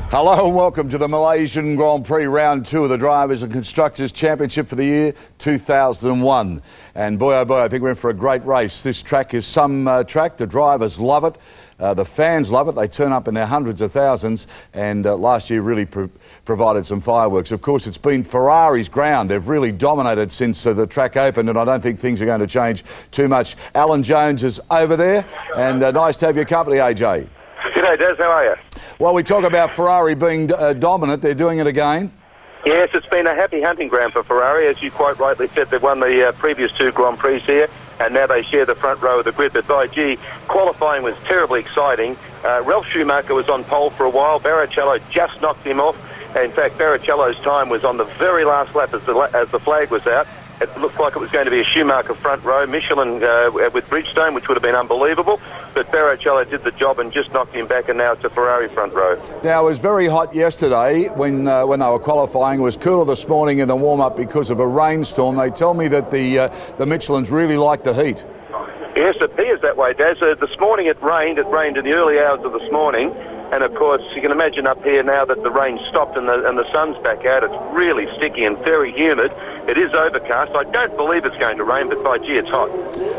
Hello and welcome to the Malaysian Grand Prix Round 2 of the Drivers and Constructors Championship for the year 2001. And boy, oh boy, I think we're in for a great race. This track is some track. The drivers love it. The fans love it. They turn up in their hundreds of thousands, and last year really provided some fireworks. Of course, it's been Ferrari's ground. They've really dominated since the track opened, and I don't think things are going to change too much. Alan Jones is over there, and nice to have your company, AJ. G'day, Des. How are you? Well, we talk about Ferrari being dominant. They're doing it again. Yes, it's been a happy hunting ground for Ferrari. As you quite rightly said, they've won the previous two Grand Prix here, and now they share the front row of the grid. But by gee, qualifying was terribly exciting. Ralf Schumacher was on pole for a while. Barrichello just knocked him off. In fact, Barrichello's time was on the very last lap as the flag was out. It looked like it was going to be a Schumacher front row, Michelin with Bridgestone, which would have been unbelievable. But Barrichello did the job and just knocked him back, and now it's a Ferrari front row. Now, it was very hot yesterday when they were qualifying. It was cooler this morning in the warm-up because of a rainstorm. They tell me that the Michelins really like the heat. Yes, it appears that way, Daz. This morning it rained. It rained in the early hours of this morning. And, of course, you can imagine up here now that the rain stopped and the sun's back out. It's really sticky and very humid. It is overcast. I don't believe it's going to rain, but by gee, it's hot.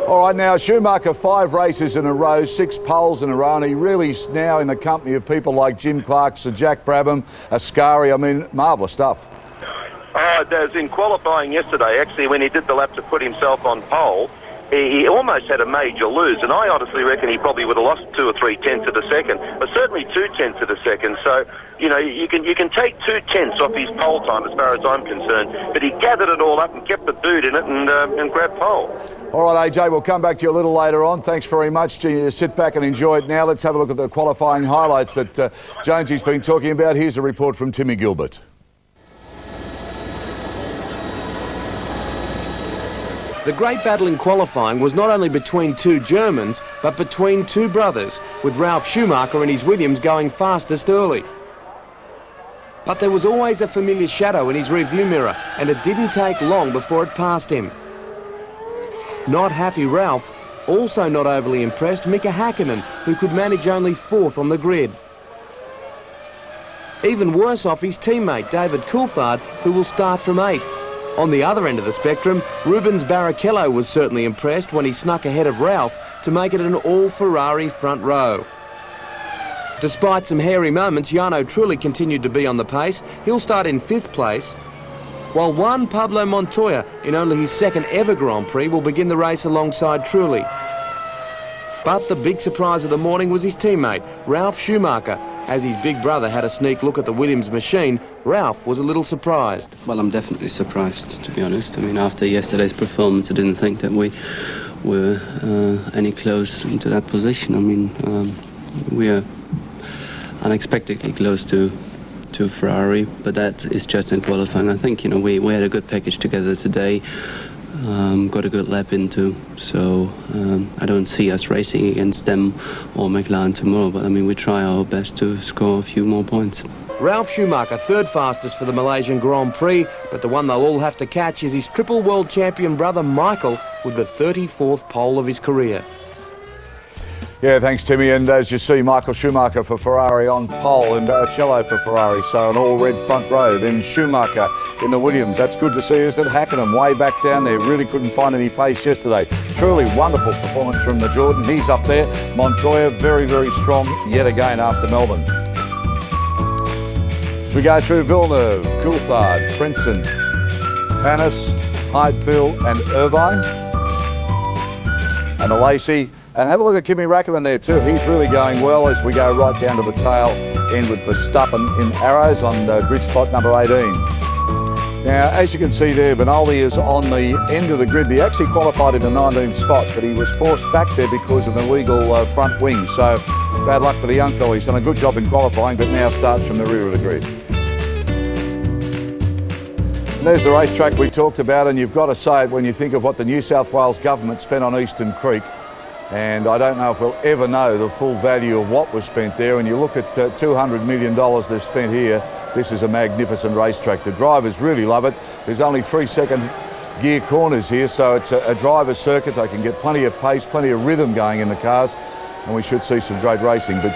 All right, now, Schumacher, 5 races in a row, 6 poles in a row, and he really is now in the company of people like Jim Clark, Sir Jack Brabham, Ascari. I mean, marvellous stuff. There's in qualifying yesterday, actually, when he did the lap to put himself on pole, he almost had a major lose, and I honestly reckon he probably would have lost 2 or 3 tenths of a second, but certainly 2 tenths of a second. So, you know, you can take 2 tenths off his pole time as far as I'm concerned, but he gathered it all up and kept the boot in it and grabbed pole. All right, AJ, we'll come back to you a little later on. Thanks very much. Sit back and enjoy it now. Let's have a look at the qualifying highlights that Jonesy's been talking about. Here's a report from Timmy Gilbert. The great battle in qualifying was not only between 2 Germans, but between 2 brothers, with Ralf Schumacher and his Williams going fastest early. But there was always a familiar shadow in his rearview mirror, and it didn't take long before it passed him. Not happy Ralf, also not overly impressed Mika Häkkinen, who could manage only 4th on the grid. Even worse off his teammate David Coulthard, who will start from 8th. On the other end of the spectrum, Rubens Barrichello was certainly impressed when he snuck ahead of Ralf to make it an all-Ferrari front row. Despite some hairy moments, Jarno Trulli continued to be on the pace. He'll start in 5th place, while Juan Pablo Montoya, in only his 2nd ever Grand Prix, will begin the race alongside Trulli. But the big surprise of the morning was his teammate, Ralf Schumacher. As his big brother had a sneak look at the Williams machine, Ralf was a little surprised. Well, I'm definitely surprised, to be honest. I mean, after yesterday's performance, I didn't think that we were any close to that position. I mean, we are unexpectedly close to Ferrari, but that is just in qualifying. I think, you know, we had a good package together today. Got a good lap into, so I don't see us racing against them or McLaren tomorrow, but I mean, we try our best to score a few more points. Ralf Schumacher, 3rd fastest for the Malaysian Grand Prix, but the one they'll all have to catch is his triple world champion brother Michael with the 34th pole of his career. Yeah, thanks, Timmy. And as you see, Michael Schumacher for Ferrari on pole and Barrichello for Ferrari, so an all-red front row. Then Schumacher in the Williams. That's good to see, isn't it? Häkkinen way back down there. Really couldn't find any pace yesterday. Truly wonderful performance from the Jordan. He's up there. Montoya, very, very strong yet again after Melbourne. We go through Villeneuve, Coulthard, Frentzen, Panis, Heidfeld and Irvine. And Lacey. And have a look at Kimi Räikkönen there too. He's really going well as we go right down to the tail end with Verstappen in arrows on grid spot number 18. Now, as you can see there, Benaldi is on the end of the grid. He actually qualified in the 19th spot, but he was forced back there because of an illegal front wing. So, bad luck for the young fella. He's done a good job in qualifying, but now starts from the rear of the grid. And there's the racetrack we talked about, and you've got to say it when you think of what the New South Wales government spent on Eastern Creek. And I don't know if we'll ever know the full value of what was spent there. And you look at $200 million they've spent here, this is a magnificent racetrack. The drivers really love it. There's only 3 second gear corners here, so it's a driver's circuit. They can get plenty of pace, plenty of rhythm going in the cars. and we should see some great racing. But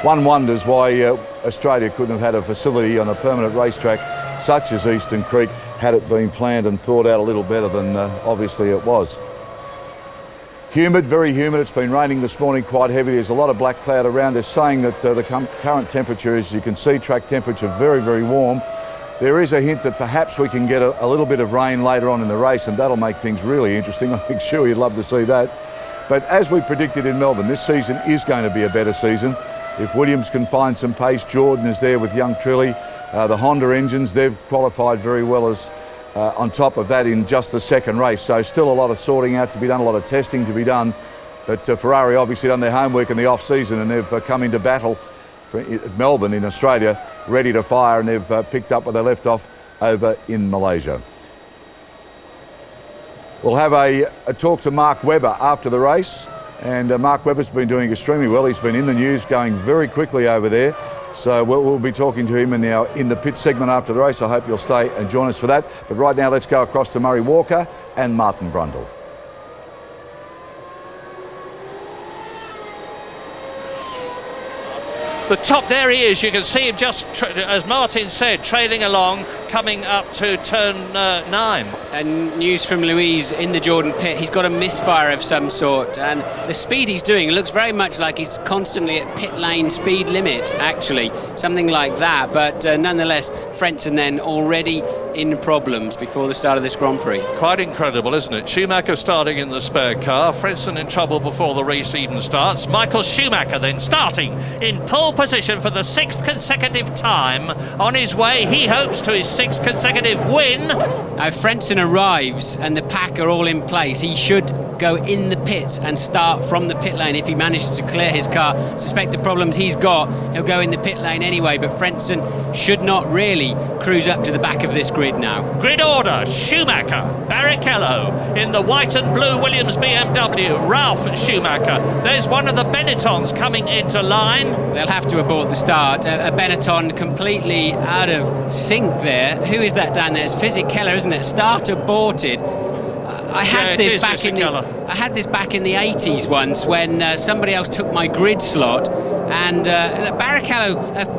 one wonders why Australia couldn't have had a facility on a permanent racetrack such as Eastern Creek had it been planned and thought out a little better than obviously it was. Humid, very humid. It's been raining this morning quite heavy. There's a lot of black cloud around. They're saying that the current temperature, as you can see, track temperature, very, very warm. There is a hint that perhaps we can get a little bit of rain later on in the race, and that'll make things really interesting. I'm sure you'd love to see that. But as we predicted in Melbourne, this season is going to be a better season. If Williams can find some pace, Jordan is there with young Trilly. The Honda engines, they've qualified very well as on top of that in just the second race. So still a lot of sorting out to be done, a lot of testing to be done. But Ferrari obviously done their homework in the off-season, and they've come into battle at Melbourne in Australia, ready to fire, and they've picked up where they left off over in Malaysia. We'll have a talk to Mark Webber after the race, and Mark Webber's been doing extremely well. He's been in the news, going very quickly over there. So we'll be talking to him now in the pit segment after the race. I hope you'll stay and join us for that. But right now, let's go across to Murray Walker and Martin Brundle. The top, there he is. You can see him just, as Martin said, trailing along, coming up to turn 9. And news from Louise in the Jordan pit. He's got a misfire of some sort, and the speed he's doing looks very much like he's constantly at pit lane speed limit, actually, something like that. But nonetheless, Frentzen then already in problems before the start of this Grand Prix. Quite incredible, isn't it? Schumacher starting in the spare car, Frentzen in trouble before the race even starts. Michael Schumacher then starting in pole position for the 6th consecutive time. On his way, he hopes to his 6th consecutive win. Now Frentzen arrives and the pack are all in place. He should go in the pits and start from the pit lane if he manages to clear his car. Suspect the problems he's got, he'll go in the pit lane anyway, but Frentzen should not really cruise up to the back of this grid now. Grid order: Schumacher, Barrichello in the white and blue Williams BMW, Ralph Schumacher. There's one of the Benettons coming into line. They'll have to abort the start. A Benetton completely out of sync there. Who is that down there? It's Fisichella, isn't it? Start aborted. I had this back in the 80s once when somebody else took my grid slot, and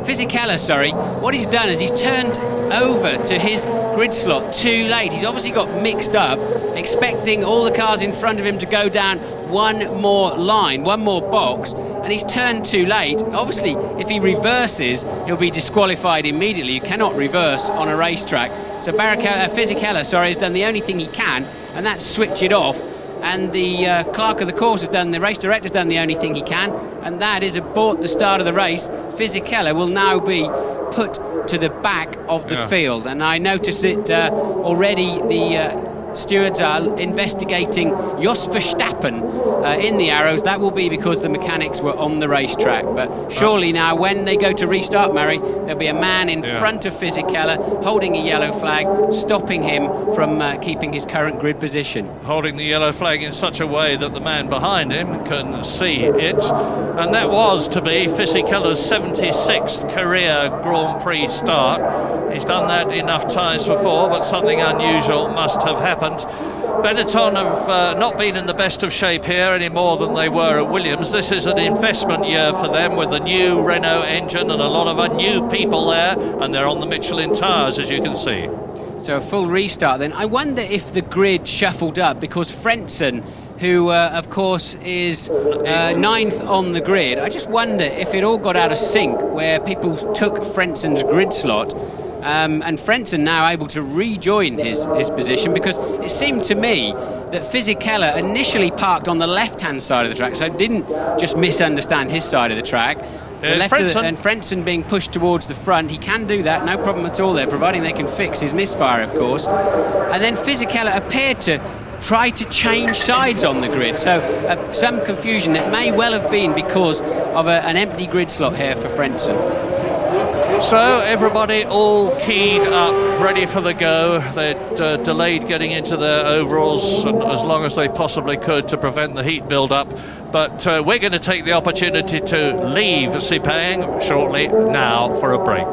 Fisichella, what he's done is he's turned over to his grid slot too late. He's obviously got mixed up, expecting all the cars in front of him to go down one more line, one more box, and he's turned too late. Obviously, if he reverses, he'll be disqualified immediately. You cannot reverse on a racetrack. So Fisichella, has done the only thing he can, and that's switch it off. And the clerk of the course has done, the race director's done the only thing he can, and that is abort the start of the race. Fisichella will now be put to the back of the field, and I notice it already. The stewards are investigating Jos Verstappen in the arrows. That will be because the mechanics were on the racetrack. But surely now, when they go to restart, Murray, there'll be a man in front of Fisichella holding a yellow flag, stopping him from keeping his current grid position. Holding the yellow flag in such a way that the man behind him can see it. And that was to be Fisichella's 76th career Grand Prix start. He's done that enough times before, but something unusual must have happened. Benetton have not been in the best of shape here any more than they were at Williams. This is an investment year for them with the new Renault engine and a lot of new people there, and they're on the Michelin tyres, as you can see. So a full restart then. I wonder if the grid shuffled up because Frentzen, who of course is 9th on the grid, I just wonder if it all got out of sync where people took Frentzen's grid slot. And Frentzen now able to rejoin his position, because it seemed to me that Fisichella initially parked on the left-hand side of the track, so didn't just misunderstand his side of the track. And Frentzen being pushed towards the front, he can do that, no problem at all there, providing they can fix his misfire, of course. And then Fisichella appeared to try to change sides on the grid, so some confusion. It may well have been because of an empty grid slot here for Frentzen. So everybody all keyed up, ready for the go. They'd delayed getting into their overalls as long as they possibly could to prevent the heat build-up. But we're going to take the opportunity to leave Sepang shortly now for a break.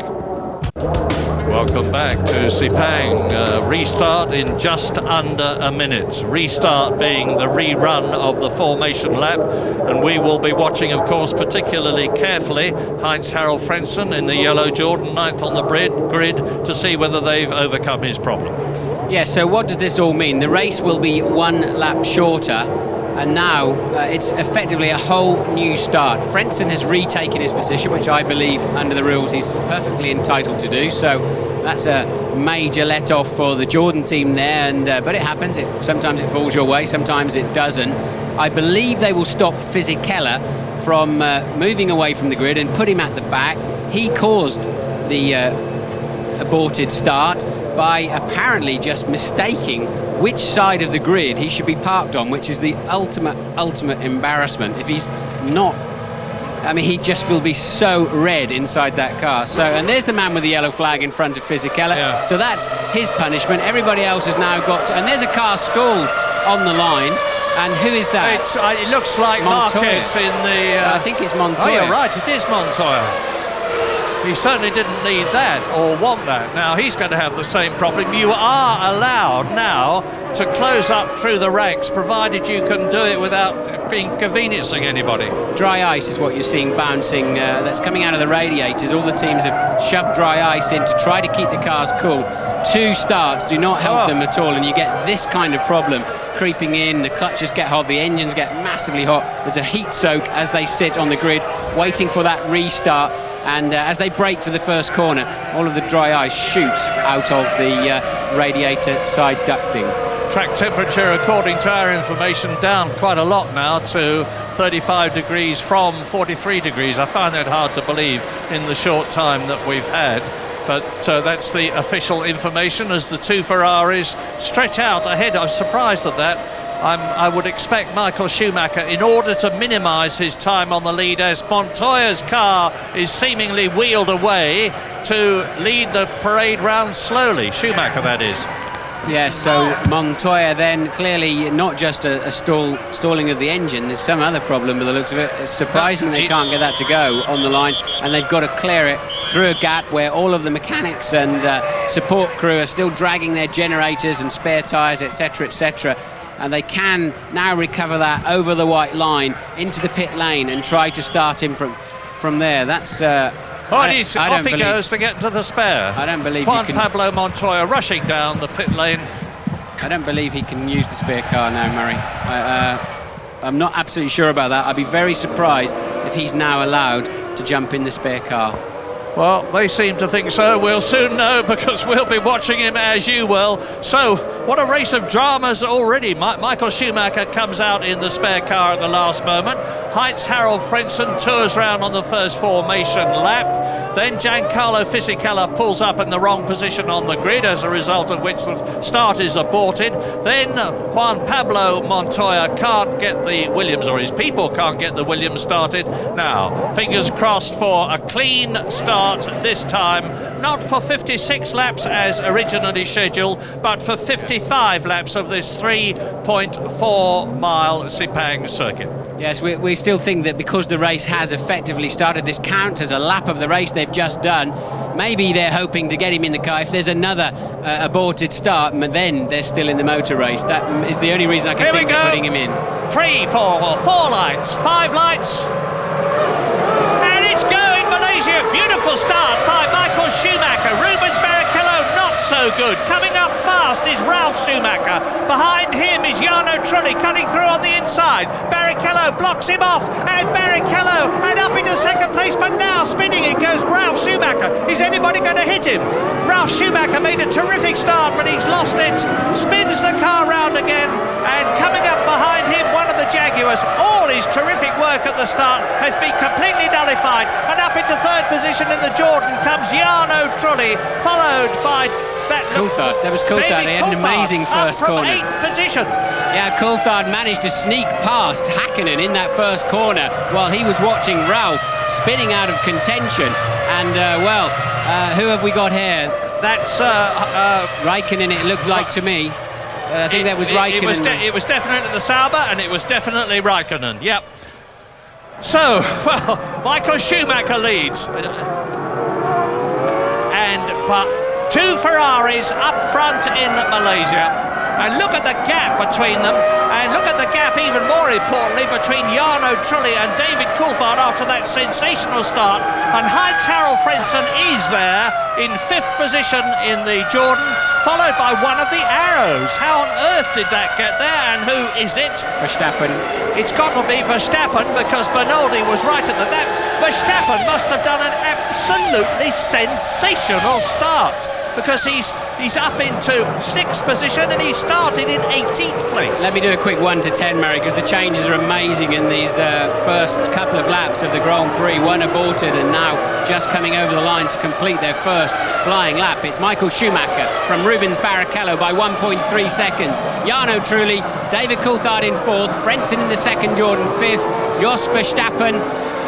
Welcome back to Sepang. Restart in just under a minute. Restart being the rerun of the formation lap. And we will be watching, of course, particularly carefully Heinz-Harald Frentzen in the yellow Jordan, 9th on the grid, to see whether they've overcome his problem. Yeah, so what does this all mean? The race will be 1 lap shorter. And now it's effectively a whole new start. Frentzen has retaken his position, which I believe, under the rules, he's perfectly entitled to do. So that's a major let-off for the Jordan team there. And but it happens. Sometimes it falls your way, sometimes it doesn't. I believe they will stop Fisichella from moving away from the grid and put him at the back. He caused the aborted start by apparently just mistaking which side of the grid he should be parked on, which is the ultimate embarrassment. If he's not, I mean, he just will be so red inside that car. So, and there's the man with the yellow flag in front of Fisichella. Yeah. So that's his punishment. Everybody else has now got to, and there's a car stalled on the line. And who is that? It looks like Montoya. Marquez in the... I think it's Montoya. Oh, you're right, it is Montoya. He certainly didn't need that or want that. Now he's going to have the same problem. You are allowed now to close up through the ranks, provided you can do it without being conveniencing anybody. Dry ice is what you're seeing bouncing. That's coming out of the radiators. All the teams have shoved dry ice in to try to keep the cars cool. 2 starts do not help them at all, and you get this kind of problem creeping in. The clutches get hot, the engines get massively hot. There's a heat soak as they sit on the grid waiting for that restart. And as they brake for the first corner, all of the dry ice shoots out of the radiator side ducting. Track temperature, according to our information, down quite a lot now to 35 degrees from 43 degrees. I find that hard to believe in the short time that we've had. But that's the official information as the 2 Ferraris stretch out ahead. I'm surprised at that. I would expect Michael Schumacher, in order to minimise his time on the lead, as Montoya's car is seemingly wheeled away, to lead the parade round slowly. Schumacher, that is. Yeah, so Montoya then clearly not just a stalling of the engine, there's some other problem with the looks of it. It's surprising they can't get that to go on the line, and they've got to clear it through a gap where all of the mechanics and support crew are still dragging their generators and spare tyres, etc, etc. And they can now recover that over the white line into the pit lane and try to start him from there. That's... off he goes to get to the spare. I don't believe Juan Pablo Montoya rushing down the pit lane. I don't believe he can use the spare car now, Murray. I'm not absolutely sure about that. I'd be very surprised if he's now allowed to jump in the spare car. Well, they seem to think so. We'll soon know, because we'll be watching him as you will. So, what a race of dramas already. Michael Schumacher comes out in the spare car at the last moment. Heinz-Harald Frentzen tours round on the first formation lap. Then Giancarlo Fisichella pulls up in the wrong position on the grid, as a result of which the start is aborted. Then Juan Pablo Montoya can't get the Williams, or his people can't get the Williams started. Now, fingers crossed for a clean start this time, not for 56 laps as originally scheduled, but for 55 laps of this 3.4 mile Sepang circuit. Yes, we still think that because the race has effectively started, this counts as a lap of the race they've just done. Maybe they're hoping to get him in the car. If there's another aborted start, then they're still in the motor race. That is the only reason I can think of putting him in. 3, 4 lights, 5 lights. And it's going, Malaysia. Beautiful start by Michael Schumacher. Rubens Barrichello not so good. Coming up fast is Ralf Schumacher. Behind him is Jarno Trulli cutting through on the inside. Barrichello blocks him off, and Barrichello and up into second place, but now spinning it goes Ralf Schumacher. Is anybody going to hit him? Ralf Schumacher made a terrific start, but he's lost it. Spins the car round again, and coming up behind him, one of the Jaguars. All his terrific work at the start has been completely nullified, and up into third position in the Jordan comes Jarno Trulli, followed by Coulthard. That was Coulthard. He had an amazing first corner. 8th position. Yeah, Coulthard managed to sneak past Hakkinen in that first corner while he was watching Ralf spinning out of contention. And, who have we got here? That's Raikkonen, it looked like to me. I think that was Raikkonen. It was definitely the Sauber, and it was definitely Raikkonen. Yep. So, Michael Schumacher leads. But Two Ferraris up front in Malaysia. And look at the gap between them, and look at the gap even more importantly between Jarno Trulli and David Coulthard after that sensational start. And Heinz-Harald Frentzen is there in 5th position in the Jordan, followed by one of the Arrows. How on earth did that get there, and who is it? Verstappen. It's got to be Verstappen, because Bernoldi was right at the back. Verstappen must have done an absolutely sensational start, because he's up into 6th position and he started in 18th place. Let me do a quick 1 to 10, Mary, because the changes are amazing in these first couple of laps of the Grand Prix. One aborted and now just coming over the line to complete their first flying lap. It's Michael Schumacher from Rubens Barrichello by 1.3 seconds. Jarno Trulli, David Coulthard in 4th, Frentzen in the 2nd, Jordan 5th, Jos Verstappen,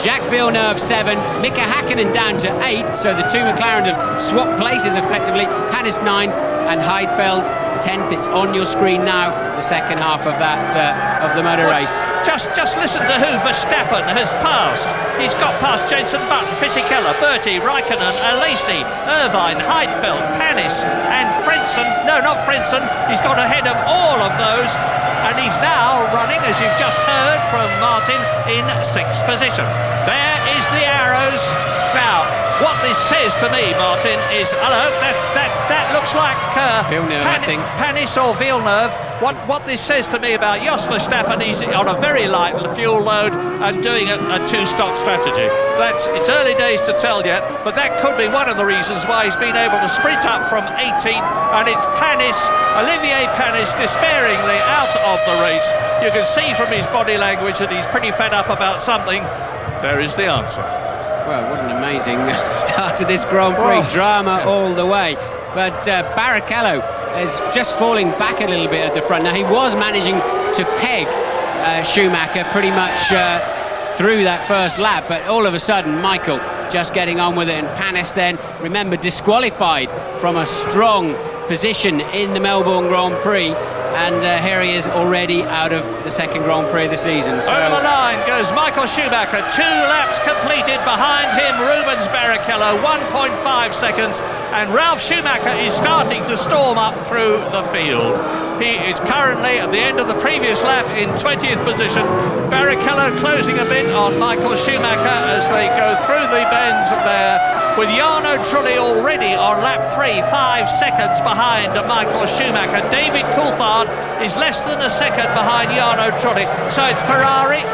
Jacques Villeneuve 7th, Mika Hakkinen down to 8th, so the two McLarens have swapped places effectively. Hannes 9th and Heidfeld 10th. It's on your screen now, the second half of that of the motor race. Just listen to who Verstappen has passed. He's got past Jenson Button, Fisichella, Bertie, Raikkonen, Alesi, Irvine, Heidfeld, Panis and Frentzen. No, not Frentzen. He's got ahead of all of those, and he's now running, as you've just heard from Martin, in 6th position. There is the Arrows. Now, what this says to me, Martin, is, hello, that looks like Villeneuve, I think. Panis or Villeneuve. What this says to me about Jos Verstappen, he's on a very light fuel load and doing a two-stop strategy. It's early days to tell yet, but that could be one of the reasons why he's been able to sprint up from 18th, and it's Olivier Panis, despairingly out of the race. You can see from his body language that he's pretty fed up about something. There is the answer. Well, what an amazing start to this Grand Prix. Drama all the way. But Barrichello is just falling back a little bit at the front. Now, he was managing to peg Schumacher pretty much through that first lap, but all of a sudden, Michael just getting on with it, and Panis then, remember, disqualified from a strong position in the Melbourne Grand Prix. And here he is already out of the 2nd Grand Prix of the season. So over the line goes Michael Schumacher. 2 laps completed. Behind him, Rubens Barrichello, 1.5 seconds. And Ralf Schumacher is starting to storm up through the field. He is currently at the end of the previous lap in 20th position. Barrichello closing a bit on Michael Schumacher as they go through the bends there, with Jarno Trulli already on lap 3, 5 seconds behind Michael Schumacher. David Coulthard is less than a second behind Jarno Trulli. So it's Ferrari.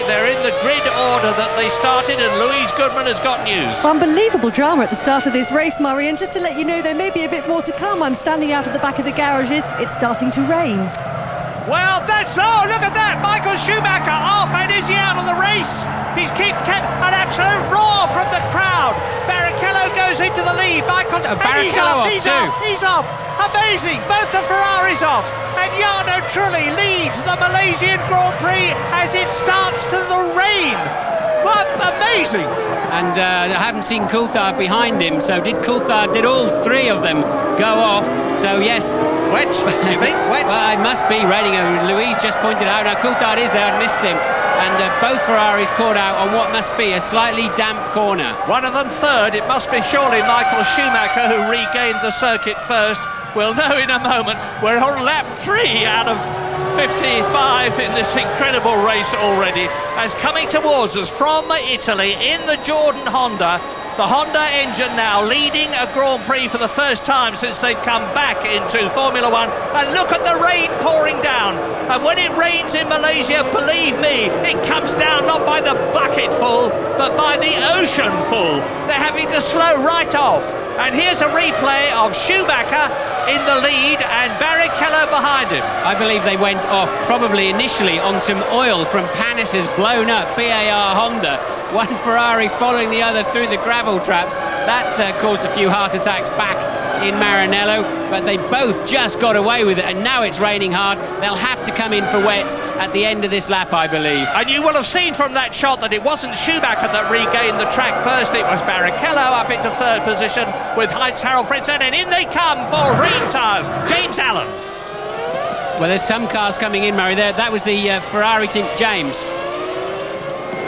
They're in the grid order that they started, and Louise Goodman has got news. Unbelievable drama at the start of this race, Murray, and just to let you know, there may be a bit more to come. I'm standing out at the back of the garages. It's starting to rain. Well, look at that! Michael Schumacher off, and is he out of the race? He's kept an absolute roar from the crowd. Barrichello goes into the lead. He's off. Amazing, both the Ferraris off. And Jarno Trulli leads the Malaysian Grand Prix as it starts to the rain. What amazing! And I haven't seen Coulthard behind him, so did all 3 of them go off? So yes. Wet, you think? Wet? Well, it must be raining. Louise just pointed out. Now Coulthard is there, I missed him. And both Ferraris caught out on what must be a slightly damp corner. One of them 3rd. It must be surely Michael Schumacher who regained the circuit first. We'll know in a moment. We're on lap 3 out of 55 in this incredible race already, as coming towards us from Italy in the Jordan Honda. The Honda engine now leading a Grand Prix for the first time since they've come back into Formula One. And look at the rain pouring down. And when it rains in Malaysia, believe me, it comes down not by the bucketful, but by the ocean full. They're having to slow right off. And here's a replay of Schumacher in the lead and Barrichello behind him. I believe they went off probably initially on some oil from Panis's blown up BAR Honda. One Ferrari following the other through the gravel traps. That's caused a few heart attacks back in Maranello, but they both just got away with it, and now it's raining hard. They'll have to come in for wets at the end of this lap, I believe. And you will have seen from that shot that it wasn't Schumacher that regained the track first, it was Barrichello up into 3rd position with Heinz-Harald Frentzen, and in they come for rain tyres. James Allen. Well, there's some cars coming in, Murray. That was the Ferrari team. James.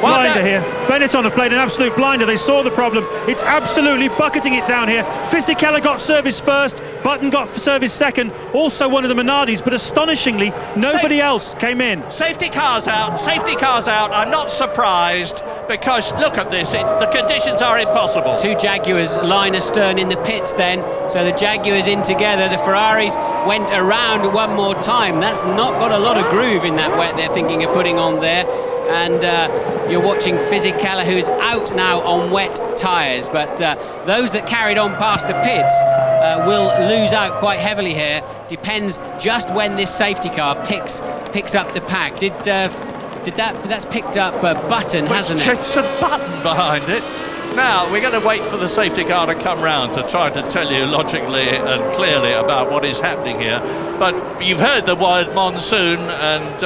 Blinder here. Benetton have played an absolute blinder. They saw the problem. It's absolutely bucketing it down here. Fisichella got service first. Button got service second. Also one of the Minardis, but astonishingly, nobody else came in. Safety cars out. Safety cars out. I'm not surprised because look at this. The conditions are impossible. Two Jaguars line astern in the pits then. So the Jaguars in together. The Ferraris went around one more time. That's not got a lot of groove in that wet they're thinking of putting on there. And you're watching Fisichella, who's out now on wet tyres. But those that carried on past the pits will lose out quite heavily here. Depends just when this safety car picks up the pack. That's picked up Button, hasn't it? It's a Button behind it. Now, we're going to wait for the safety car to come round to try to tell you logically and clearly about what is happening here. But you've heard the word monsoon, and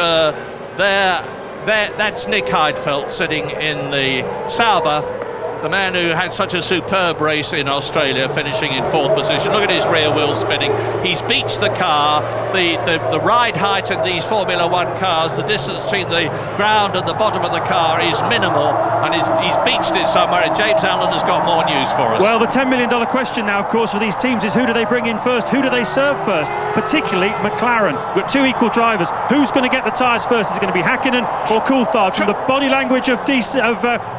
that's Nick Heidfeld sitting in the Sauber, the man who had such a superb race in Australia, finishing in 4th position. Look at his rear wheel spinning. He's beached the car. The ride height in these Formula One cars, the distance between the ground and the bottom of the car is minimal, and he's beached it somewhere, and James Allen has got more news for us. Well, the $10 million question now, of course, for these teams is who do they bring in first? Who do they serve first? Particularly McLaren. We've got two equal drivers. Who's going to get the tyres first? Is it going to be Häkkinen or Coulthard? From the body language of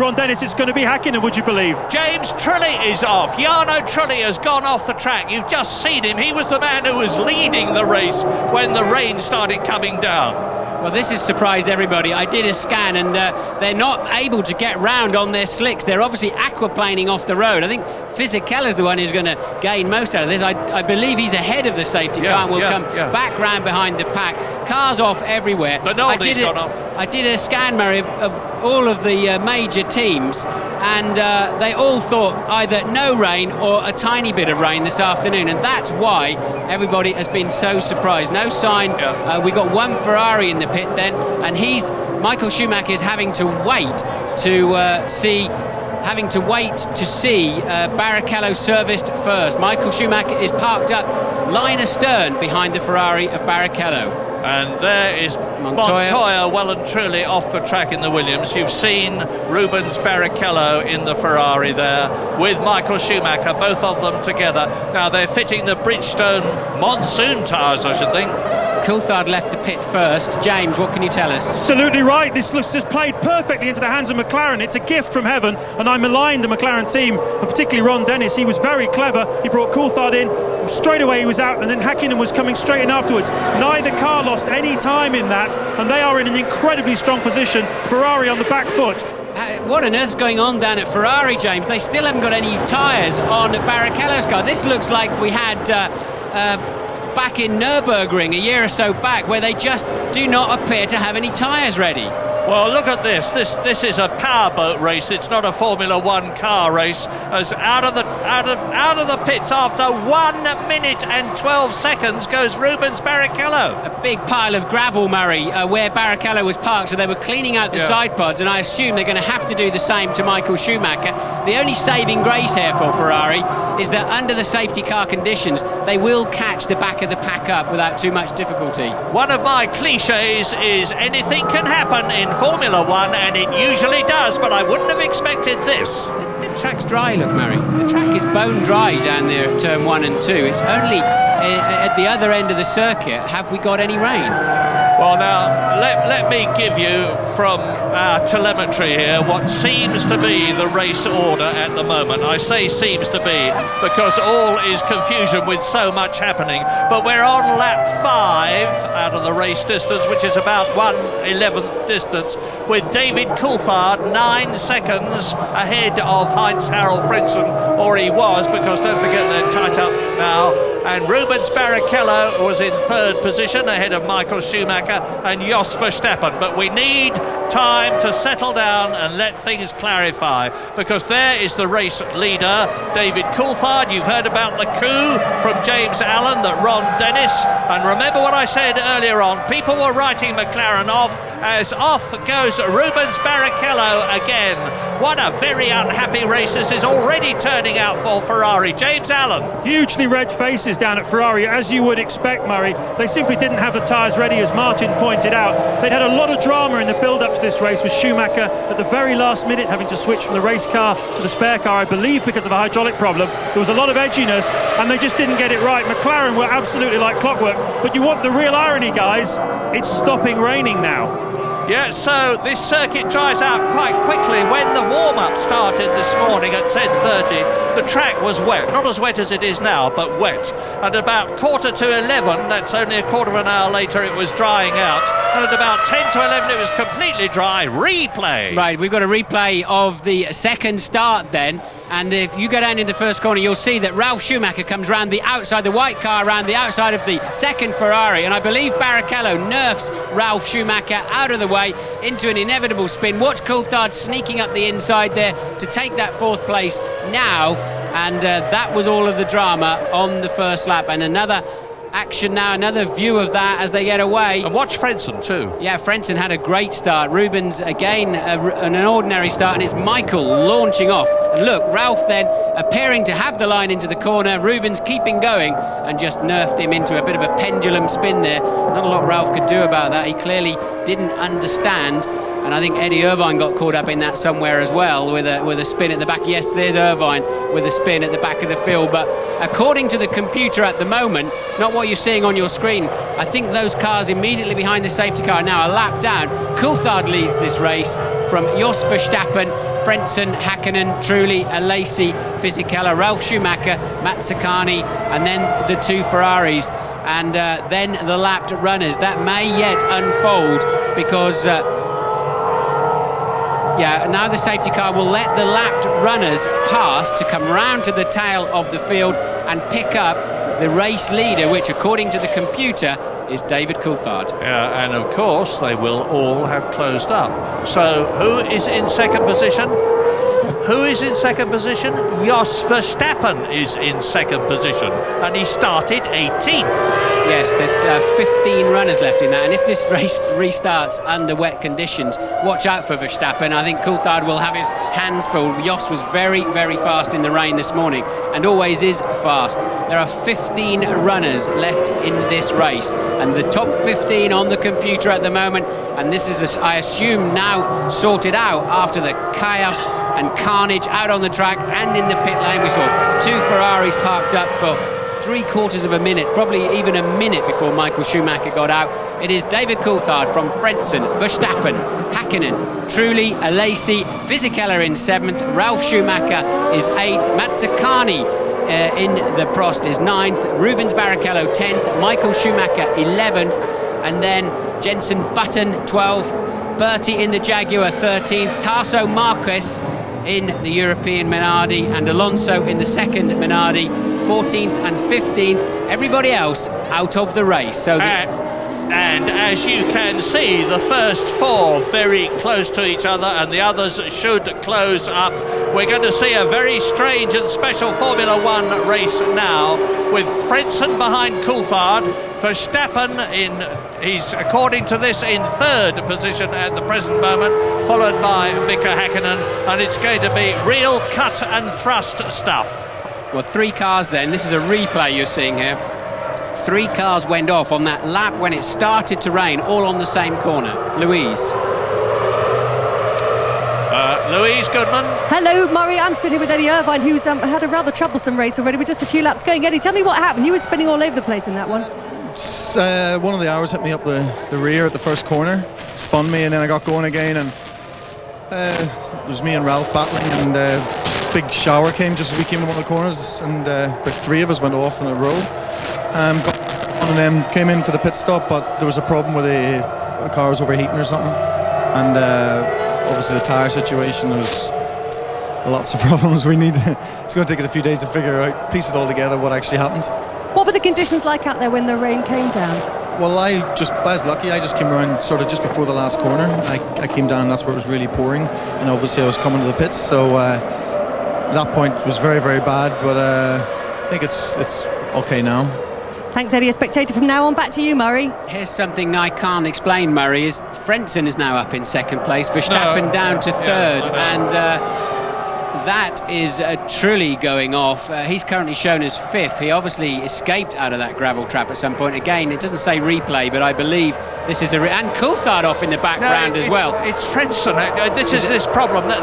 Ron Dennis, it's going to be Häkkinen, would you believe? James Trulli is off. Jarno Trulli has gone off the track. You've just seen him. He was the man who was leading the race when the rain started coming down. Well, this has surprised everybody. I did a scan, and they're not able to get round on their slicks. They're obviously aquaplaning off the road. I think Fisichella's the one who's going to gain most out of this. I believe he's ahead of the safety car and will come back round behind the pack. Cars off everywhere. Bernardi's gone off. I did a scan, Murray, of all of the major teams, and they all thought either no rain or a tiny bit of rain this afternoon, and that's why everybody has been so surprised. No sign. We got one Ferrari in the pit then, and Michael Schumacher is having to wait to see Barrichello serviced first. Michael Schumacher is parked up line astern behind the Ferrari of Barrichello. And there is Montoya well and truly off the track in the Williams. You've seen Rubens Barrichello in the Ferrari there with Michael Schumacher, both of them together. Now they're fitting the Bridgestone monsoon tyres, I should think. Coulthard left the pit first. James, what can you tell us? Absolutely right. This looks just played perfectly into the hands of McLaren. It's a gift from heaven, and I maligned the McLaren team, and particularly Ron Dennis. He was very clever. He brought Coulthard in. Straight away he was out, and then Häkkinen was coming straight in afterwards. Neither car lost any time in that, and they are in an incredibly strong position. Ferrari on the back foot. What on earth's going on down at Ferrari, James? They still haven't got any tyres on Barrichello's car. This looks like we had back in Nürburgring a year or so back, where they just do not appear to have any tyres ready. Well, look at this. This is a powerboat race. It's not a Formula One car race. As out of the pits after 1 minute and 12 seconds goes Rubens Barrichello. A big pile of gravel, Murray, where Barrichello was parked. So they were cleaning out the side pods, and I assume they're going to have to do the same to Michael Schumacher. The only saving grace here for Ferrari is that under the safety car conditions, they will catch the back of the pack up without too much difficulty. One of my cliches is anything can happen in Formula One, and it usually does, but I wouldn't have expected this. The track's dry, look, Murray. The track is bone dry down there at turn 1 and 2. It's only at the other end of the circuit have we got any rain. Well, now, let me give you from our telemetry here what seems to be the race order at the moment. I say seems to be because all is confusion with so much happening. But we're on lap 5 out of the race distance, which is about 1/11th distance, with David Coulthard 9 seconds ahead of Heinz-Harald Frentzen, or he was, because don't forget they're tight up now. And Rubens Barrichello was in 3rd position ahead of Michael Schumacher and Jos Verstappen. But we need time to settle down and let things clarify, because there is the race leader, David Coulthard. You've heard about the coup from James Allen, that Ron Dennis. And remember what I said earlier on, people were writing McLaren off as off goes Rubens Barrichello again. What a very unhappy race this is already turning out for Ferrari. James Allen. Hugely red faces down at Ferrari, as you would expect, Murray. They simply didn't have the tyres ready, as Martin pointed out. They'd had a lot of drama in the build-up to this race, with Schumacher at the very last minute having to switch from the race car to the spare car, I believe because of a hydraulic problem. There was a lot of edginess, and they just didn't get it right. McLaren were absolutely like clockwork. But you want the real irony, guys? It's stopping raining now. Yeah, so this circuit dries out quite quickly. When the warm-up started this morning at 10:30, the track was wet. Not as wet as it is now, but wet. And about 10:45, that's only a quarter of an hour later, it was drying out. And at about 10 to 11, it was completely dry. Replay. Right, we've got a replay of the second start then. And if you go down in the first corner, you'll see that Ralf Schumacher comes round the outside, the white car around the outside of the second Ferrari. And I believe Barrichello nerfs Ralf Schumacher out of the way into an inevitable spin. Watch Coulthard sneaking up the inside there to take that fourth place now. And that was all of the drama on the first lap. And another action now, another view of that as they get away. And watch Frentzen too. Yeah, Frentzen had a great start. Rubens again an ordinary start, and it's Michael launching off. And look, Ralf then appearing to have the line into the corner. Rubens keeping going and just nerfed him into a bit of a pendulum spin there. Not a lot Ralf could do about that. He clearly didn't understand. And I think Eddie Irvine got caught up in that somewhere as well, with a spin at the back. Yes, there's Irvine with a spin at the back of the field. But according to the computer at the moment, not what you're seeing on your screen, I think those cars immediately behind the safety car are now a lap down. Coulthard leads this race from Jos Verstappen, Frentzen, Hakkinen, Trulli, Alesi, Fisichella, Ralf Schumacher, Mazzacani, and then the two Ferraris. And then the lapped runners. That may yet unfold because... now the safety car will let the lapped runners pass to come round to the tail of the field and pick up the race leader, which, according to the computer, is David Coulthard. Yeah, and of course they will all have closed up. So who is in second position? Who is in second position? Jos Verstappen is in second position, and he started 18th. Yes, there's 15 runners left in that, and if this race restarts under wet conditions, watch out for Verstappen. I think Coulthard will have his hands full. Jos was very, very fast in the rain this morning, and always is fast. There are 15 runners left in this race, and the top 15 on the computer at the moment, and this is, I assume, now sorted out after the chaos and carnage out on the track and in the pit lane. We saw two Ferraris parked up for 3/4 of a minute, probably even a minute before Michael Schumacher got out. It is David Coulthard from Frentzen, Verstappen, Hakkinen, Trulli, Alesi, Fisichella in 7th, Ralf Schumacher is 8th, Mazzacani in the Prost is 9th, Rubens Barrichello 10th, Michael Schumacher 11th, and then Jenson Button 12th, Bertie in the Jaguar 13th, Tarso Marquez in the European Minardi, and Alonso in the second Minardi 14th and 15th. Everybody else out of the race. So and as you can see, the first four very close to each other, and the others should close up. We're going to see a very strange and special Formula One race now, with Frentzen behind Coulthard, Verstappen he's according to this in third position at the present moment, followed by Mika Hakkinen, and it's going to be real cut and thrust stuff. Well, three cars then. This is a replay you're seeing here. Three cars went off on that lap when it started to rain, all on the same corner. Louise Goodman. Hello, Murray. I'm still here with Eddie Irvine, who's had a rather troublesome race already with just a few laps going. Eddie, tell me what happened. You were spinning all over the place in that one. One of the hours hit me up the rear at the first corner, spun me, and then I got going again, and it was me and Ralph battling, and just a big shower came just as we came to one of the corners, and the three of us went off in a row. Got on and then came in for the pit stop, but there was a problem with the car was overheating or something, and obviously the tyre situation, there was lots of problems. It's going to take us a few days to figure out, piece it all together, what actually happened. What were the conditions like out there when the rain came down? Well, I was lucky. I just came around sort of just before the last corner. I came down, and that's where it was really pouring, and obviously I was coming to the pits, so that point was very, very bad, but I think it's okay now. Thanks, Eddie. A spectator from now on. Back to you, Murray. Here's something I can't explain, Murray, is Frentzen is now up in second place, Verstappen down to third, and that is truly going off. He's currently shown as fifth. He obviously escaped out of that gravel trap at some point. Again, it doesn't say replay, but I believe this is and Coulthard off in the background as well. It's Frentzen. This is this problem that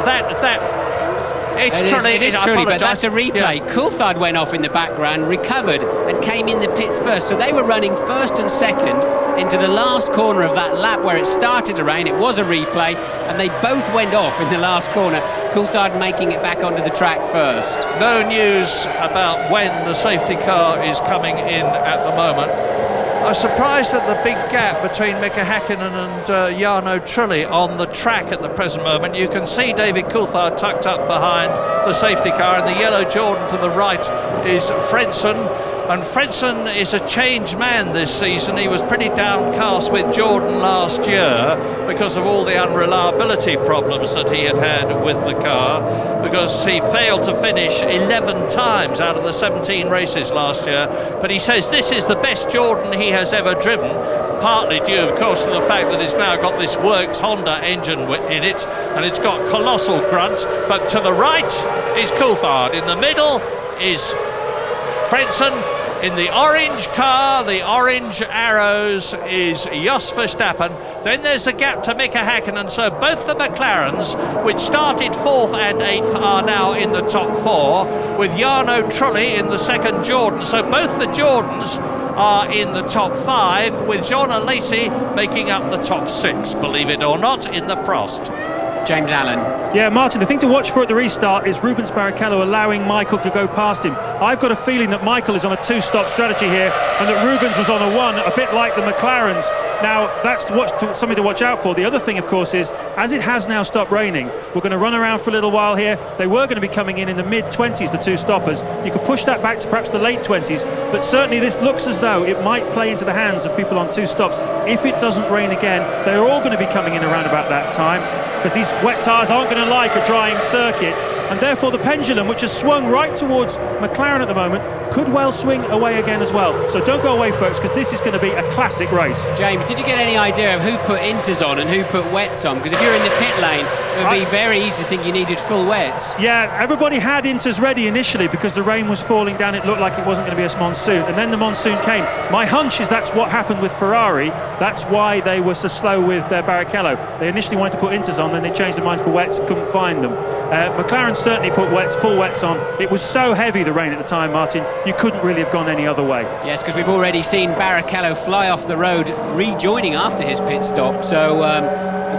It is truly, but that's a replay. Yeah. Coulthard went off in the background, recovered, and came in the pits first. So they were running first and second into the last corner of that lap where it started to rain. It was a replay, and they both went off in the last corner. Coulthard making it back onto the track first. No news about when the safety car is coming in at the moment. I'm surprised at the big gap between Mika Häkkinen and Jarno Trulli on the track at the present moment. You can see David Coulthard tucked up behind the safety car, and the yellow Jordan to the right is Frentzen. And Frentzen is a changed man this season. He was pretty downcast with Jordan last year because of all the unreliability problems that he had with the car, because he failed to finish 11 times out of the 17 races last year. But he says this is the best Jordan he has ever driven, partly due, of course, to the fact that it's now got this Works Honda engine in it, and it's got colossal grunt. But to the right is Coulthard. In the middle is Frentzen. In the orange car, the orange arrows, is Jos Verstappen. Then there's a gap to Mika Häkkinen. So both the McLarens, which started 4th and 8th, are now in the top 4, with Jarno Trulli in the second Jordan. So both the Jordans are in the top 5, with Jean Lacey making up the top 6, believe it or not, in the Prost. James Allen. Yeah, Martin, the thing to watch for at the restart is Rubens Barrichello allowing Michael to go past him. I've got a feeling that Michael is on a 2-stop strategy here, and that Rubens was on a 1, a bit like the McLarens. Now, that's something to watch out for. The other thing, of course, is as it has now stopped raining, we're going to run around for a little while here. They were going to be coming in the mid-20s, the 2 stoppers. You could push that back to perhaps the late 20s, but certainly this looks as though it might play into the hands of people on 2 stops. If it doesn't rain again, they're all going to be coming in around about that time, because these wet tyres aren't going to like a drying circuit, and therefore the pendulum, which has swung right towards McLaren at the moment, could well swing away again as well. So don't go away, folks, because this is going to be a classic race. James, did you get any idea of who put inters on and who put wets on? Because if you're in the pit lane, it would be very easy to think you needed full wets. Yeah, everybody had inters ready initially because the rain was falling down. It looked like it wasn't going to be a monsoon, and then the monsoon came. My hunch is that's what happened with Ferrari. That's why they were so slow with Barrichello. They initially wanted to put inters on, then they changed their mind for wets and couldn't find them. McLaren certainly put full wets on. It was so heavy, the rain at the time, Martin, you couldn't really have gone any other way. Yes, because we've already seen Barrichello fly off the road, rejoining after his pit stop. So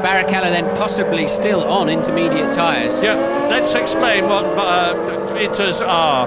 Barrichello then possibly still on intermediate tyres. Yeah, let's explain what inters are.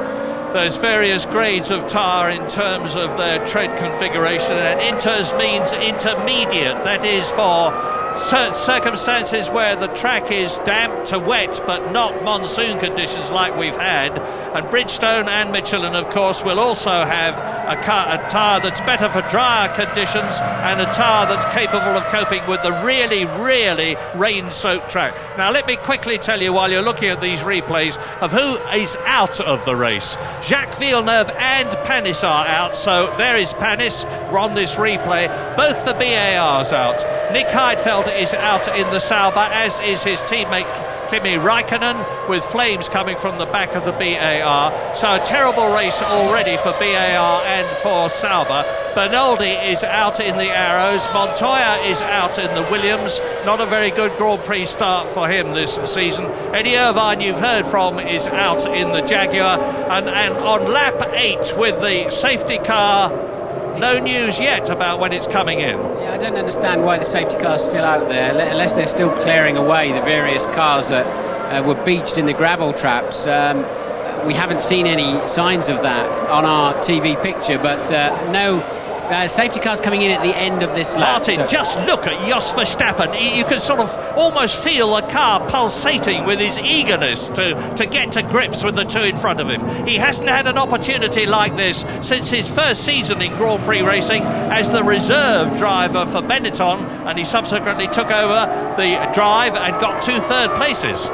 There's various grades of tyre in terms of their tread configuration, and inters means intermediate. That is for circumstances where the track is damp to wet but not monsoon conditions like we've had. And Bridgestone and Michelin, of course, will also have a tyre that's better for drier conditions and a tyre that's capable of coping with the really, really rain-soaked track. Now let me quickly tell you, while you're looking at these replays, of who is out of the race. Jacques Villeneuve and Panis are out, so there is Panis on this replay. Both the BAR's out. Nick Heidfeld is out in the Sauber, as is his teammate Kimi Räikkönen, with flames coming from the back of the BAR. So a terrible race already for BAR and for Sauber. Bernaldi is out in the Arrows. Montoya is out in the Williams. Not a very good Grand Prix start for him this season. Eddie Irvine, you've heard from, is out in the Jaguar. And on lap 8 with the safety car, no news yet about when it's coming in. Yeah, I don't understand why the safety car's still out there, unless they're still clearing away the various cars that were beached in the gravel traps. We haven't seen any signs of that on our TV picture, but no safety cars coming in at the end of this lap. Martin, just look at Jos Verstappen. You can sort of almost feel the car pulsating with his eagerness to get to grips with the two in front of him. He hasn't had an opportunity like this since his first season in Grand Prix racing as the reserve driver for Benetton, and he subsequently took over the drive and got 2 third places.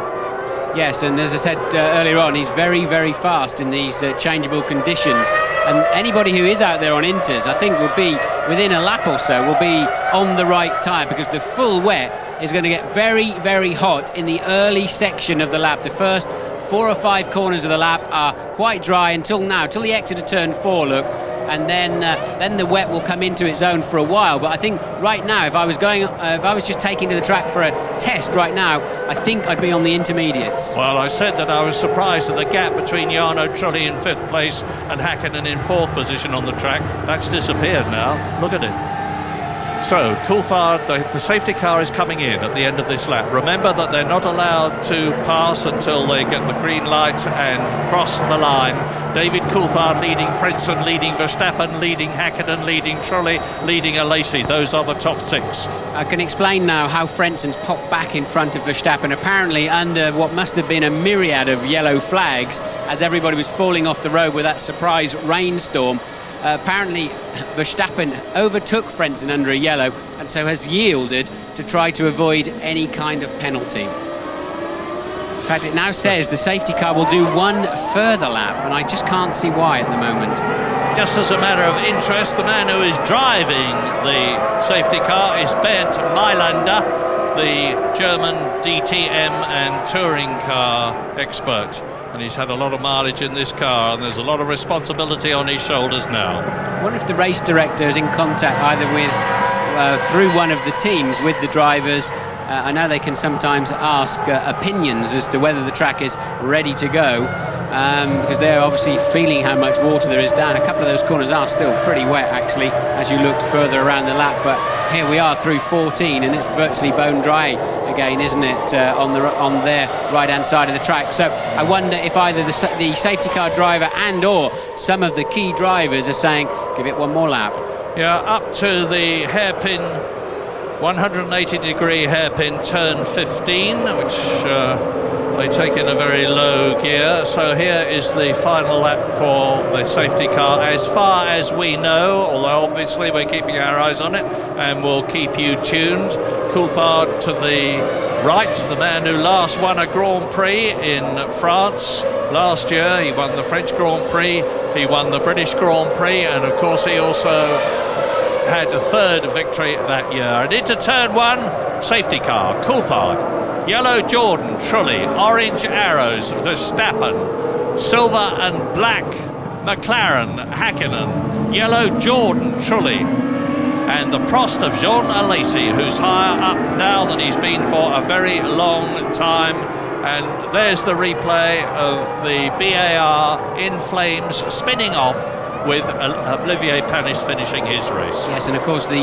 Yes, and as I said earlier on, he's very, very fast in these changeable conditions. And anybody who is out there on inters, I think will be within a lap or so, will be on the right tyre, because the full wet is going to get very, very hot in the early section of the lap. The first 4 or 5 corners of the lap are quite dry until now, till the exit of turn 4, look. And then the wet will come into its own for a while. But I think right now, if I was just taking to the track for a test right now, I think I'd be on the intermediates. Well, I said that I was surprised at the gap between Jarno Trulli in 5th place and Häkkinen in 4th position on the track. That's disappeared now. Look at it. So, Coulthard, the safety car is coming in at the end of this lap. Remember that they're not allowed to pass until they get the green light and cross the line. David Coulthard leading Frentzen, leading Verstappen, leading Häkkinen, leading Trulli, leading Alesi. Those are the top 6. I can explain now how Frentzen's popped back in front of Verstappen, apparently under what must have been a myriad of yellow flags as everybody was falling off the road with that surprise rainstorm. Apparently Verstappen overtook Frentzen under a yellow and so has yielded to try to avoid any kind of penalty. In fact, it now says the safety car will do one further lap, and I just can't see why at the moment. Just as a matter of interest, the man who is driving the safety car is Bernd Mailander, the German DTM and touring car expert. And he's had a lot of mileage in this car, and there's a lot of responsibility on his shoulders now. I wonder if the race director is in contact either with, through one of the teams, with the drivers. I know they can sometimes ask opinions as to whether the track is ready to go, because they're obviously feeling how much water there is down. A couple of those corners are still pretty wet, actually, as you look further around the lap. But here we are through 14, and it's virtually bone dry again, isn't it, on their right-hand side of the track. So I wonder if either the safety car driver and or some of the key drivers are saying, give it one more lap. Yeah, up to the hairpin, 180-degree hairpin turn 15, which they take in a very low gear. So here is the final lap for the safety car, as far as we know, although obviously we're keeping our eyes on it and we'll keep you tuned. Coulthard to the right, the man who last won a Grand Prix in France last year. He won the French Grand Prix, he won the British Grand Prix, and of course he also had a 3rd victory that year. And into turn 1, safety car, Coulthard, yellow Jordan, Trulli, orange arrows, Verstappen, silver and black McLaren, Häkkinen, yellow Jordan, Trulli, and the Prost of Jean Alesi, who's higher up now than he's been for a very long time. And there's the replay of the BAR in flames spinning off, with Olivier Panis finishing his race. Yes, and of course the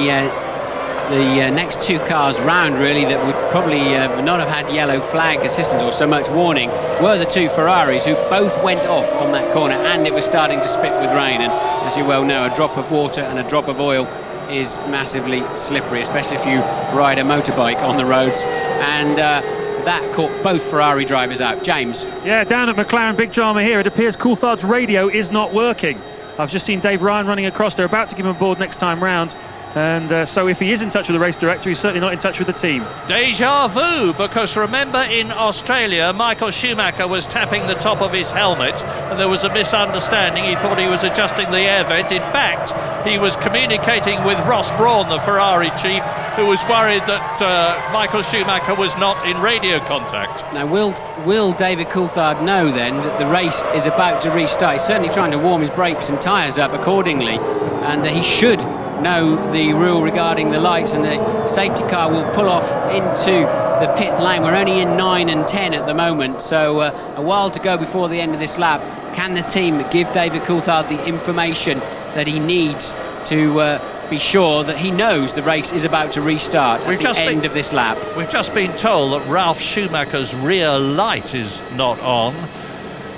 next 2 cars round, really, that would probably not have had yellow flag assistance or so much warning were the 2 Ferraris, who both went off on that corner, and it was starting to spit with rain. And as you well know, a drop of water and a drop of oil is massively slippery, especially if you ride a motorbike on the roads. And that caught both Ferrari drivers out. James? Yeah, down at McLaren, big drama here. It appears Coulthard's radio is not working. I've just seen Dave Ryan running across. They're about to give him a board next time round. And so if he is in touch with the race director, he's certainly not in touch with the team. Deja vu, because remember in Australia, Michael Schumacher was tapping the top of his helmet and there was a misunderstanding. He thought he was adjusting the air vent. In fact, he was communicating with Ross Brawn, the Ferrari chief, who was worried that Michael Schumacher was not in radio contact. Now, will David Coulthard know then that the race is about to restart? He's certainly trying to warm his brakes and tyres up accordingly, and he should know the rule regarding the lights, and the safety car will pull off into the pit lane. We're only in 9 and 10 at the moment, so a while to go before the end of this lap. Can the team give David Coulthard the information that he needs to be sure that he knows the race is about to restart at the end of this lap? We've just been told that Ralf Schumacher's rear light is not on.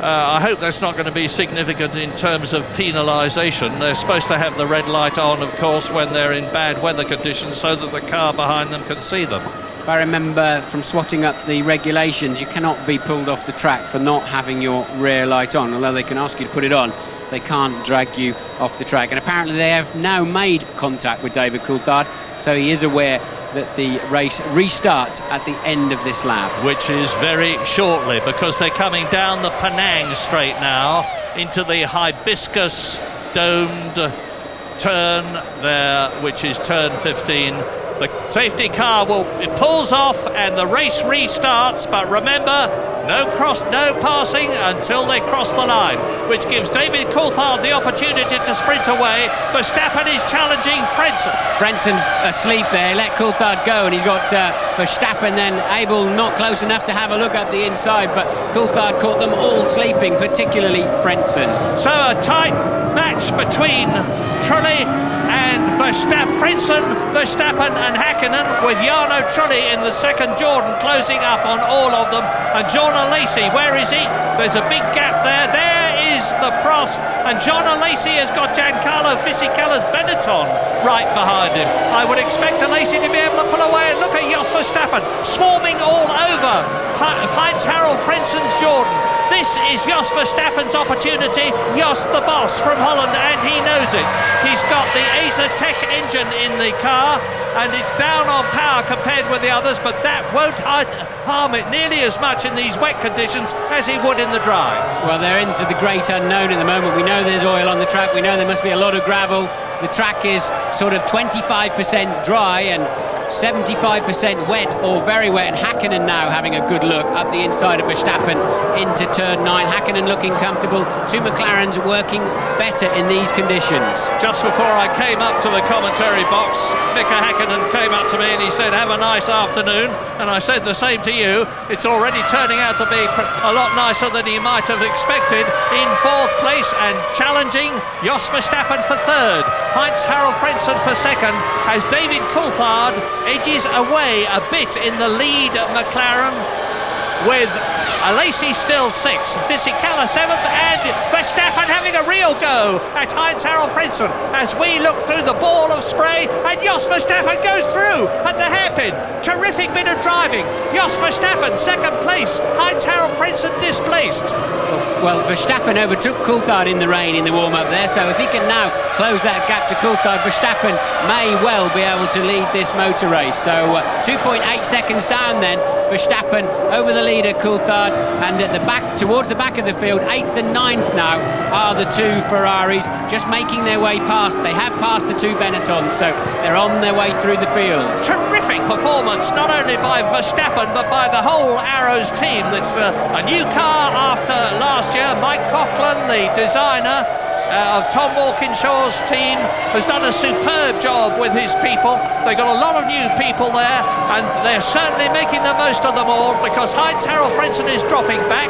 I hope that's not going to be significant in terms of penalisation. They're supposed to have the red light on, of course, when they're in bad weather conditions so that the car behind them can see them. If I remember from swatting up the regulations, you cannot be pulled off the track for not having your rear light on. Although they can ask you to put it on, they can't drag you off the track. And apparently they have now made contact with David Coulthard, so he is aware that the race restarts at the end of this lap. Which is very shortly, because they're coming down the Penang straight now into the Hibiscus domed turn there, which is turn 15. The safety car it pulls off and the race restarts, but remember, no passing until they cross the line, which gives David Coulthard the opportunity to sprint away. Verstappen is challenging Frentzen. Frentzen asleep there, let Coulthard go, and he's got Verstappen then able, not close enough to have a look up the inside, but Coulthard caught them all sleeping, particularly Frentzen. So a tight match between Trulli and Frentzen, Verstappen and Hakkinen, with Jarno Trulli in the second Jordan closing up on all of them. And John Lacey, where is he? There's a big gap there. There is the Prost, and John Lacey has got Giancarlo Fisichella's Benetton right behind him. I would expect Lacey to be able to pull away, and look at Jos Verstappen swarming all over Heinz-Harald Frenzen's Jordan. This is Jos Verstappen's opportunity. Jos, the boss from Holland, and he knows it. He's got the Acer Tech engine in the car, and it's down on power compared with the others, but that won't harm it nearly as much in these wet conditions as he would in the dry. Well, they're into the great unknown at the moment. We know there's oil on the track. We know there must be a lot of gravel. The track is sort of 25% dry and 75% wet or very wet, and Hakkinen now having a good look up the inside of Verstappen into turn 9. Hakkinen looking comfortable. Two McLarens working better in these conditions. Just before I came up to the commentary box, Mika Hakkinen came up to me and he said, "Have a nice afternoon," and I said the same to you. It's already turning out to be a lot nicer than he might have expected. In fourth place and challenging Jos Verstappen for third, Heinz-Harald Frentzen for second, as David Coulthard edges away a bit in the lead McLaren, with Lacey still 6th, Fisichella 7th, and Verstappen having a real go at Heinz-Harald Frentzen as we look through the ball of spray, and Jos Verstappen goes through at the hairpin. Terrific bit of driving. Jos Verstappen second place, Heinz-Harald Frentzen displaced. Well, Verstappen overtook Coulthard in the rain in the warm-up there, so if he can now close that gap to Coulthard, Verstappen may well be able to lead this motor race. So 2.8 seconds down then, Verstappen over the leader Coulthard, and at the back, towards the back of the field, 8th and 9th now are the two Ferraris, just making their way past. They have passed the two Benettons, so they're on their way through the field. Terrific performance, not only by Verstappen but by the whole Arrows team. It's a new car after last year. Mike Coughlin, the designer of Tom Walkinshaw's team, has done a superb job with his people. They've got a lot of new people there, and they're certainly making the most of them all, because Heinz-Harald Frentzen is dropping back.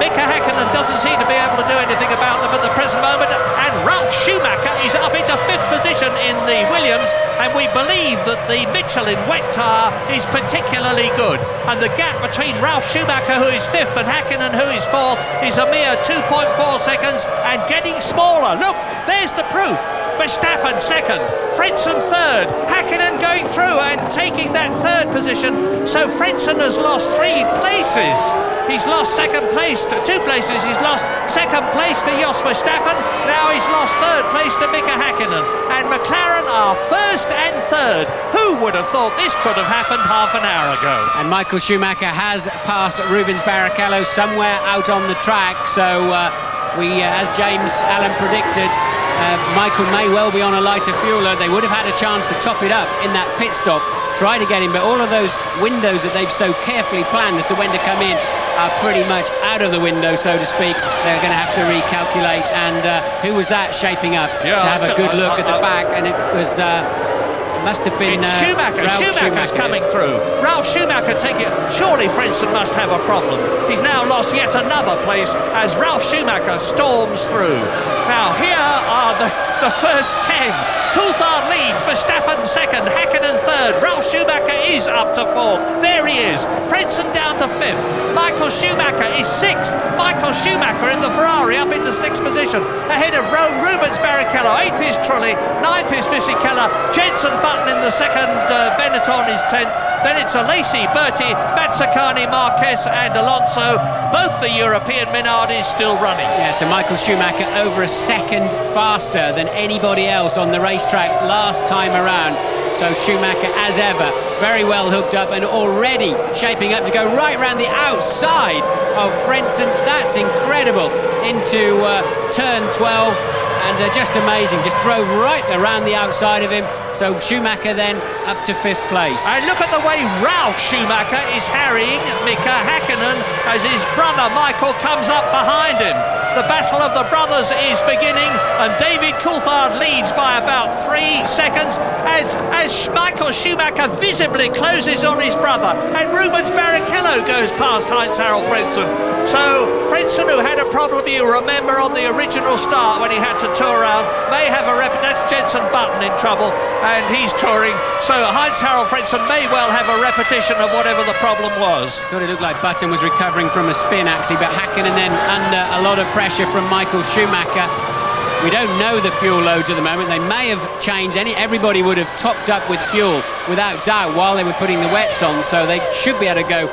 Mika Hakkinen doesn't seem to be able to do anything about them at the present moment, and Ralf Schumacher is up into 5th position in the Williams, and we believe that the Michelin wet tyre is particularly good, and the gap between Ralf Schumacher, who is 5th, and Hakkinen, who is 4th, is a mere 2.4 seconds, and getting smaller. Look, there's the proof. Verstappen second, Frentzen third, Hakkinen going through and taking that third position. So Frentzen has lost 3 places. He's lost second place to 2 places. He's lost second place to Jos Verstappen. Now he's lost third place to Mika Hakkinen. And McLaren are first and third. Who would have thought this could have happened half an hour ago? And Michael Schumacher has passed Rubens Barrichello somewhere out on the track. So as James Allen predicted, Michael may well be on a lighter fuel. They would have had a chance to top it up in that pit stop, try to get him, but all of those windows that they've so carefully planned as to when to come in are pretty much out of the window, so to speak. They're going to have to recalculate. And who was that shaping up to have a good look at the back? And it was... It must have been Schumacher. Schumacher's coming through. Ralf Schumacher taking it. Surely Frentzen must have a problem. He's now lost yet another place as Ralf Schumacher storms through. Now here are the first 10. Coulthard leads, Verstappen second, Hakkinen third, Ralf Schumacher is up to 4th. There he is. Frentzen down to 5th. Michael Schumacher is 6th. Michael Schumacher in the Ferrari up into 6th position, ahead of Rubens Barrichello. 8th is Trulli, 9th is Fisichella, Jenson Button in the second, Benetton is 10th. Then it's Lacey, Bertie, Mazzacani, Marquez and Alonso. Both the European Minardi still running. Yeah, so Michael Schumacher over a second faster than anybody else on the racetrack last time around. So Schumacher, as ever, very well hooked up and already shaping up to go right round the outside of Frentzen. That's incredible. Into turn 12. and just amazing, just drove right around the outside of him. So Schumacher then up to 5th place. And look at the way Ralf Schumacher is harrying Mika Häkkinen as his brother Michael comes up behind him. The battle of the brothers is beginning, and David Coulthard leads by about 3 seconds as Michael Schumacher visibly closes on his brother, and Rubens Barrichello goes past Heinz-Harald Frentzen. So Frentzen, who had a problem, you remember, on the original start when he had to tour around, may have a that's Jenson Button in trouble, and he's touring. So Heinz-Harald Frentzen may well have a repetition of whatever the problem was. Thought it looked like Button was recovering from a spin actually, but Häkkinen then under a lot of pressure from Michael Schumacher. We don't know the fuel loads at the moment. They may have changed. Everybody would have topped up with fuel without doubt while they were putting the wets on, so they should be able to go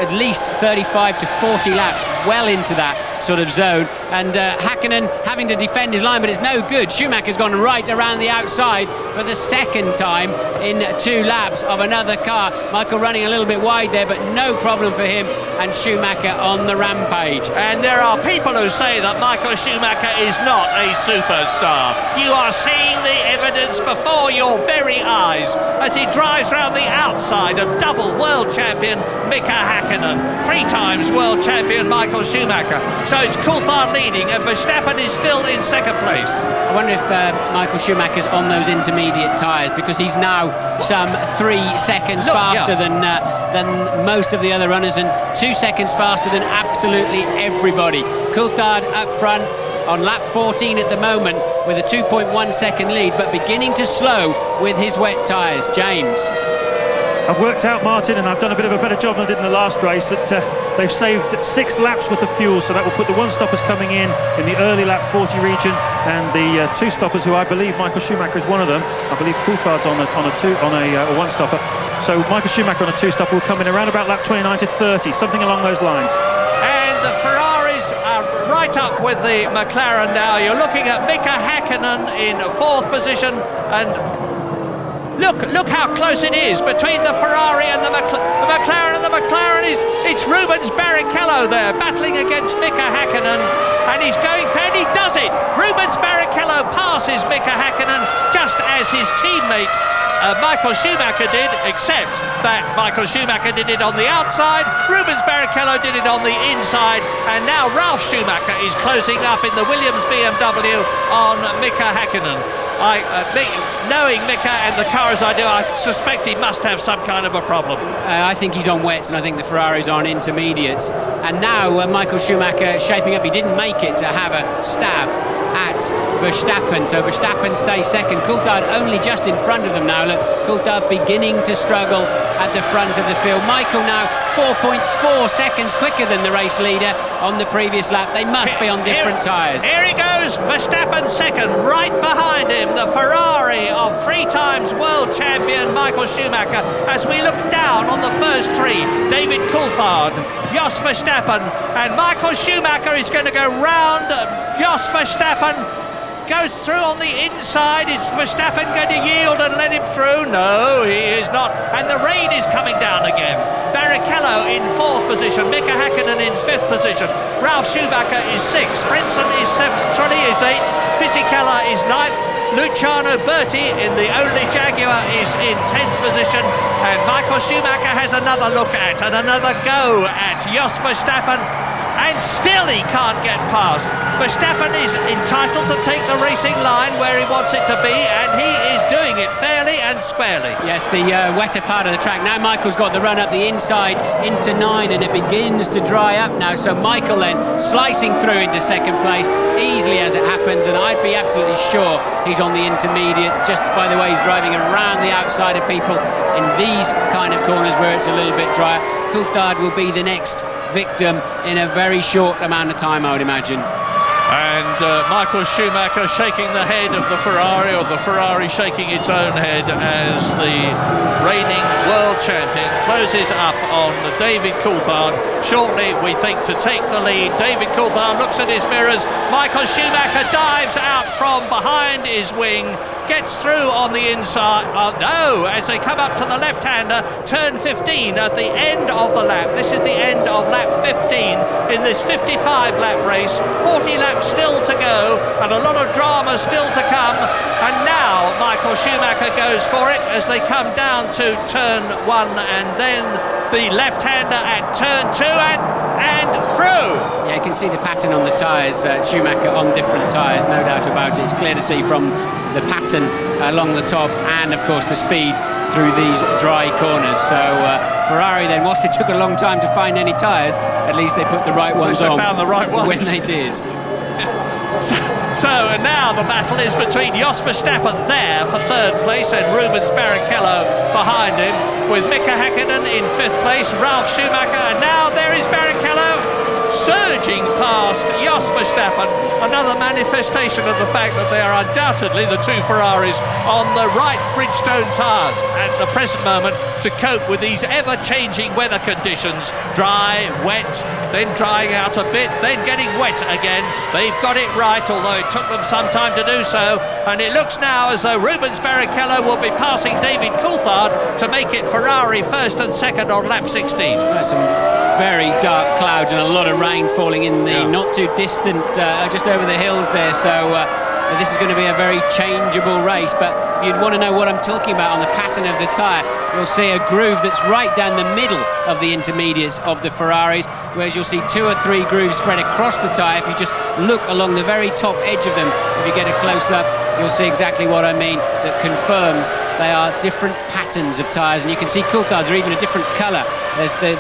at least 35 to 40 laps, well into that sort of zone. And Häkkinen having to defend his line, but it's no good. Schumacher's gone right around the outside for the second time in 2 laps of another car. Michael running a little bit wide there, but no problem for him, and Schumacher on the rampage. And there are people who say that Michael Schumacher is not a superstar. You are seeing the evidence before your very eyes as he drives round the outside of double world champion Mika Häkkinen, 3 times world champion Michael Schumacher. So it's Coulthard leading, and Verstappen is still in 2nd place. I wonder if Michael Schumacher's on those intermediate tyres, because he's now some 3 seconds faster than most of the other runners, and 2 seconds faster than absolutely everybody. Coulthard up front on lap 14 at the moment with a 2.1 second lead, but beginning to slow with his wet tyres. James. I've worked out, Martin, and I've done a bit of a better job than I did in the last race, that they've saved 6 laps worth of fuel, so that will put the 1-stoppers coming in the early lap 40 region, and the 2-stoppers, who I believe Michael Schumacher is one of them. I believe Coulthard's on a 1-stopper. So Michael Schumacher on a 2-stopper will come in around about lap 29 to 30, something along those lines. And the Ferraris are right up with the McLaren now. You're looking at Mika Häkkinen in 4th position, and Look how close it is between the Ferrari and the McLaren, and the McLaren it's Rubens Barrichello there battling against Mika Häkkinen, and he's going, and he does it. Rubens Barrichello passes Mika Häkkinen just as his teammate Michael Schumacher did, except that Michael Schumacher did it on the outside, Rubens Barrichello did it on the inside, and now Ralf Schumacher is closing up in the Williams BMW on Mika Häkkinen. Knowing Mika and the car as I do, I suspect he must have some kind of a problem. I think he's on wets, and I think the Ferraris are on intermediates. And now Michael Schumacher shaping up. He didn't make it to have a stab at Verstappen, so Verstappen stays 2nd. Coulthard only just in front of them now. Look, Coulthard beginning to struggle at the front of the field. Michael now 4.4 seconds quicker than the race leader on the previous lap. They must be on different tyres. Here he goes, Verstappen 2nd, right behind him, the Ferrari of 3 times world champion Michael Schumacher. As we look down on the first 3, David Coulthard, Jos Verstappen, and Michael Schumacher is going to go round Jos Verstappen. Goes through on the inside. Is Verstappen going to yield and let him through? No, he is not. And the rain is coming down again. Barrichello in 4th position. Mika Häkkinen in 5th position. Ralf Schumacher is 6th. Frentzen is 7th. Trulli is 8th. Fisichella is 9th. Luciano Berti in the only Jaguar is in 10th position. And Michael Schumacher has another look at and another go at Jos Verstappen. And still he can't get past. Verstappen is entitled to take the racing line where he wants it to be, and he is doing it fairly and squarely. Yes, the wetter part of the track. Now Michael's got the run up the inside into 9, and it begins to dry up now. So Michael then slicing through into 2nd place, easily as it happens, and I'd be absolutely sure he's on the intermediates, just by the way he's driving around the outside of people in these kind of corners where it's a little bit drier. Coulthard will be the next victim in a very short amount of time, I would imagine. And Michael Schumacher shaking the head of the Ferrari, or the Ferrari shaking its own head, as the reigning world champion closes up on David Coulthard. Shortly, we think, to take the lead. David Coulthard looks at his mirrors. Michael Schumacher dives out from behind his wing, gets through on the inside. No, as they come up to the left-hander, turn 15 at the end of the lap. This is the end of lap 15 in this 55-lap race. 40 laps still to go, and a lot of drama still to come. And now Michael Schumacher goes for it as they come down to turn 1, and then the left-hander at turn 2 and through. Yeah, you can see the pattern on the tyres. Schumacher on different tyres, no doubt about it. It's clear to see from the pattern along the top, and of course the speed through these dry corners. So Ferrari then, whilst it took a long time to find any tyres, at least they put the right ones on. They found the right ones when they did. So now the battle is between Jos Verstappen there for 3rd place and Rubens Barrichello behind him, with Mika Häkkinen in 5th place, Ralf Schumacher, and now there is Barrichello surging past Jos Verstappen. Another manifestation of the fact that they are undoubtedly the two Ferraris on the right Bridgestone tyres at the present moment to cope with these ever-changing weather conditions. Dry, wet, then drying out a bit, then getting wet again. They've got it right, although it took them some time to do so. And it looks now as though Rubens Barrichello will be passing David Coulthard to make it Ferrari 1st and 2nd on lap 16. There's some very dark clouds and a lot of rain falling in the not too distant, just over the hills there. So this is going to be a very changeable race. But if you'd want to know what I'm talking about on the pattern of the tyre, you'll see a groove that's right down the middle of the intermediates of the Ferraris, whereas you'll see 2 or 3 grooves spread across the tyre. If you just look along the very top edge of them, if you get a close-up, you'll see exactly what I mean. That confirms they are different patterns of tyres, and you can see Coulthard's are even a different colour.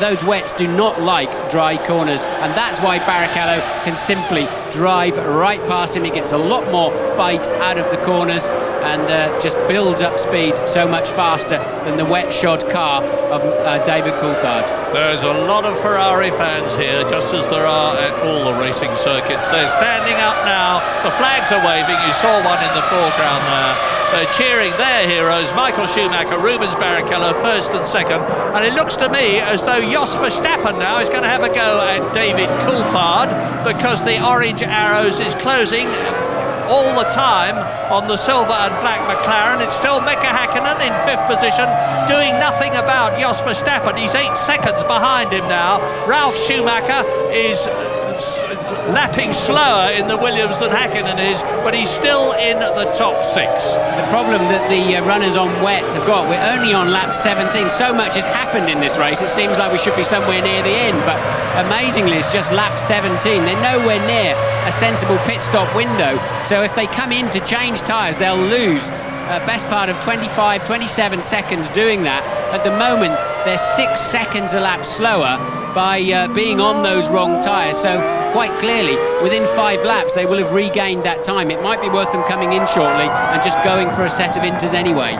Those wets do not like dry corners, and that's why Barrichello can simply drive right past him. He gets a lot more bite out of the corners and just builds up speed so much faster than the wet-shod car of David Coulthard. There's a lot of Ferrari fans here, just as there are at all the racing circuits. They're standing up now. The flags are waving. You saw one in the foreground there. They're cheering their heroes, Michael Schumacher, Rubens Barrichello, 1st and 2nd. And it looks to me as though Jos Verstappen now is going to have a go at David Coulthard, because the orange arrows is closing all the time on the silver and black McLaren. It's still Mika Häkkinen in 5th position, doing nothing about Jos Verstappen. He's 8 seconds behind him now. Ralf Schumacher is lapping slower in the Williams than Häkkinen is, but he's still in the top 6. The problem that the runners on wet have got, we're only on lap 17. So much has happened in this race, it seems like we should be somewhere near the end, but amazingly it's just lap 17. They're nowhere near a sensible pit stop window, so if they come in to change tyres, they'll lose best part of 25, 27 seconds doing that. At the moment, they're 6 seconds a lap slower by being on those wrong tyres. So quite clearly, within 5 laps, they will have regained that time. It might be worth them coming in shortly and just going for a set of inters anyway.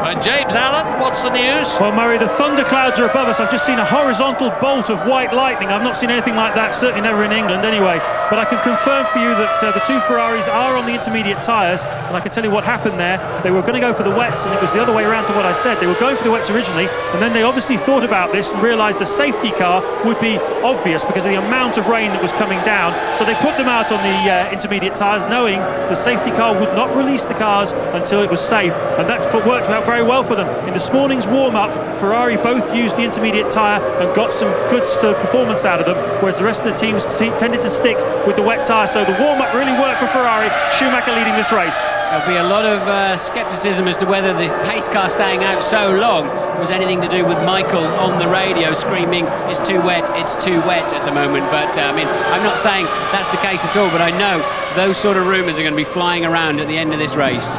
And James Allen, what's the news? Well, Murray, the thunderclouds are above us. I've just seen a horizontal bolt of white lightning. I've not seen anything like that, certainly never in England anyway. But I can confirm for you that the 2 Ferraris are on the intermediate tyres, and I can tell you what happened there. They were going to go for the wets, and it was the other way around to what I said. They were going for the wets originally, and then they obviously thought about this and realised a safety car would be obvious because of the amount of rain that was coming down. So they put them out on the intermediate tyres, knowing the safety car would not release the cars until it was safe, and that worked out very well for them. In this morning's warm-up, Ferrari both used the intermediate tyre and got some good performance out of them, whereas the rest of the teams tended to stick with the wet tyre. So the warm-up really worked for Ferrari. Schumacher leading this race. There'll be a lot of scepticism as to whether the pace car staying out so long was anything to do with Michael on the radio screaming, it's too wet at the moment. But I mean, I'm not saying that's the case at all, but I know those sort of rumours are going to be flying around at the end of this race.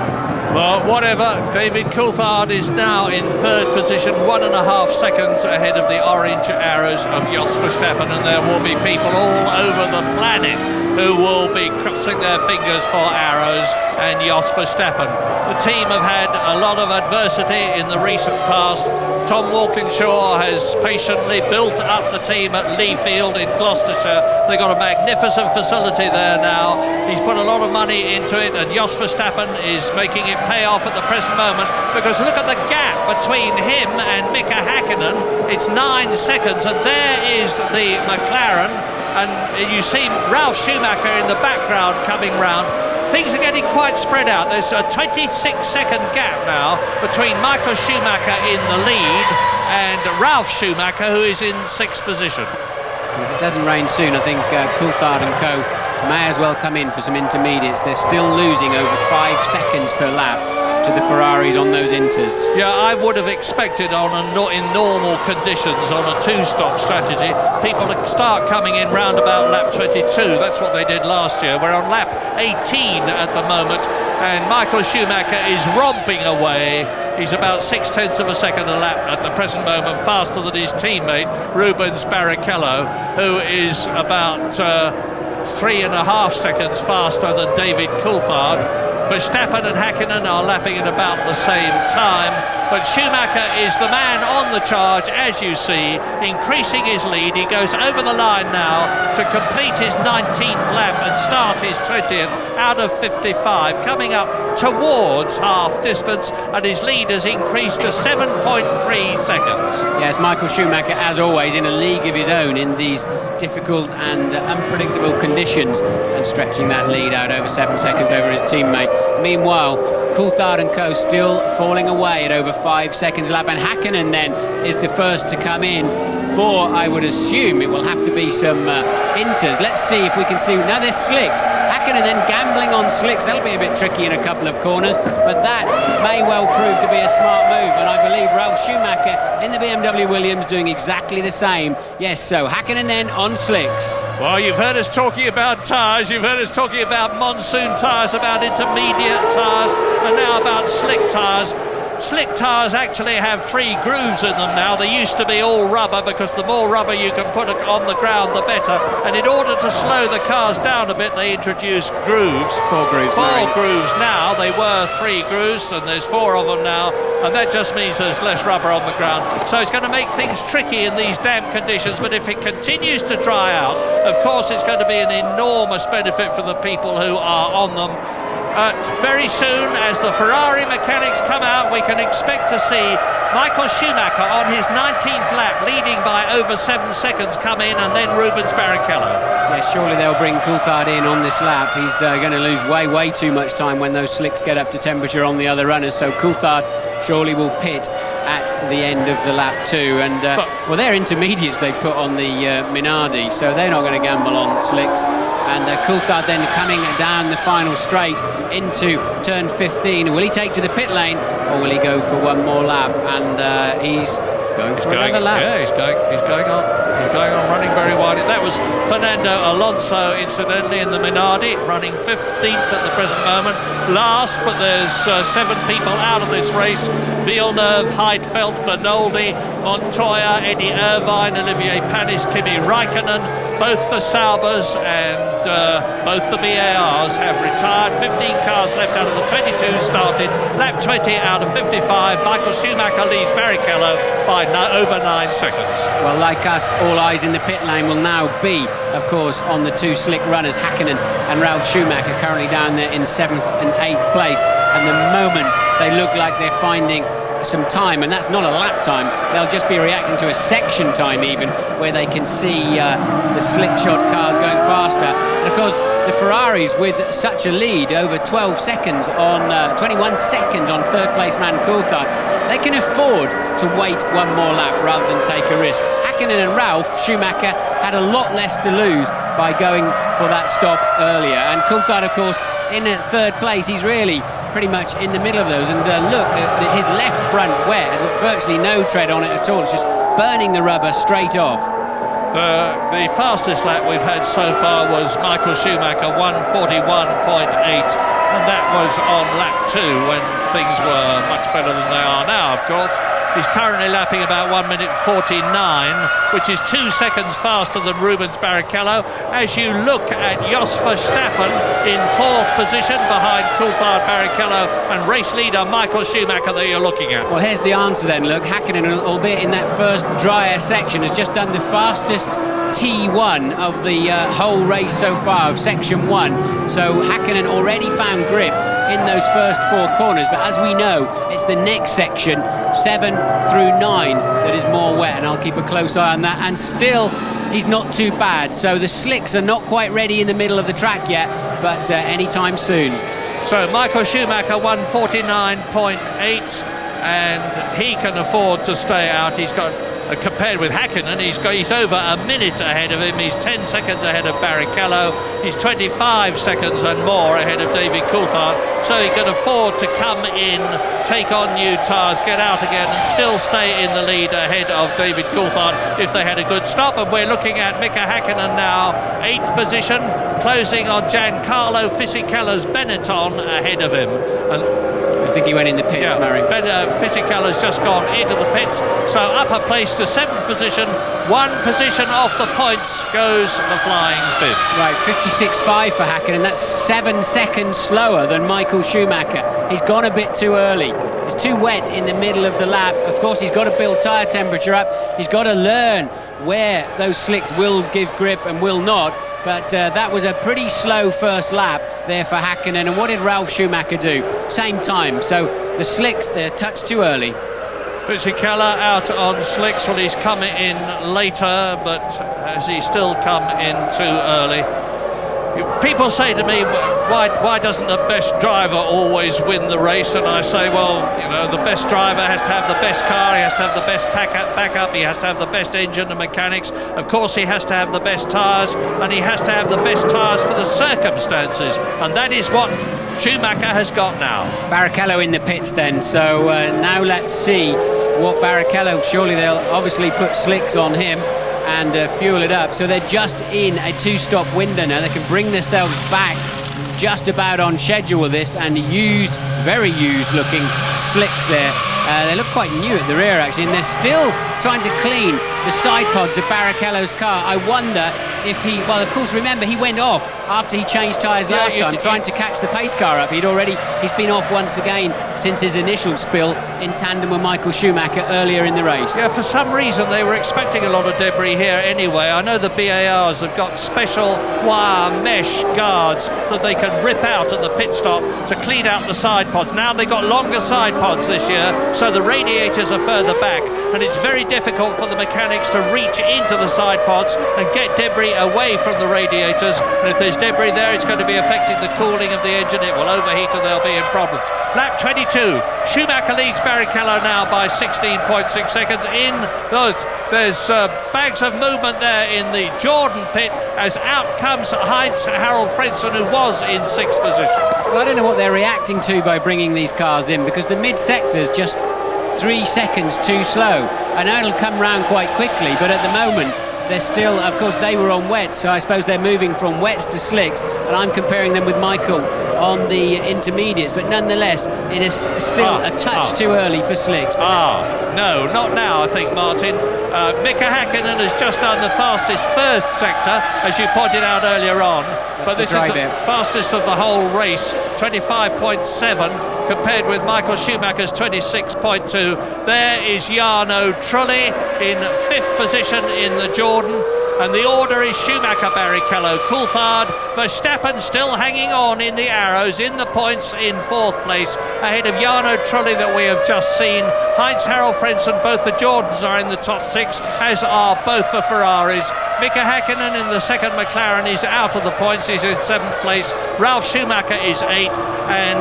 Well, whatever. David Coulthard is now in 3rd position, 1.5 seconds ahead of the orange arrows of Jos Verstappen, and there will be people all over the planet who will be crossing their fingers for arrows and Jos Verstappen. The team have had a lot of adversity in the recent past. Tom Walkinshaw has patiently built up the team at Lee Field in Gloucestershire. They've got a magnificent facility there now. He's put a lot of money into it, and Jos Verstappen is making it pay off at the present moment, because look at the gap between him and Mika Häkkinen. It's 9 seconds, and there is the McLaren, and you see Ralf Schumacher in the background coming round. things are getting quite spread out. There's a 26-second gap now between Michael Schumacher in the lead and Ralf Schumacher, who is in 6th position. If it doesn't rain soon, I think Coulthard and co may as well come in for some intermediates. They're still losing over 5 seconds per lap to the Ferraris on those inters. Yeah, I would have expected in normal conditions on a 2-stop strategy, people to start coming in round about lap 22. That's what they did last year. We're on lap 18 at the moment, and Michael Schumacher is romping away. He's about 0.6 of a second a lap at the present moment, faster than his teammate Rubens Barrichello, who is about 3.5 seconds faster than David Coulthard. Verstappen and Häkkinen are lapping at about the same time, but Schumacher is the man on the charge, as you see, increasing his lead. He goes over the line now to complete his 19th lap and start his 20th out of 55, coming up towards half distance, and his lead has increased to 7.3 seconds. Yes, Michael Schumacher, as always, in a league of his own in these difficult and unpredictable conditions, and stretching that lead out over 7 seconds over his teammate. Meanwhile, Coulthard and co still falling away at over 5 seconds a lap, and Häkkinen then is the first to come in for, I would assume, it will have to be some inters. Let's see if we can see. Now there's slicks. Häkkinen then gambling on slicks. That'll be a bit tricky in a couple of corners, but that may well prove to be a smart move, and I believe Ralf Schumacher in the BMW Williams doing exactly the same. Yes, so Häkkinen then on slicks. Well, you've heard us talking about tyres, you've heard us talking about monsoon tyres, about intermediate tyres, and now about slick tyres. Slick tyres actually have 3 grooves in them now. They used to be all rubber, because the more rubber you can put on the ground, the better. And in order to slow the cars down a bit, they introduced grooves. 4 grooves. 4 grooves now. They were 3 grooves, and there's 4 of them now. And that just means there's less rubber on the ground. So it's going to make things tricky in these damp conditions. But if it continues to dry out, of course, it's going to be an enormous benefit for the people who are on them. Very soon, as the Ferrari mechanics come out, we can expect to see Michael Schumacher on his 19th lap, leading by over 7 seconds, come in, and then Rubens Barrichello. Yes, surely they'll bring Coulthard in on this lap. He's going to lose way too much time when those slicks get up to temperature on the other runners. So Coulthard surely will pit at the end of the lap too. And well, they're intermediates they put on the Minardi, so they're not going to gamble on slicks. And Coulthard then coming down the final straight into turn 15. Will he take to the pit lane, or will he go for one more lap? And he's going for another lap. Yeah, he's going on running very wide. That was Fernando Alonso, incidentally, in the Minardi, running 15th at the present moment. Last, but there's 7 people out of this race. Villeneuve, Heidfeld, Bernoldi, Montoya, Eddie Irvine, Olivier Panis, Kimi Raikkonen. Both the Saubers and both the BARs have retired. 15 cars left out of the 22 started. Lap 20 out of 55. Michael Schumacher leads Barrichello by over 9 seconds. Well, like us, all eyes in the pit lane will now be, of course, on the 2 slick runners, Häkkinen and Ralf Schumacher, currently down there in 7th and 8th place. And the moment they look like they're finding some time, and that's not a lap time, they'll just be reacting to a section time even, where they can see the slick shot cars going faster. And of course the Ferraris with such a lead, over 12 seconds on 21 seconds on third place man Coulthard, they can afford to wait one more lap rather than take a risk. Häkkinen and Ralf Schumacher had a lot less to lose by going for that stop earlier, and Coulthard, of course, in third place. He's really pretty much in the middle of those, and look, his left front wet has got virtually no tread on it at all. It's just burning the rubber straight off. The fastest lap we've had so far was Michael Schumacher, 1:41.8, and that was on lap 2 when things were much better than they are now, of course. He's currently lapping about 1:49, which is 2 seconds faster than Rubens Barrichello. As you look at Jos Verstappen in 4th position behind Coulthard, Barrichello and race leader Michael Schumacher that you're looking at. Well, here's the answer then. Look, Häkkinen, albeit in that first drier section, has just done the fastest T1 of the whole race so far, of section 1. So Häkkinen already found grip in those first 4 corners, but as we know, it's the next section, 7 through 9, that is more wet, and I'll keep a close eye on that. And still, he's not too bad. So the slicks are not quite ready in the middle of the track yet, but anytime soon. So Michael Schumacher won 49.8, and he can afford to stay out. He's got, compared with Häkkinen, he's over a minute ahead of him. He's 10 seconds ahead of Barrichello. He's 25 seconds and more ahead of David Coulthard. So he can afford to come in, take on new tyres, get out again, and still stay in the lead ahead of David Coulthard if they had a good stop. And we're looking at Mika Häkkinen now, 8th position, closing on Giancarlo Fisichella's Benetton ahead of him. And I think he went in the pits, Murray. Fisichella's just gone into the pits, so up a place to 7th position. 1 position off the points goes the flying fifth. Right, 56.5 for Häkkinen. That's 7 seconds slower than Michael Schumacher. He's gone a bit too early. It's too wet in the middle of the lap. Of course, he's got to build tyre temperature up. He's got to learn where those slicks will give grip and will not. But that was a pretty slow first lap there for Häkkinen. And what did Ralf Schumacher do? Same time. So the slicks, they're touched too early. Fisichella out on slicks. Well, he's come in later, but has he still come in too early? People say to me, why doesn't the best driver always win the race? And I say, well, you know, the best driver has to have the best car, he has to have the best backup, he has to have the best engine and mechanics. Of course, he has to have the best tyres, and he has to have the best tyres for the circumstances. And that is what Schumacher has got now. Barrichello in the pits then. So now let's see what Barrichello, surely they'll obviously put slicks on him and fuel it up. So they're just in a 2-stop window now. They can bring themselves back just about on schedule with this, and very used looking slicks there. They look quite new at the rear actually, and they're still trying to clean the side pods of Barrichello's car. I wonder if well, of course, remember, he went off after he changed tyres last time, trying to catch the pace car up. He's been off once again since his initial spill in tandem with Michael Schumacher earlier in the race. Yeah, for some reason they were expecting a lot of debris here anyway. I know the BARs have got special wire mesh guards that they can rip out at the pit stop to clean out the side pods. Now they've got longer side pods this year, so the radiators are further back, and it's very difficult for the mechanics to reach into the side pods and get debris away from the radiators. And if there's debris there, it's going to be affecting the cooling of the engine. It will overheat and they'll be in problems. Lap 22, Schumacher leads Barrichello now by 16.6 seconds. There's bags of movement there in the Jordan pit as out comes Heinz-Harald Frentzen, who was in 6th position. Well, I don't know what they're reacting to by bringing these cars in, because the mid-sector's just 3 seconds too slow. I know it'll come round quite quickly, but at the moment they're still, of course, they were on wets, so I suppose they're moving from wets to slicks, and I'm comparing them with Michael on the intermediates, but nonetheless it is still a touch too early for slicks. No, not now, I think, Martin. Mika Häkkinen has just done the fastest first sector, as you pointed out earlier on, but this is the fastest of the whole race, 25.7 compared with Michael Schumacher's 26.2. There is Jarno Trulli in 5th position in the Jordan, and the order is Schumacher, Barrichello, Coulthard, Verstappen still hanging on in the arrows, in the points in 4th place, ahead of Jarno Trulli that we have just seen. Heinz-Harald Frentzen, both the Jordans are in the top 6, as are both the Ferraris. Mika Häkkinen in the 2nd McLaren is out of the points, he's in 7th place. Ralf Schumacher is 8th, and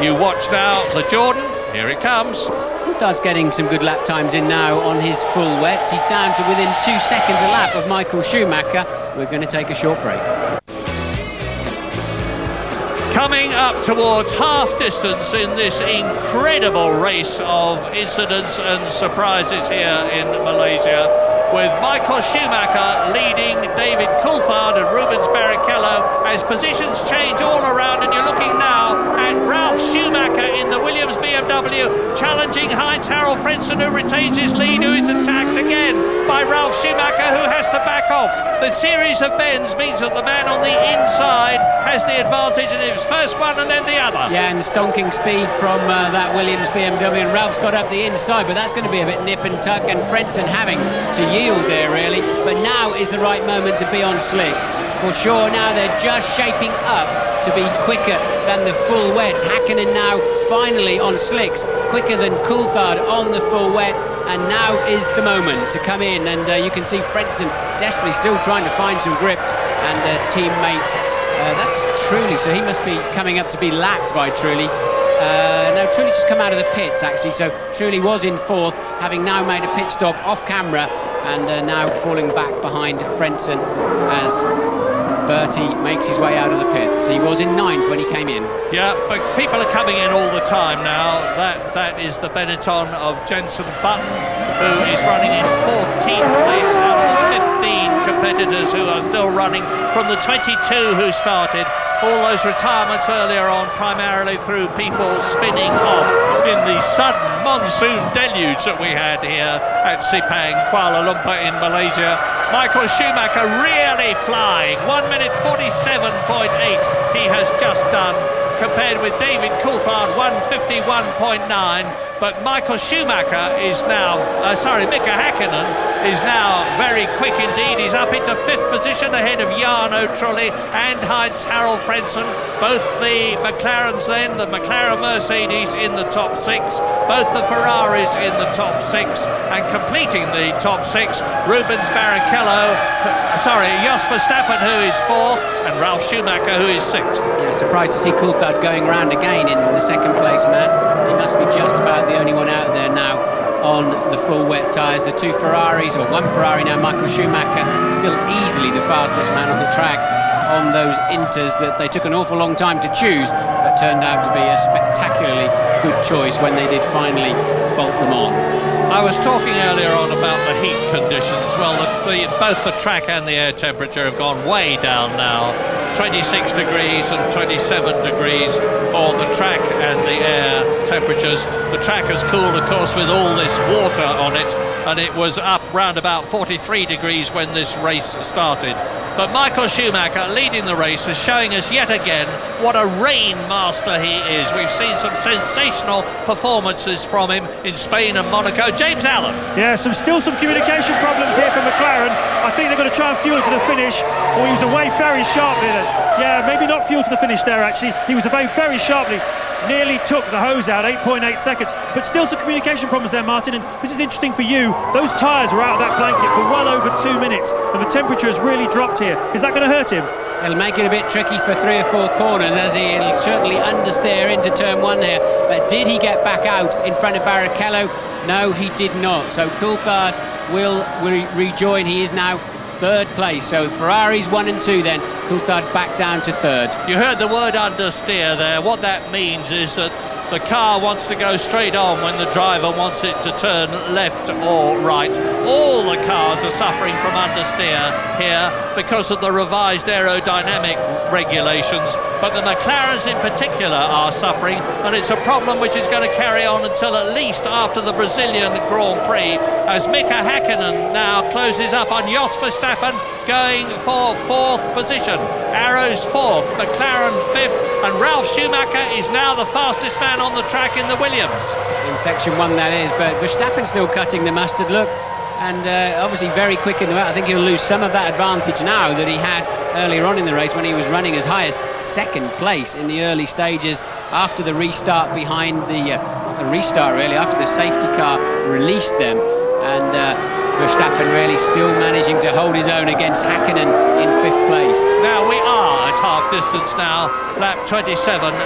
you watch now the Jordan, here it comes. Coulthard's getting some good lap times in now on his full wets. He's down to within 2 seconds a lap of Michael Schumacher. We're going to take a short break. Coming up towards half distance in this incredible race of incidents and surprises here in Malaysia, with Michael Schumacher leading David Coulthard and Rubens Barrichello as positions change all around, and you're looking now at Ralf Schumacher in the Williams BMW challenging Heinz-Harald Frentzen, who retains his lead, who is attacked again by Ralf Schumacher, who has to back off. The series of bends means that the man on the inside has the advantage, and it's first one and then the other. Yeah, and stonking speed from that Williams BMW, and Ralph's got up the inside, but that's going to be a bit nip and tuck, and Frentzen having to yield there really. But now is the right moment to be on slicks. For sure, now they're just shaping up to be quicker than the full wets. Häkkinen now finally on slicks, quicker than Coulthard on the full wet, and now is the moment to come in. And you can see Frentzen desperately still trying to find some grip, and teammate That's Trulli, so he must be coming up to be lapped by Trulli. No, Trulli just come out of the pits, actually, so Trulli was in 4th, having now made a pit stop off camera, and now falling back behind Frentzen as Bertie makes his way out of the pits. He was in 9th when he came in. Yeah, but people are coming in all the time now. That is the Benetton of Jenson Button, who is running in 14th place out of the 15 competitors who are still running from the 22 who started. All those retirements earlier on, primarily through people spinning off in the sudden monsoon deluge that we had here at Sepang, Kuala Lumpur in Malaysia. Michael Schumacher really flying, 1 minute 47.8 he has just done, compared with David Coulthard 1:51.9. But Michael Schumacher is now, Mika Häkkinen is now very quick indeed. He's up into 5th position ahead of Jarno Trulli and Heinz-Harald Frentzen. Both the McLarens then, the McLaren Mercedes in the top 6, both the Ferraris in the top 6, and completing the top 6, Rubens Barrichello, Jos Verstappen, who is 4th, and Ralf Schumacher, who is 6th. Yeah, surprised to see Coulthard going round again in the 2nd place, man. He must be just about the only one out there now on the full wet tyres. The 2 Ferraris, or 1 Ferrari now, Michael Schumacher, still easily the fastest man on the track on those inters that they took an awful long time to choose, but turned out to be a spectacularly good choice when they did finally bolt them on. I was talking earlier on about the heat conditions. Well, both the track and the air temperature have gone way down now. 26 degrees and 27 degrees for the track and the air temperatures. The track has cooled, of course, with all this water on it, and it was up round about 43 degrees when this race started. But Michael Schumacher leading the race is showing us yet again what a rain master he is. We've seen some sensational performances from him in Spain and Monaco. James Allen. Yeah, still some communication problems here for McLaren. I think they're going to try and fuel to the finish. Or he was away very sharply. Yeah, maybe not fuel to the finish there, actually. He was away very sharply. Nearly took the hose out, 8.8 seconds. But still some communication problems there, Martin. And this is interesting for you. Those tyres were out of that blanket for well over 2 minutes. And the temperature has really dropped here. Is that going to hurt him? It'll make it a bit tricky for 3 or 4 corners, as he'll certainly understeer into turn 1 here. But did he get back out in front of Barrichello? No, he did not. So Coulthard will rejoin. He is now 3rd place. So Ferraris 1 and 2 then. Coulthard back down to 3rd. You heard the word understeer there. What that means is that the car wants to go straight on when the driver wants it to turn left or right. All the cars are suffering from understeer here because of the revised aerodynamic regulations, but the McLarens in particular are suffering, and it's a problem which is going to carry on until at least after the Brazilian Grand Prix, as Mika Häkkinen now closes up on Jos Verstappen, going for 4th position. Arrows 4th, McLaren 5th, and Ralf Schumacher is now the fastest man on the track in the Williams. In section 1 that is, but Verstappen still cutting the mustard, look, and obviously very quick in the I think he'll lose some of that advantage now that he had earlier on in the race when he was running as high as 2nd place in the early stages after the restart behind after the safety car released them, and Verstappen really still managing to hold his own against Häkkinen in 5th place. Now we are at half distance now, lap 27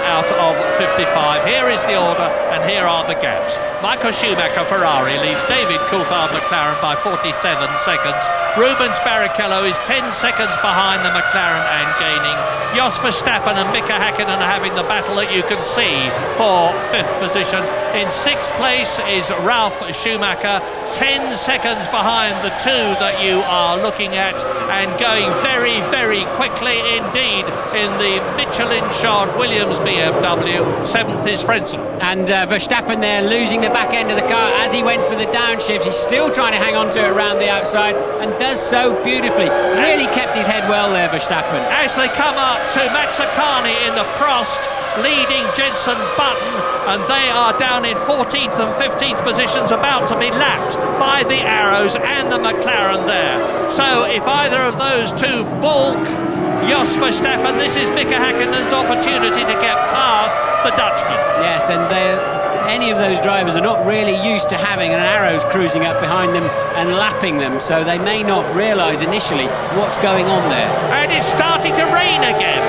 out of 55. Here is the order and here are the gaps. Michael Schumacher Ferrari leads David Coulthard McLaren by 47 seconds. Rubens Barrichello is 10 seconds behind the McLaren and gaining. Jos Verstappen and Mika Häkkinen are having the battle that you can see for 5th position. In 6th place is Ralf Schumacher, 10 seconds behind the 2 that you are looking at, and going very, very quickly indeed in the Michelin-shod Williams BMW. 7th is Frentzen. And Verstappen there losing the back end of the car as he went for the downshift. He's still trying to hang on to it around the outside and does so beautifully. Really kept his head well there, Verstappen. As they come up to Mazzacani in the Prost, leading Jenson Button, and they are down in 14th and 15th positions, about to be lapped by the Arrows and the McLaren there. So if either of those two balk Jos Verstappen, this is Mika Häkkinen's opportunity to get past the Dutchman. Yes, and any of those drivers are not really used to having an Arrows cruising up behind them and lapping them, so they may not realise initially what's going on there. And it's starting to rain again.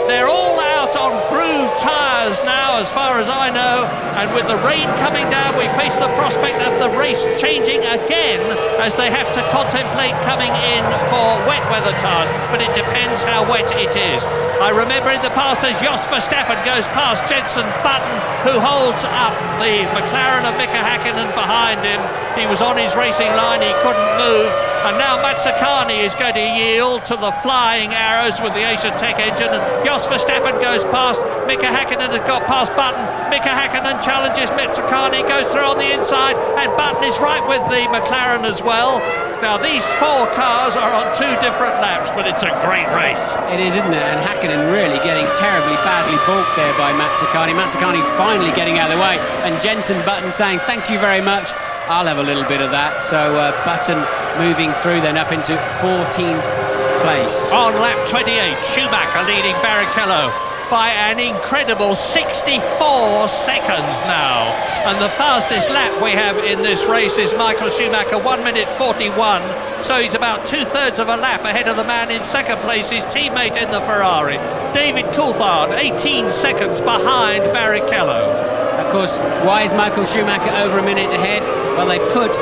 They're all out on grooved tyres now, as far as I know, and with the rain coming down, we face the prospect of the race changing again as they have to contemplate coming in for wet weather tyres, but it depends how wet it is. I remember in the past as Jos Verstappen goes past Jenson Button, who holds up the McLaren of Mika Häkkinen behind him. He was on his racing line, he couldn't move, and now Mazzacani is going to yield to the flying Arrows with the Asia Tech engine, and Jos Verstappen goes past. Mika Häkkinen has got past Button. Mika Häkkinen challenges Mazzacani, goes through on the inside, and Button is right with the McLaren as well. Now these four cars are on two different laps, but it's a great race. It is, isn't it? And Häkkinen really getting terribly badly balked there by Mazzacani. Mazzacani finally getting out of the way, and Jenson Button saying thank you very much, I'll have a little bit of that. So Button moving through then up into 14th place. On lap 28, Schumacher leading Barrichello by an incredible 64 seconds now. And the fastest lap we have in this race is Michael Schumacher, 1 minute 41. So he's about 2/3 of a lap ahead of the man in second place, his teammate in the Ferrari. David Coulthard, 18 seconds behind Barrichello. Of course, why is Michael Schumacher over a minute ahead? Well, they put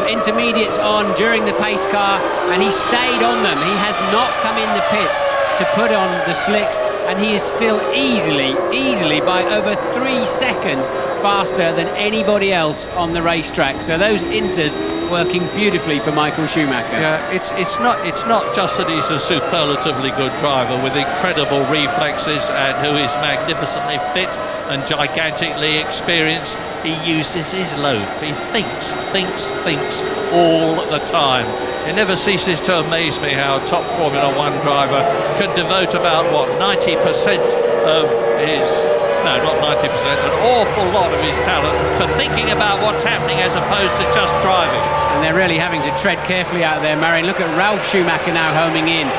intermediates on during the pace car, and he stayed on them. He has not come in the pits to put on the slicks, and he is still easily by over 3 seconds faster than anybody else on the racetrack. So those inters working beautifully for Michael Schumacher. Yeah, it's not just that he's a superlatively good driver with incredible reflexes and who is magnificently fit and gigantically experienced. He uses his load. He thinks all the time. It never ceases to amaze me how a top Formula One driver can devote about, 90% of his, no, not 90%, an awful lot of his talent to thinking about what's happening as opposed to just driving. And they're really having to tread carefully out there, Marion. Look at Ralf Schumacher now homing in.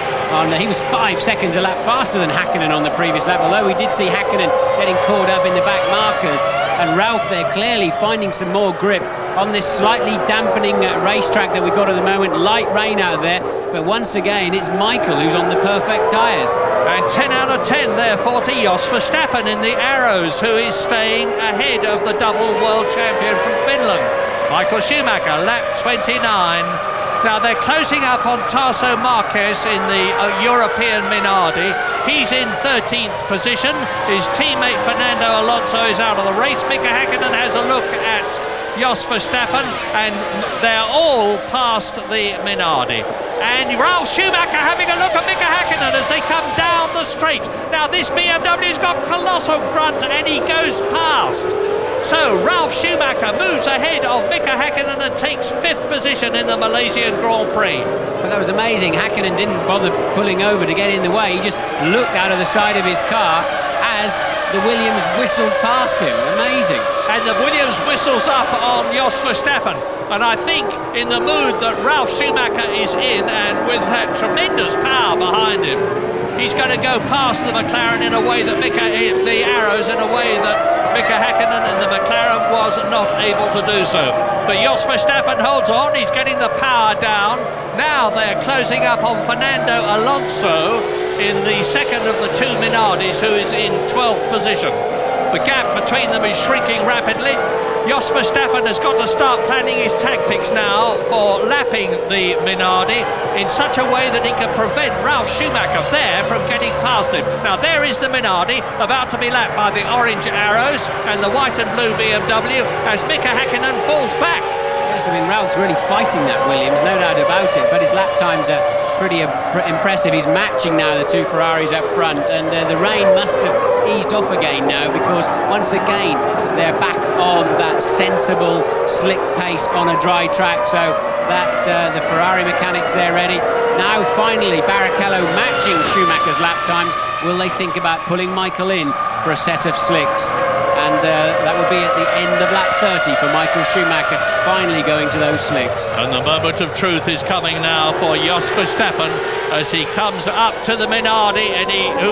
He was 5 seconds a lap faster than Häkkinen on the previous lap, although we did see Häkkinen getting caught up in the back markers. And Ralf there clearly finding some more grip on this slightly dampening racetrack that we've got at the moment. Light rain out there, but once again it's Michael who's on the perfect tyres. And 10 out of 10 therefore to Jos Verstappen in the Arrows, who is staying ahead of the double world champion from Finland. Michael Schumacher, lap 29. Now they're closing up on Tarso Marquez in the European Minardi. He's in 13th position. His teammate Fernando Alonso is out of the race. Mika Häkkinen has a look at Jos Verstappen, and they're all past the Minardi. And Ralf Schumacher having a look at Mika Häkkinen as they come down the straight. Now this BMW's got colossal grunt and he goes past. So Ralf Schumacher moves ahead of Mika Häkkinen and takes 5th position in the Malaysian Grand Prix. Well, that was amazing. Häkkinen didn't bother pulling over to get in the way. He just looked out of the side of his car as the Williams whistled past him. Amazing. And the Williams whistles up on Jos Verstappen. And I think in the mood that Ralf Schumacher is in, and with that tremendous power behind him, he's going to go past the McLaren in a way that the Arrows in a way that Mika Häkkinen and the McLaren was not able to do so. But Jos Verstappen holds on, he's getting the power down. Now they're closing up on Fernando Alonso in the second of the two Minardis, who is in 12th position. The gap between them is shrinking rapidly. Jos Verstappen has got to start planning his tactics now for lapping the Minardi in such a way that he can prevent Ralf Schumacher there from getting past him. Now there is the Minardi about to be lapped by the orange Arrows and the white and blue BMW as Mika Häkkinen falls back. Yes, I mean, Ralph's really fighting that Williams, no doubt about it, but his lap times are pretty impressive. He's matching now the two Ferraris up front, and the rain must have eased off again now, because once again they're back on that sensible slick pace on a dry track, so that the Ferrari mechanics there ready. Now finally Barrichello matching Schumacher's lap times. Will they think about pulling Michael in for a set of slicks? and that will be at the end of lap 30 for Michael Schumacher, finally going to those slicks. And the moment of truth is coming now for Jos Verstappen as he comes up to the Minardi,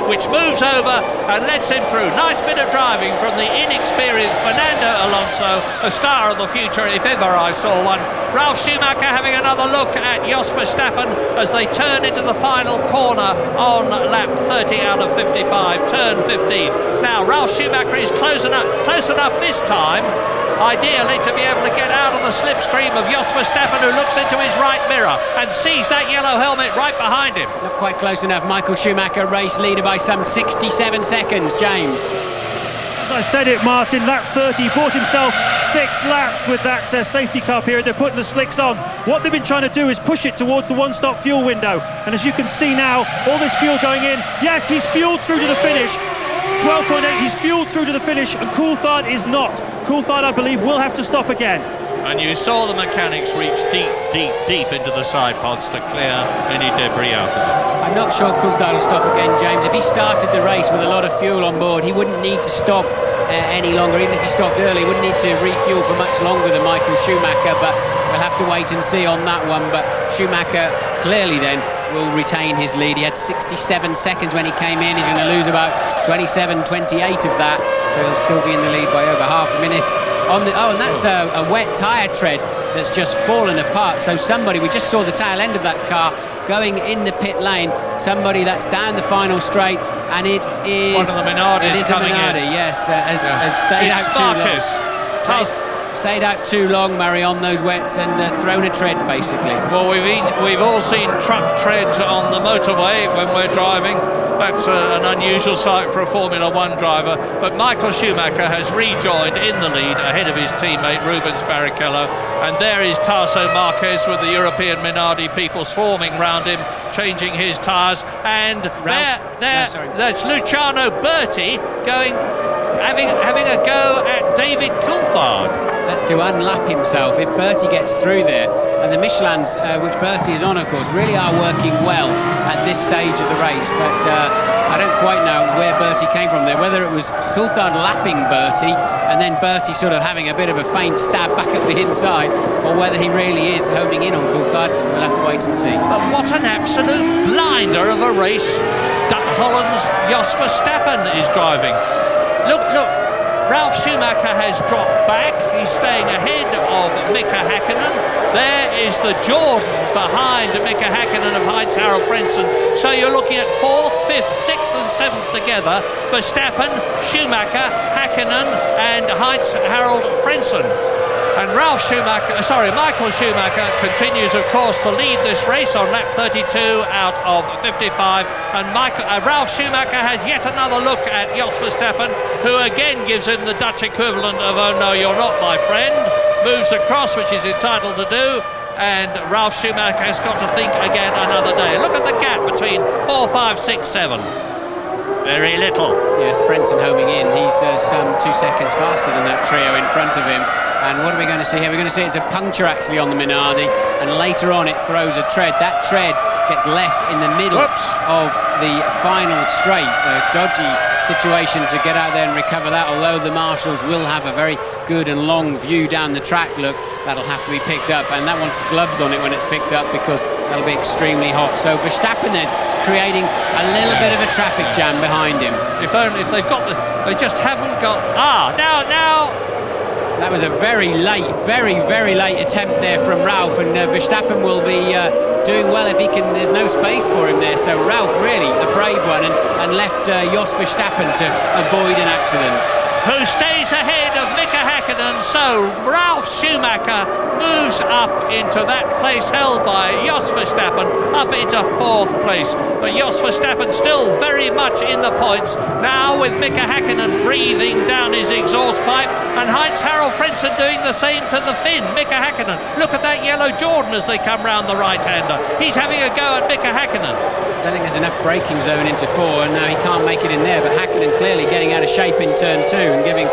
which moves over and lets him through. Nice bit of driving from the inexperienced Fernando Alonso, a star of the future if ever I saw one. Ralf Schumacher having another look at Jos Verstappen as they turn into the final corner on lap 30 out of 55, turn 15. Now Ralf Schumacher is close enough this time, ideally, to be able to get out of the slipstream of Jos Verstappen, who looks into his right mirror and sees that yellow helmet right behind him. Not quite close enough. Michael Schumacher, race leader by some 67 seconds, James. As I said it, Martin, lap 30, he bought himself 6 laps with that safety car period. They're putting the slicks on. What they've been trying to do is push it towards the one-stop fuel window. And as you can see now, all this fuel going in. Yes, he's fueled through to the finish. 12.8, he's fueled through to the finish, and Coulthard is not. Coulthard, I believe, will have to stop again. And you saw the mechanics reach deep into the side pods to clear any debris out of them. I'm not sure Coulthard will stop again, James. If he started the race with a lot of fuel on board, he wouldn't need to stop any longer. Even if he stopped early, he wouldn't need to refuel for much longer than Michael Schumacher, but we'll have to wait and see on that one. But Schumacher clearly then will retain his lead. He had 67 seconds when he came in. He's going to lose about 27, 28 of that, so he'll still be in the lead by over half a minute. And that's a wet tyre tread that's just fallen apart. So somebody, we just saw the tail end of that car going in the pit lane. Somebody that's down the final straight, and it is one of the Minardis. It is coming a Minardi, in. yes, has stayed out too long. Stayed out too long, Murray, on those wets and thrown a tread, basically. Well, we've all seen truck treads on the motorway when we're driving. That's an unusual sight for a Formula 1 driver. But Michael Schumacher has rejoined in the lead ahead of his teammate Rubens Barrichello. And there is Tarso Marquez with the European Minardi people swarming round him, changing his tyres. And there's Luciano Berti having a go at David Coulthard. That's to unlap himself if Berti gets through there. And the Michelins, which Berti is on, of course, really are working well at this stage of the race. But I don't quite know where Berti came from there, whether it was Coulthard lapping Berti and then Berti sort of having a bit of a faint stab back at the inside, or whether he really is homing in on Coulthard. We'll have to wait and see. But what an absolute blinder of a race Holland's Jos Verstappen is driving. Look, Ralf Schumacher has dropped back. He's staying ahead of Mika Häkkinen. There is the Jordan behind Mika Häkkinen of Heinz-Harald Frentzen. So you're looking at 4th, 5th, 6th and 7th together. Verstappen, Schumacher, Häkkinen and Heinz-Harald Frentzen. And Michael Schumacher continues, of course, to lead this race on lap 32 out of 55. And Ralf Schumacher has yet another look at Jos Verstappen, who again gives him the Dutch equivalent of "Oh no, you're not my friend." Moves across, which he's entitled to do. And Ralf Schumacher has got to think again another day. Look at the gap between 4, 5, 6, 7. Very little. Yes, Frentzen homing in. He's some 2 seconds faster than that trio in front of him. And what are we going to see here? We're going to see it's a puncture actually on the Minardi, and later on it throws a tread. That tread gets left in the middle of the final straight. A dodgy situation to get out there and recover that, although the marshals will have a very good and long view down the track. Look, that'll have to be picked up, and that wants gloves on it when it's picked up, because that'll be extremely hot. So Verstappen then creating a little bit of a traffic jam behind him. If they've got they just haven't got now. That was a very very late attempt there from Ralf, and Verstappen will be doing well if he can. There's no space for him there, so Ralf really a brave one and left Jos Verstappen to avoid an accident. Who stays ahead of Mika Häkkinen, so Ralf Schumacher moves up into that place held by Jos Verstappen, up into 4th place. But Jos Verstappen still very much in the points, now with Mika Häkkinen breathing down his exhaust pipe, and Heinz-Harald Frentzen doing the same to the Finn, Mika Häkkinen. Look at that yellow Jordan as they come round the right-hander. He's having a go at Mika Häkkinen. I don't think there's enough braking zone into 4, and now he can't make it in there, but Häkkinen clearly getting out of shape in turn 2 and giving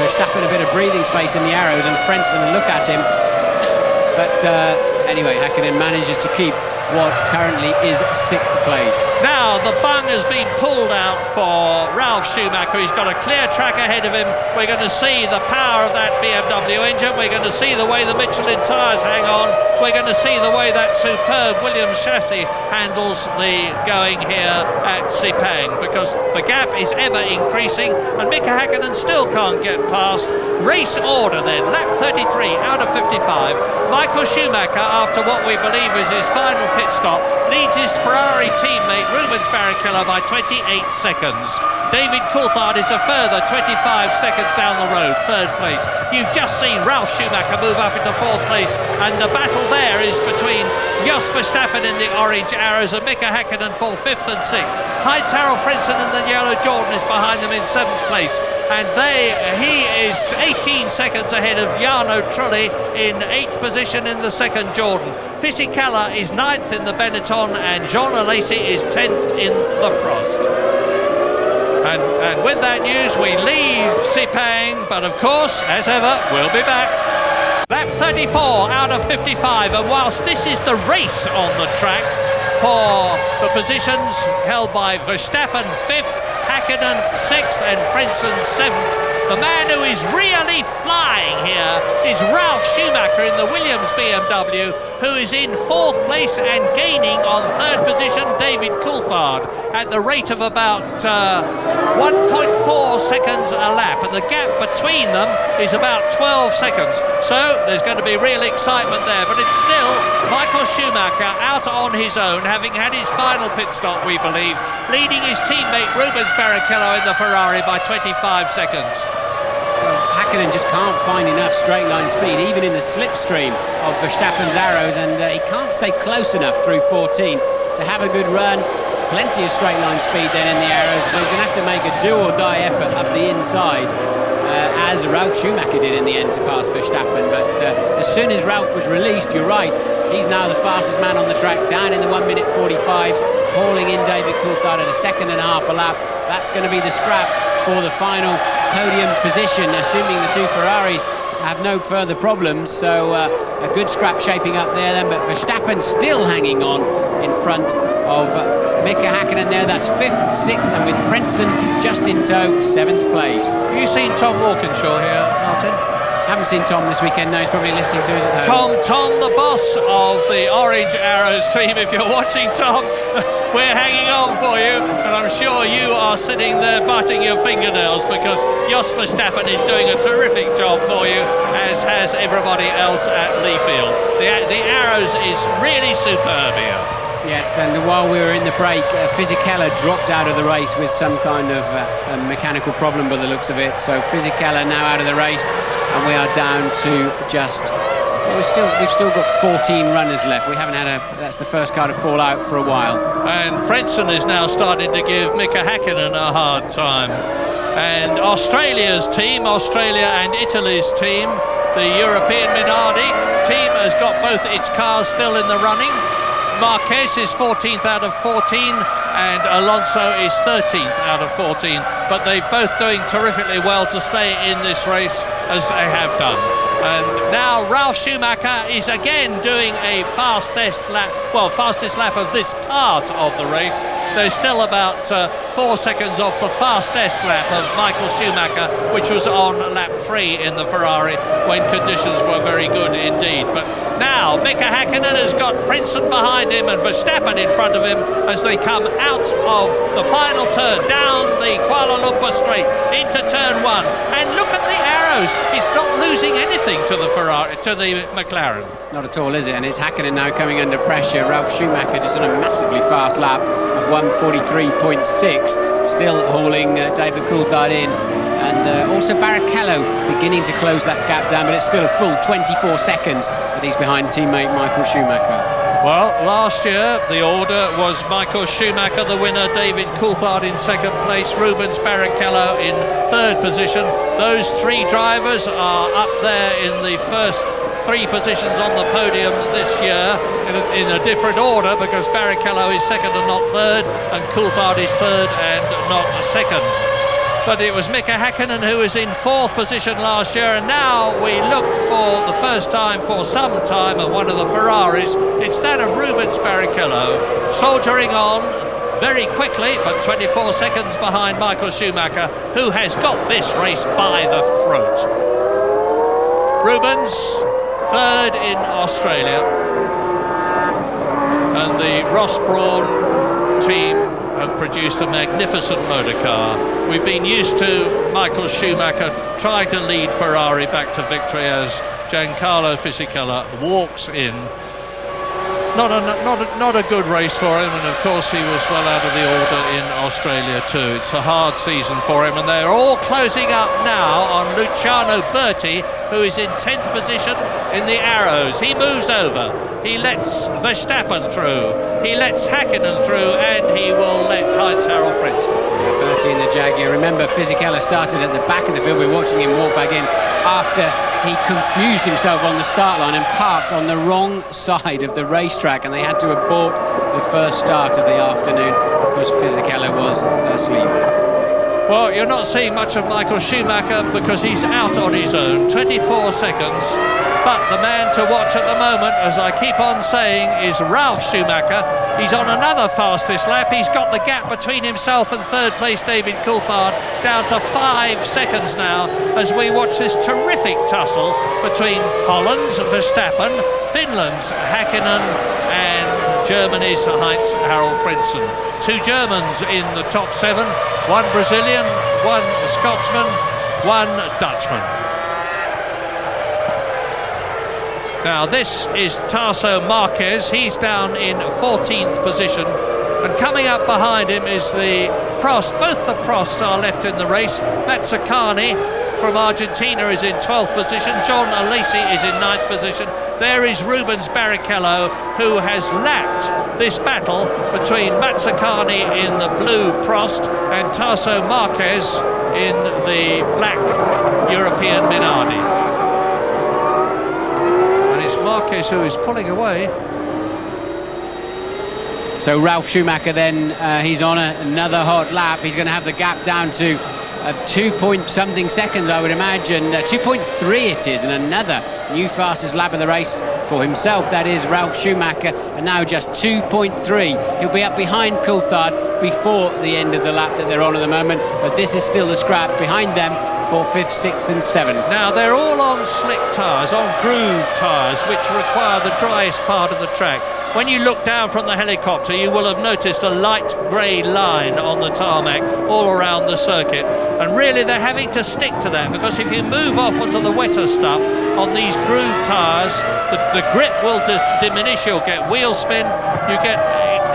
Verstappen a bit of breathing space in the arrows, and Frentzen a look at him. But anyway, Häkkinen manages to keep what currently is 6th place. Now the bung has been pulled out for Ralf Schumacher. He's got a clear track ahead of him. We're going to see the power of that BMW engine. We're going to see the way the Michelin tyres hang on. We're going to see the way that superb Williams chassis handles the going here at Sepang, because the gap is ever increasing and Mika Häkkinen still can't get past. Race order then, lap 33 out of 55. Michael Schumacher, after what we believe is his final pit stop, leads his Ferrari teammate Rubens Barrichello by 28 seconds. David Coulthard is a further 25 seconds down the road, 3rd place. You've just seen Ralf Schumacher move up into 4th place, and the battle there is between Jos Verstappen in the orange arrows and Mika Häkkinen for 5th and 6th. Heinz-Harald Frentzen in the yellow Jordan is behind them in 7th place. And he is 18 seconds ahead of Jarno Trulli in 8th position in the 2nd Jordan. Fisichella is 9th in the Benetton and Jean Alesi is 10th in the Prost. And with that news we leave Sepang, but of course, as ever, we'll be back. Lap 34 out of 55, and whilst this is the race on the track for the positions held by Verstappen 5th, Häkkinen 6th and Frentzen 7th. The man who is really flying here is Ralf Schumacher in the Williams BMW, who is in 4th place and gaining on 3rd position David Coulthard at the rate of about 1.4 seconds a lap, and the gap between them is about 12 seconds. So there's going to be real excitement there, but it's still Michael Schumacher out on his own, having had his final pit stop, we believe, leading his teammate Rubens Barrichello in the Ferrari by 25 seconds. Häkkinen just can't find enough straight line speed, even in the slipstream of Verstappen's arrows, and he can't stay close enough through 14 to have a good run. Plenty of straight line speed then in the arrows, so he's going to have to make a do or die effort up the inside, as Ralf Schumacher did in the end to pass Verstappen. But as soon as Ralf was released, you're right, he's now the fastest man on the track, down in the 1 minute 45s, hauling in David Coulthard at 1.5 seconds a lap. That's going to be the scrap for the final podium position, assuming the two Ferraris have no further problems. So a good scrap shaping up there then, but Verstappen still hanging on in front of Mika Häkkinen there. That's 5th, 6th, and with Frentzen just in tow, 7th place. Have you seen Tom Walkinshaw here, Martin? Haven't seen Tom this weekend, no, he's probably listening to us at home. Tom, the boss of the Orange Arrows team, if you're watching, Tom, we're hanging on for you, and I'm sure you are sitting there biting your fingernails because Jos Verstappen is doing a terrific job for you, as has everybody else at Leafield. The Arrows is really superb here. Yes, and while we were in the break, Fisichella dropped out of the race with some kind of mechanical problem by the looks of it. So Fisichella now out of the race, and we are down to just... Well, we've still got 14 runners left. We haven't had that's the first car to fall out for a while. And Frentzen is now starting to give Mika Häkkinen a hard time. And Australia's team, Australia and Italy's team, the European Minardi team has got both its cars still in the running. Marquez is 14th out of 14 and Alonso is 13th out of 14, but they're both doing terrifically well to stay in this race as they have done. And now Ralf Schumacher is again doing a fastest lap of this part of the race. There's still about 4 seconds off the fastest lap of Michael Schumacher, which was on lap 3 in the Ferrari when conditions were very good indeed. But now Mika Häkkinen has got Frentzen behind him and Verstappen in front of him as they come out of the final turn, down the Kuala Lumpur straight into turn 1. And look at the arrows. It's not losing anything to the Ferrari, to the McLaren. Not at all, is it? And it's Häkkinen now coming under pressure. Ralf Schumacher just on a massively fast lap of 1:43.6, still hauling David Coulthard in. And also Barrichello beginning to close that gap down, but it's still a full 24 seconds that he's behind teammate Michael Schumacher. Well, last year the order was Michael Schumacher, the winner, David Coulthard in 2nd place, Rubens Barrichello in 3rd position. Those 3 drivers are up there in the first 3 positions on the podium this year in a different order, because Barrichello is 2nd and not 3rd, and Coulthard is 3rd and not 2nd. but it was Mika Häkkinen who was in 4th position last year, and now we look for the first time for some time at one of the Ferraris. It's that of Rubens Barrichello, soldiering on very quickly, but 24 seconds behind Michael Schumacher, who has got this race by the throat. Rubens, 3rd in Australia, and the Ross Brawn team have produced a magnificent motor car. We've been used to Michael Schumacher trying to lead Ferrari back to victory as Giancarlo Fisichella walks in. Not a good race for him, and of course he was well out of the order in Australia too. It's a hard season for him, and they're all closing up now on Luciano Berti, who is in 10th position in the Arrows. He moves over, he lets Verstappen through, he lets Häkkinen through, and he will let Heinz-Harald Frentzen through. Berti in the Jaguar. Remember, Fisichella started at the back of the field. We're watching him walk back in after he confused himself on the start line and parked on the wrong side of the racetrack, and they had to abort the first start of the afternoon because Fisichella was asleep. Well, you're not seeing much of Michael Schumacher because he's out on his own, 24 seconds. But the man to watch at the moment, as I keep on saying, is Ralf Schumacher. He's on another fastest lap. He's got the gap between himself and 3rd place David Coulthard down to 5 seconds now as we watch this terrific tussle between Holland's Verstappen, Finland's Häkkinen and Germany's Heinz-Harald Frentzen. 2 Germans in the top 7, 1 Brazilian, 1 Scotsman, 1 Dutchman. Now this is Tasso Marquez. He's down in 14th position, and coming up behind him is the Prost. Both the Prosts are left in the race. Mazzacane from Argentina is in 12th position. John Alesi is in 9th position. There is Rubens Barrichello, who has lapped this battle between Mazzacane in the blue Prost and Tasso Marquez in the black European Minardi. Marquez who is pulling away. So Ralf Schumacher then, he's on another hot lap. He's going to have the gap down to 2-point-something seconds, I would imagine. 2.3 it is, and another new fastest lap of the race for himself. That is Ralf Schumacher, and now just 2.3. He'll be up behind Coulthard before the end of the lap that they're on at the moment, but this is still the scrap behind them for 5th, 6th and 7th. Now they're all on slick tyres, on groove tyres, which require the driest part of the track. When you look down from the helicopter, you will have noticed a light grey line on the tarmac all around the circuit, and really they're having to stick to that, because if you move off onto the wetter stuff on these groove tyres, the grip will diminish. You'll get wheel spin, you get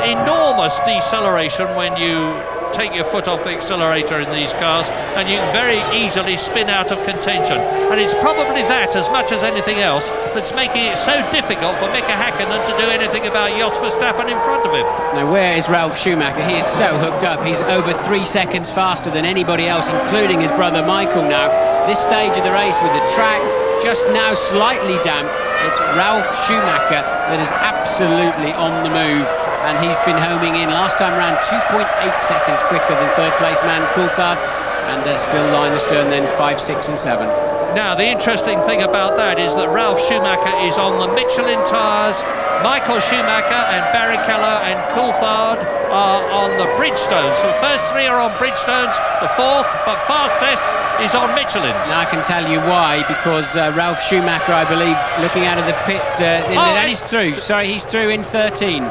enormous deceleration when you take your foot off the accelerator in these cars, and you can very easily spin out of contention. And it's probably that, as much as anything else, that's making it so difficult for Mika Häkkinen to do anything about Jos Verstappen in front of him. Now, where is Ralf Schumacher? He is so hooked up. He's over 3 seconds faster than anybody else, including his brother Michael now. This stage of the race, with the track just now slightly damp, it's Ralf Schumacher that is absolutely on the move. And he's been homing in last time round 2.8 seconds quicker than 3rd place man Coulthard, and still line astern then 5, 6 and 7. Now the interesting thing about that is that Ralf Schumacher is on the Michelin tyres. Michael Schumacher and Barrichello and Coulthard are on the Bridgestones. So the first 3 are on Bridgestones, the 4th but fastest is on Michelin's. Now I can tell you why, because Ralf Schumacher, I believe, looking out of the pit, and he's through. Sorry, he's through in 13.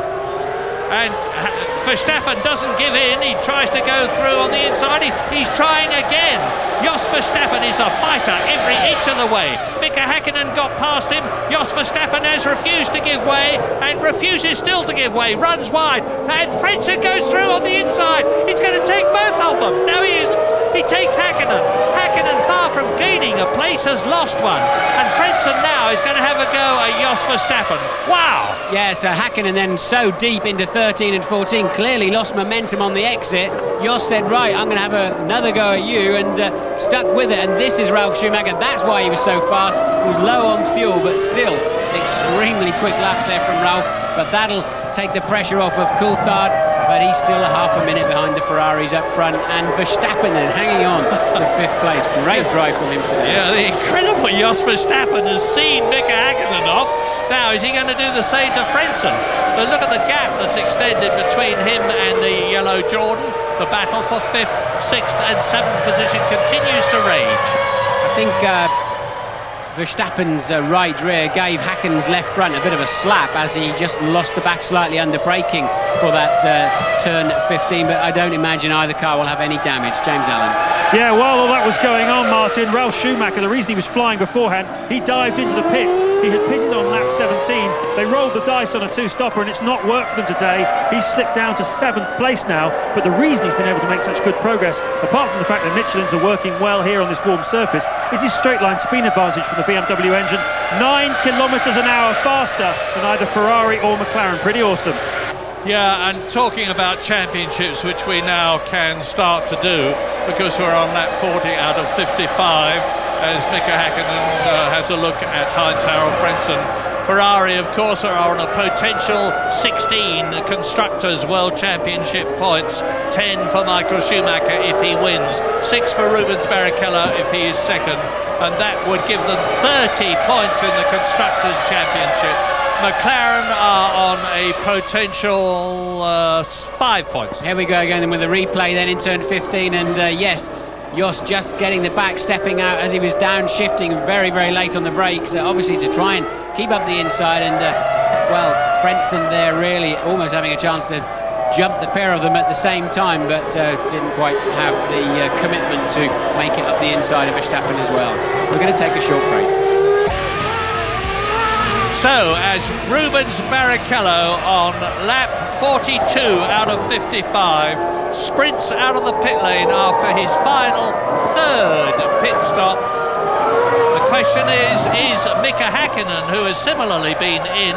And Verstappen doesn't give in. He tries to go through on the inside. He's trying again. Jos Verstappen is a fighter every inch of the way. Mika Häkkinen got past him. Jos Verstappen has refused to give way and refuses still to give way. Runs wide. And Frentzen goes through on the inside. He's going to take both of them. Now he takes Häkkinen. Häkkinen, far from gaining a place, has lost one. And Frentzen now is going to have a go at Jos Verstappen. Wow! Yeah, so Häkkinen then so deep into 13 and 14, clearly lost momentum on the exit. Jos said, right, I'm going to have another go at you, and stuck with it. And this is Ralf Schumacher. That's why he was so fast. He was low on fuel, but still extremely quick laps there from Ralf. But that'll take the pressure off of Coulthard. but he's still a half a minute behind the Ferraris up front, and Verstappen then hanging on to 5th place. Great drive from him today. Yeah, the incredible Jos Verstappen has seen Mika Häkkinen off. Now, is he going to do the same to Frentzen? But look at the gap that's extended between him and the yellow Jordan. The battle for 5th, 6th and 7th position continues to rage. I think Verstappen's right rear gave Häkkinen's left front a bit of a slap as he just lost the back slightly under braking for that turn 15, but I don't imagine either car will have any damage. James Allen. Yeah, while all that was going on, Martin, Ralf Schumacher, the reason he was flying beforehand, he dived into the pits. He had pitted on lap 17. They rolled the dice on a 2-stopper and it's not worked for them today. He's slipped down to 7th place now, but the reason he's been able to make such good progress, apart from the fact that Michelin's are working well here on this warm surface, is his straight line speed advantage from the BMW engine. 9 kilometres an hour faster than either Ferrari or McLaren. Pretty awesome. Yeah, and talking about championships, which we now can start to do, because we're on lap 40 out of 55, as Mika Häkkinen has a look at Heinz-Harald Frentzen. Ferrari, of course, are on a potential 16 Constructors' World Championship points, 10 for Michael Schumacher if he wins, 6 for Rubens Barrichello if he is second, and that would give them 30 points in the Constructors' Championship. McLaren are on a potential 5 points. Here we go again with a replay then in turn 15, and yes, Jos just getting the back, stepping out as he was downshifting very, very late on the brakes, obviously to try and keep up the inside, and well, Frentzen there really almost having a chance to jump the pair of them at the same time, but didn't quite have the commitment to make it up the inside of Verstappen as well. We're going to take a short break. So, as Rubens Barrichello on lap 42 out of 55 sprints out of the pit lane after his final 3rd pit stop, the question is Mika Häkkinen, who has similarly been in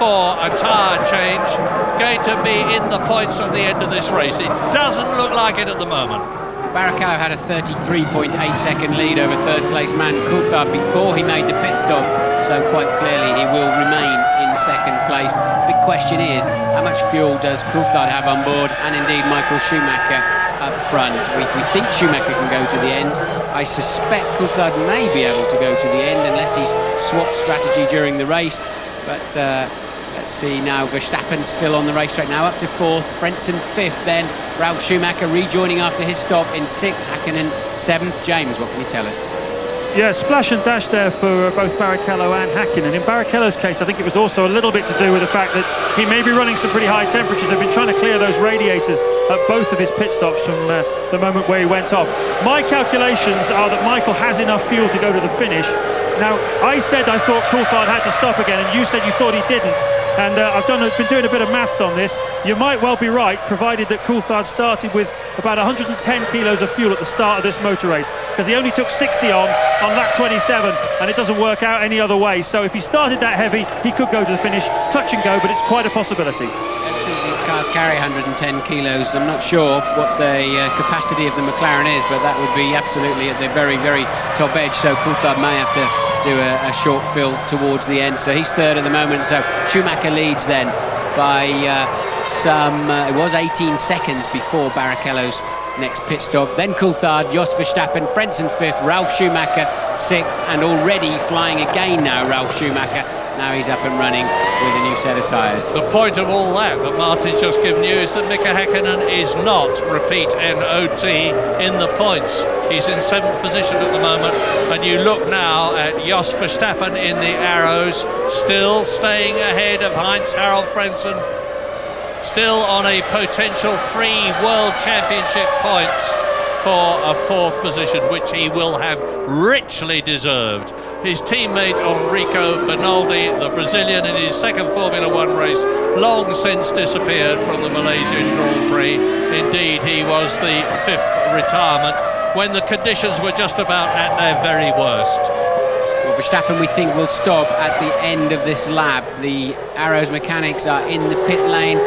for a tyre change, going to be in the points at the end of this race? It doesn't look like it at the moment. Barrichello had a 33.8 second lead over 3rd place man Coulthard before he made the pit stop, so quite clearly he will remain in 2nd place. Big question is, how much fuel does Coulthard have on board, and indeed Michael Schumacher up front? We think Schumacher can go to the end. I suspect Coulthard may be able to go to the end unless he's swapped strategy during the race, but let's see now. Verstappen still on the racetrack now, up to 4th, Frentzen 5th, then Ralf Schumacher rejoining after his stop in 6th, Häkkinen 7th. James, what can you tell us? Yeah, splash and dash there for both Barrichello and Häkkinen. In Barrichello's case, I think it was also a little bit to do with the fact that he may be running some pretty high temperatures. They've been trying to clear those radiators at both of his pit stops from the moment where he went off. My calculations are that Michael has enough fuel to go to the finish. Now, I said I thought Coulthard had to stop again, and you said you thought he didn't. And I've been doing a bit of maths on this. You might well be right, provided that Coulthard started with about 110 kilos of fuel at the start of this motor race, because he only took 60 on lap 27, and it doesn't work out any other way. So if he started that heavy, he could go to the finish, touch and go, but it's quite a possibility. These cars carry 110 kilos. I'm not sure what the capacity of the McLaren is, but that would be absolutely at the very, very top edge. So Coulthard may have to do a short fill towards the end. So he's 3rd at the moment. So Schumacher leads then by it was 18 seconds before Barrichello's next pit stop. Then Coulthard, Jos Verstappen, Frentzen 5th, Ralf Schumacher 6th, and already flying again now, Ralf Schumacher. Now he's up and running with a new set of tyres. The point of all that Martin's just given you is that Mika Häkkinen is not, repeat, NOT in the points. He's in 7th position at the moment, and you look now at Jos Verstappen in the arrows, still staying ahead of Heinz-Harald Frentzen, still on a potential 3 World Championship points for a 4th position, which he will have richly deserved. His teammate Enrico Bernaldi, the Brazilian, in his 2nd Formula 1 race, long since disappeared from the Malaysian Grand Prix. Indeed, he was the 5th retirement when the conditions were just about at their very worst. Well, Verstappen, we think, will stop at the end of this lap. The Arrows mechanics are in the pit lane.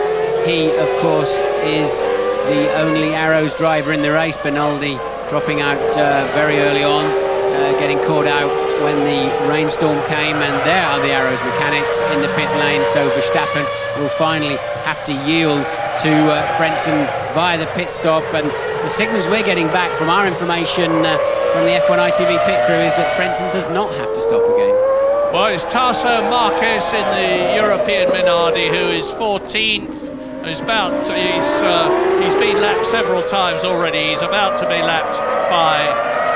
He, of course, is the only Arrows driver in the race. Bernaldi dropping out very early on, getting caught out when the rainstorm came, and there are the Arrows mechanics in the pit lane. So Verstappen will finally have to yield to Frentzen via the pit stop, and the signals we're getting back from our information from the F1 ITV pit crew is that Frentzen does not have to stop again. Well, it's Tasso Marquez in the European Minardi who is 14th. He's been lapped several times already. He's about to be lapped by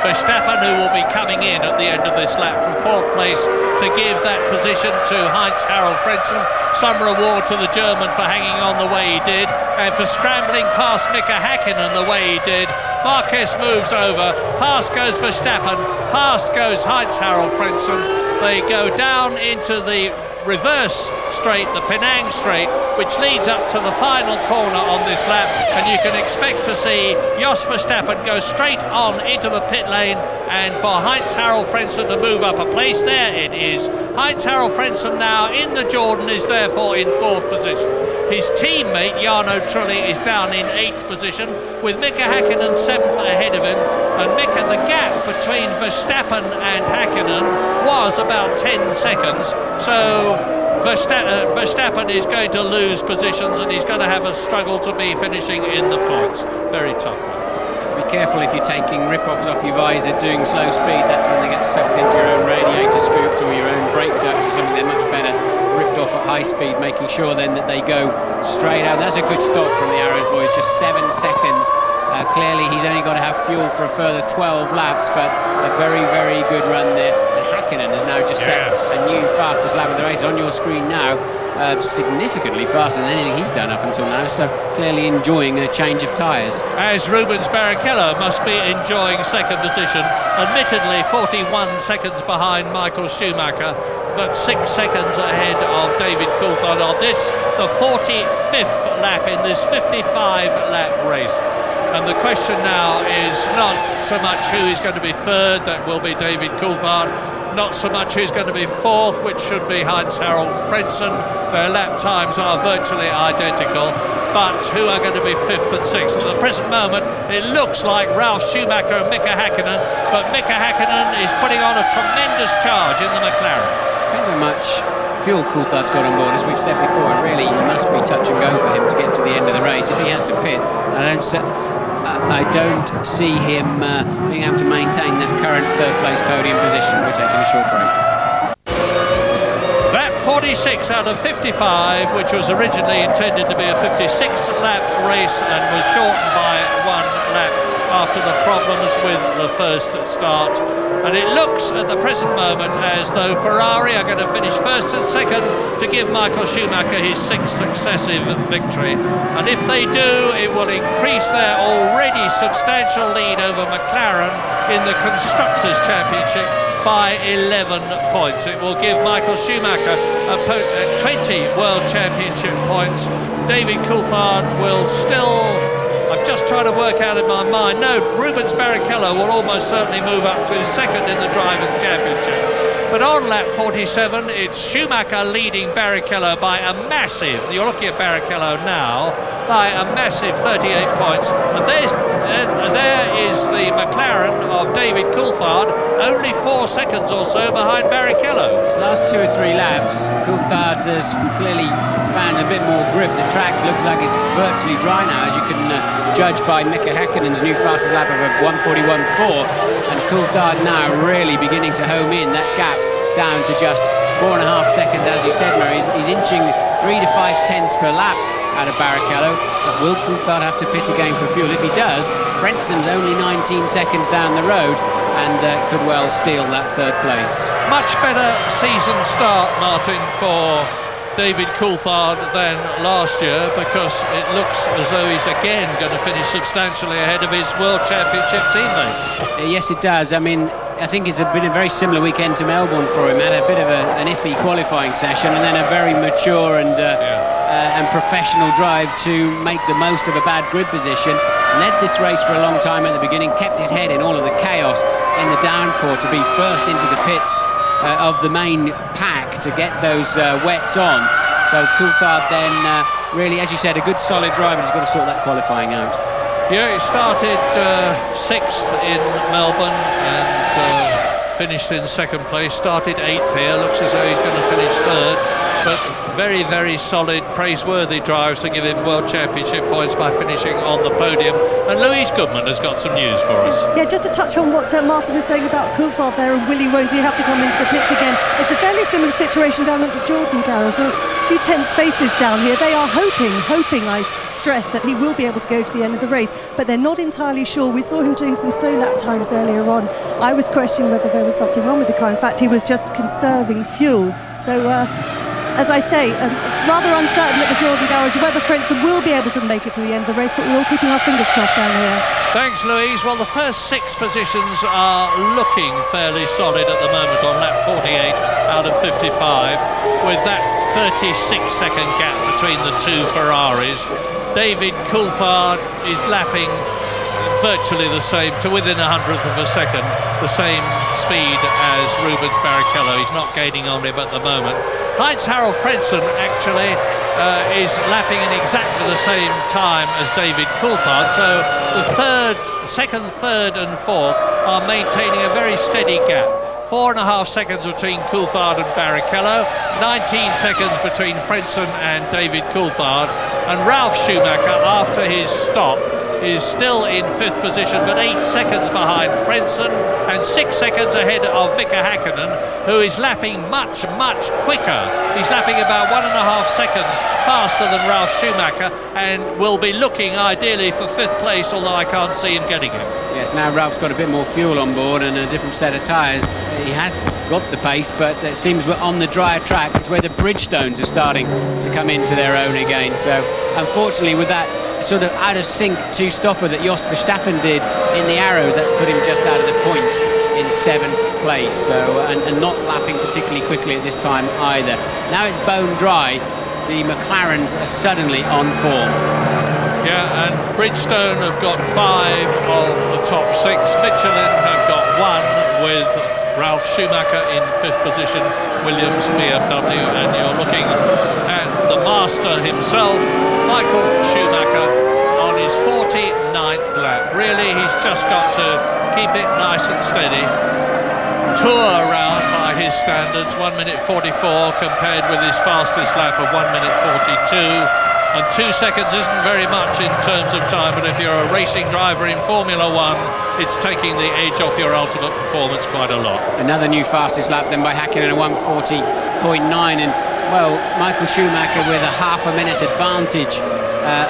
Verstappen, who will be coming in at the end of this lap from 4th place to give that position to Heinz-Harald Frentzen. Some reward to the German for hanging on the way he did, and for scrambling past Mika Häkkinen the way he did. Marquez moves over, past goes Verstappen, past goes Heinz-Harald Frentzen. They go down into the reverse straight, the Penang straight, which leads up to the final corner on this lap, and you can expect to see Jos Verstappen go straight on into the pit lane, and for Heinz-Harald Frentzen to move up a place. There it is. Heinz-Harald Frentzen now in the Jordan is therefore in 4th position. His teammate Jarno Trulli is down in 8th position, with Mika Häkkinen 7th ahead of him, and the gap between Verstappen and Häkkinen was about 10 seconds, so Verstappen is going to lose positions, and he's going to have a struggle to be finishing in the points. Very tough one. Be careful if you're taking rip-offs off your visor doing slow speed. That's when they get sucked into your own radiator scoops or your own brake ducts or something. They're much better ripped off at high speed, making sure then that they go straight out. That's a good stop from the Arrows boys, just 7 seconds. Clearly he's only got to have fuel for a further 12 laps, but a very, very good run there. And Häkkinen has now just set a new fastest lap of the race on your screen now, significantly faster than anything he's done up until now, so clearly enjoying a change of tyres. As Rubens Barrichello must be enjoying 2nd position, admittedly 41 seconds behind Michael Schumacher, but 6 seconds ahead of David Coulthard on this, the 45th lap in this 55-lap race. And the question now is not so much who is going to be 3rd, that will be David Coulthard, not so much who's going to be 4th, which should be Heinz-Harald Frentzen. Their lap times are virtually identical, but who are going to be 5th and 6th? At the present moment, it looks like Ralf Schumacher and Mika Häkkinen, but Mika Häkkinen is putting on a tremendous charge in the McLaren. Depends how much fuel Coulthard's got on board. As we've said before, really it must be touch and go for him to get to the end of the race. If he has to pit, I don't see him being able to maintain that current 3rd place podium position. We're taking a short break. Lap 46 out of 55, which was originally intended to be a 56th lap race and was shortened by 1 lap after the problems with the first start. And it looks at the present moment as though Ferrari are going to finish 1st and 2nd to give Michael Schumacher his 6th successive victory. And if they do, it will increase their already substantial lead over McLaren in the Constructors' Championship by 11 points. It will give Michael Schumacher 20 World Championship points. David Coulthard will still... I'm just trying to work out in my mind. No, Rubens Barrichello will almost certainly move up to 2nd in the Drivers' Championship. But on lap 47, it's Schumacher leading Barrichello by a massive, you're looking at Barrichello now, by a massive 38 points. And there is the McLaren of David Coulthard, only 4 seconds or so behind Barrichello. His last 2 or 3 laps, Coulthard has clearly found a bit more grip. The track looks like it's virtually dry now, as you can judge by Mika Häkkinen's new fastest lap of a 1:41.4, and Coulthard now really beginning to home in that gap down to just 4.5 seconds, as you said, Murray. He's inching 3 to 5 tenths per lap out of Barrichello, but will Coulthard have to pit again for fuel? If he does, Frentzen's only 19 seconds down the road and could well steal that 3rd place. Much better season start, Martin, for David Coulthard than last year, because it looks as though he's again going to finish substantially ahead of his World Championship teammate. Yes, it does. I mean, I think it's been a very similar weekend to Melbourne for him. Had a bit of an iffy qualifying session, and then a very mature and professional drive to make the most of a bad grid position. Led this race for a long time at the beginning, kept his head in all of the chaos in the downpour to be 1st into the pits of the main pack to get those wets on. So Coulthard then really, as you said, a good solid drive, but he's got to sort that qualifying out. Yeah, he started 6th in Melbourne and finished in 2nd place. Started 8th here. Looks as though he's going to finish 3rd. But very, very solid, praiseworthy drives to give him World Championship points by finishing on the podium. And Louise Goodman has got some news for us. Yeah, just to touch on what Martin was saying about Coulthard there, and Willie, won't he have to come into the pits again? It's a fairly similar situation down at the Jordan garage. A few tense faces down here. They are hoping, I stress, that he will be able to go to the end of the race, but they're not entirely sure. We saw him doing some slow lap times earlier on. I was questioning whether there was something wrong with the car. In fact, he was just conserving fuel. So, as I say, rather uncertain at the Jordan garage whether Frentzen will be able to make it to the end of the race, but we're all keeping our fingers crossed down here. Thanks, Louise. Well, the first 6 positions are looking fairly solid at the moment on lap 48 out of 55, with that 36-second gap between the 2 Ferraris. David Coulthard is lapping virtually the same, to within 100th of a second, the same speed as Rubens Barrichello. He's not gaining on him at the moment. Heinz-Harald Frentzen actually is lapping in exactly the same time as David Coulthard, so the second, third and fourth are maintaining a very steady gap. 4.5 seconds between Coulthard and Barrichello, 19 seconds between Frentzen and David Coulthard, and Ralf Schumacher, after his stop, is still in 5th position, but 8 seconds behind Frentzen and 6 seconds ahead of Mika Häkkinen, who is lapping much, much quicker. He's lapping about 1.5 seconds faster than Ralf Schumacher and will be looking ideally for 5th place, although I can't see him getting it. Yes, now Ralph's got a bit more fuel on board and a different set of tyres. He had got the pace, but it seems we're on the drier track. It's where the Bridgestones are starting to come into their own again. So unfortunately, with that sort of out of sync two-stopper that Jos Verstappen did in the Arrows, that's put him just out of the point in 7th place. So and not lapping particularly quickly at this time either. Now it's bone dry. The McLarens are suddenly on form. Yeah, and Bridgestone have got 5 of the top 6. Michelin have got 1 with Ralf Schumacher in 5th position, Williams, BMW, and you're looking at the master himself, Michael Schumacher, on his 49th lap. Really, he's just got to keep it nice and steady. Tour around by his standards, 1 minute 44 compared with his fastest lap of 1 minute 42. And 2 seconds isn't very much in terms of time, but if you're a racing driver in Formula One, it's taking the edge off your ultimate performance quite a lot. Another new fastest lap then by Häkkinen, a 140.9, and well, Michael Schumacher with a half a minute advantage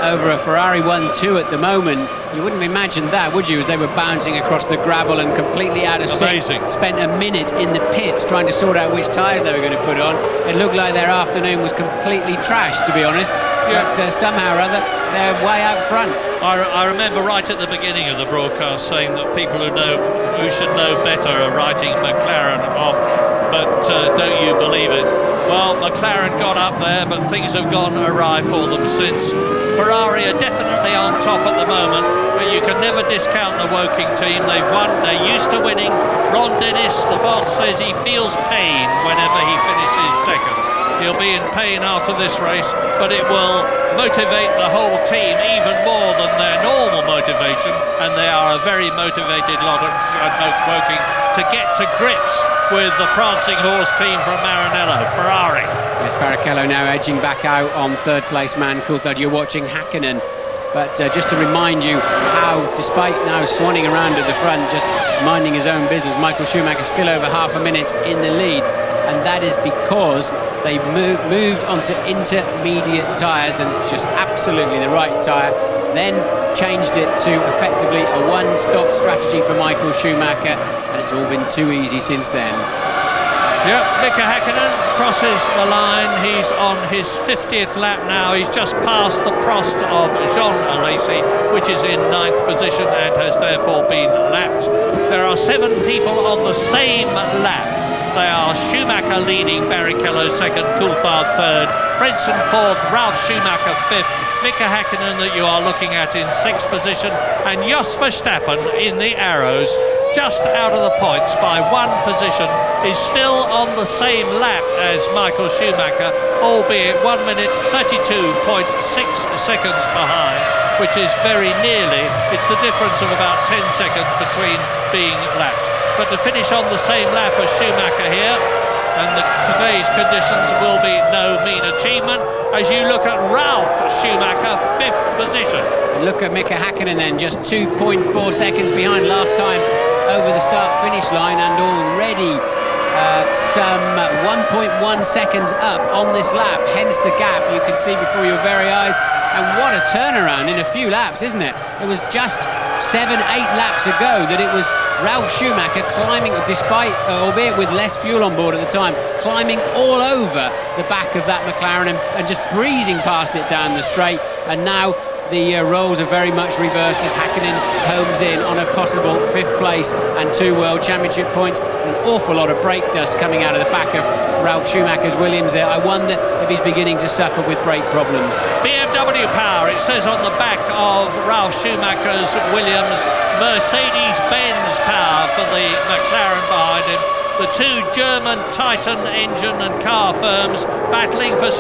over a Ferrari 1-2 at the moment. You wouldn't imagine that, would you, as they were bouncing across the gravel and completely out of sync. Spent a minute in the pits trying to sort out which tyres they were going to put on. It looked like their afternoon was completely trashed, to be honest. Yeah. But somehow or other, they're way out front. I remember right at the beginning of the broadcast saying that people who should know better are writing McLaren off, but don't you believe it? Well, McLaren got up there, but things have gone awry for them since. Ferrari are definitely on top at the moment, but you can never discount the Woking team. They've won, they're used to winning. Ron Dennis, the boss, says he feels pain whenever he finishes second. He'll be in pain after this race, but it will motivate the whole team even more than their normal motivation, and they are a very motivated lot at Woking to get to grips with the prancing horse team from Maranello, Ferrari. Yes, Barrichello now edging back out on 3rd place man Coulthard. You're watching Häkkinen, but just to remind you how, despite now swanning around at the front, just minding his own business, Michael Schumacher still over half a minute in the lead, and that is because they've moved onto intermediate tyres, and it's just absolutely the right tyre. Then changed it to effectively a one-stop strategy for Michael Schumacher, and it's all been too easy since then. Yep, Mika Häkkinen crosses the line. He's on his 50th lap now. He's just passed the Prost of Jean Alesi, which is in 9th position and has therefore been lapped. There are 7 people on the same lap. They are Schumacher leading, Barrichello second, Coulthard third, Frentzen fourth, Ralf Schumacher fifth, Mika Häkkinen that you are looking at in 6th position, and Jos Verstappen in the Arrows, just out of the points by 1 position, is still on the same lap as Michael Schumacher, albeit 1 minute 32.6 seconds behind, which is very nearly, it's the difference of about 10 seconds between being lapped. But to finish on the same lap as Schumacher here, and today's conditions will be no mean achievement. As you look at Ralf Schumacher, 5th position. And look at Mika Häkkinen then, just 2.4 seconds behind last time over the start-finish line, and already some 1.1 seconds up on this lap, hence the gap you can see before your very eyes. And what a turnaround in a few laps, isn't it? It was just 7-8 laps ago that it was Ralf Schumacher climbing, despite, albeit with less fuel on board at the time, climbing all over the back of that McLaren and just breezing past it down the straight. And now the roles are very much reversed as Häkkinen homes in on a possible 5th place and 2 World Championship points. An awful lot of brake dust coming out of the back of Ralf Schumacher's Williams there. I wonder if he's beginning to suffer with brake problems. BMW power, it says on the back of Ralf Schumacher's Williams. Mercedes-Benz power for the McLaren behind him. The two German Titan engine and car firms battling for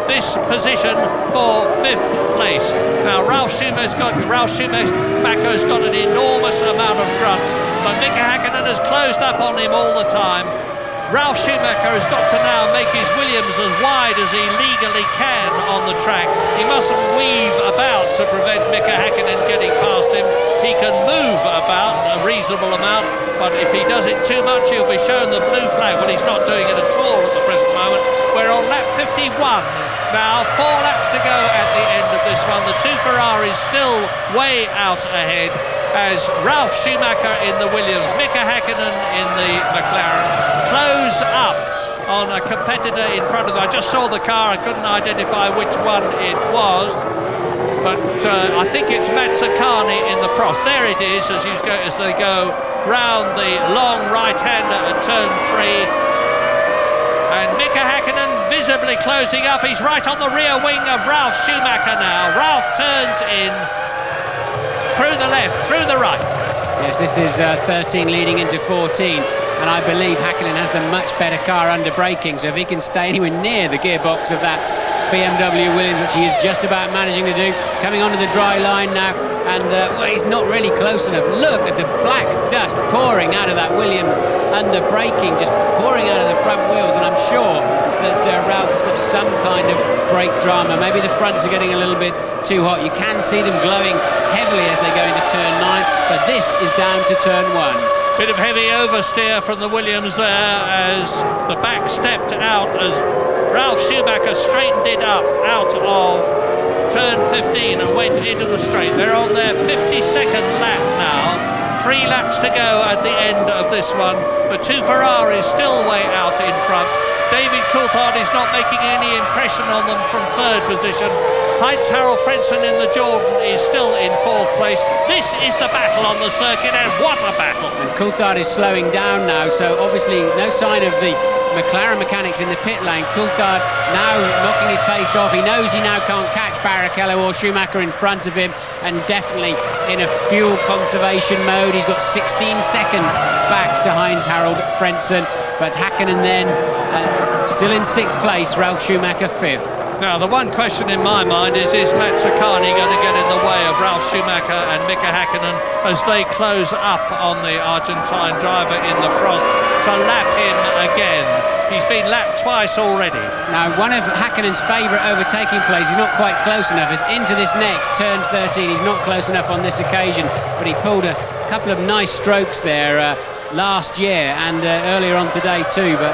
this position for 5th place. Now Ralf Schumacher's got an enormous amount of grunt, but Mika Häkkinen has closed up on him all the time. Ralf Schumacher has got to now make his Williams as wide as he legally can on the track. He mustn't weave about to prevent Mika Häkkinen getting past him. He can move about a reasonable amount, but if he does it too much, he'll be shown the blue flag. Well, he's not doing it at all at the present moment. We're on lap 51 now, 4 laps to go at the end of this one. The two Ferraris still way out ahead as Ralf Schumacher in the Williams, Mika Häkkinen in the McLaren close up on a competitor in front of them. I just saw the car, I couldn't identify which one it was, but I think it's Mazzacani in the Prost. There it is as they go round the long right-hander at turn 3. And Mika Häkkinen visibly closing up. He's right on the rear wing of Ralf Schumacher now. Ralf turns in through the left, through the right. Yes, this is 13 leading into 14. And I believe Häkkinen has the much better car under braking, so if he can stay anywhere near the gearbox of that BMW Williams, which he is just about managing to do, coming onto the dry line now, and well, he's not really close enough. Look at the black dust pouring out of that Williams under braking, just pouring out of the front wheels, and I'm sure that Ralf has got some kind of brake drama. Maybe the fronts are getting a little bit too hot. You can see them glowing heavily as they go into turn 9, but this is down to turn 1. Bit of heavy oversteer from the Williams there as the back stepped out as Ralf Schumacher straightened it up out of turn 15 and went into the straight. They're on their 52nd lap now. 3 laps to go at the end of this one. The two Ferraris still way out in front. David Coulthard is not making any impression on them from 3rd position. Heinz-Harald Frentzen in the Jordan is still in 4th place. This is the battle on the circuit, and what a battle! And Coulthard is slowing down now, so obviously no sign of the McLaren mechanics in the pit lane. Coulthard now knocking his pace off. He knows he now can't catch Barrichello or Schumacher in front of him, and definitely in a fuel conservation mode. He's got 16 seconds back to Heinz-Harald Frentzen. But Häkkinen then still in 6th place, Ralf Schumacher 5th. Now, the one question in my mind is Mazzacani going to get in the way of Ralf Schumacher and Mika Häkkinen as they close up on the Argentine driver in the Prost to lap him again? He's been lapped twice already. Now, one of Häkkinen's favourite overtaking plays, he's not quite close enough, is into this next, turn 13. He's not close enough on this occasion, but he pulled a couple of nice strokes there last year and earlier on today too, but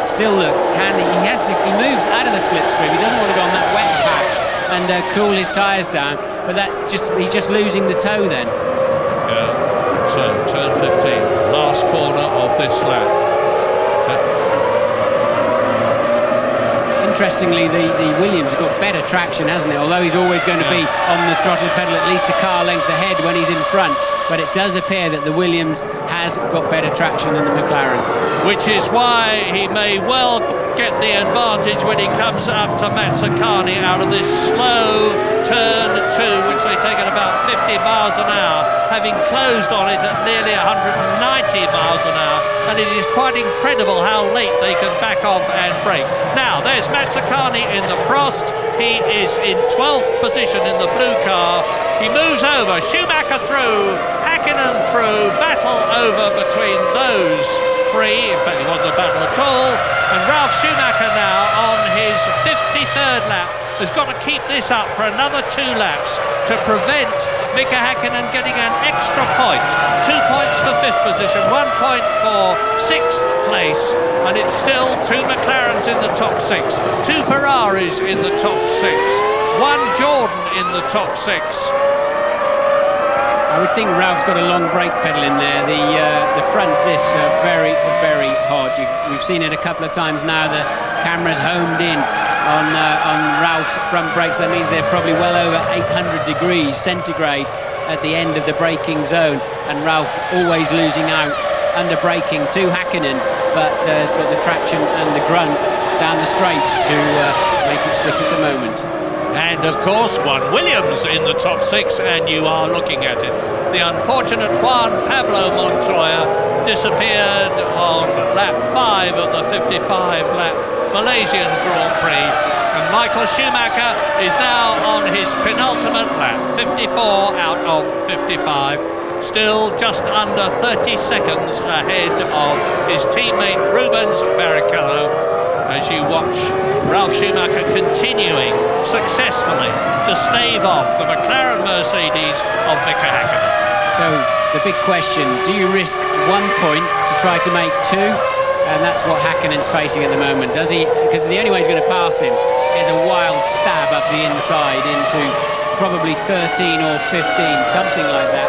still look, he moves out of the slipstream. He doesn't want to go on that wet patch and cool his tyres down, but he's just losing the toe then. Yeah, so turn 15, last corner of this lap. Interestingly, the Williams has got better traction, hasn't it? Although he's always going to be on the throttle pedal at least a car length ahead when he's in front, but it does appear that the Williams has got better traction than the McLaren. Which is why he may well get the advantage when he comes up to Mazzacani out of this slow turn 2, which they take at about 50 miles an hour, having closed on it at nearly 190 miles an hour. And it is quite incredible how late they can back off and brake. Now, there's Mazzacani in the Prost. He is in 12th position in the blue car. He moves over, Schumacher through, Häkkinen through, battle over between those free. In fact, it wasn't a battle at all. And Ralf Schumacher now on his 53rd lap has got to keep this up for another 2 laps to prevent Mika Häkkinen getting an extra point. 2 points for 5th position, 1 point for 6th place, and it's still 2 McLarens in the top 6, 2 Ferraris in the top 6, 1 Jordan in the top 6. I would think Ralph's got a long brake pedal in there. The front discs are very, very hard. We've seen it a couple of times now. The camera's homed in on Ralph's front brakes. That means they're probably well over 800 degrees centigrade at the end of the braking zone, and Ralph always losing out under braking to Häkkinen, but has got the traction and the grunt down the straights to make it stick at the moment. And of course, one Williams in the top 6, and you are looking at it. The unfortunate Juan Pablo Montoya disappeared on lap 5 of the 55-lap Malaysian Grand Prix, and Michael Schumacher is now on his penultimate lap, 54 out of 55, still just under 30 seconds ahead of his teammate Rubens Barrichello, as you watch Ralf Schumacher continuing successfully to stave off the McLaren Mercedes of Mika Häkkinen. So the big question, do you risk 1 point to try to make 2? And that's what Häkkinen's facing at the moment. Does he? Because the only way he's going to pass him is a wild stab up the inside into probably 13 or 15, something like that.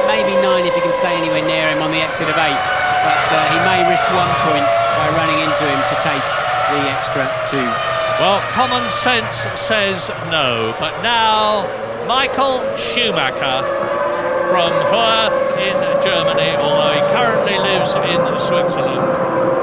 Maybe 9 if he can stay anywhere near him on the exit of 8. But he may risk 1 point by running into him to take the extra 2. Well, common sense says no, but now Michael Schumacher from Hoerth in Germany, although he currently lives in Switzerland,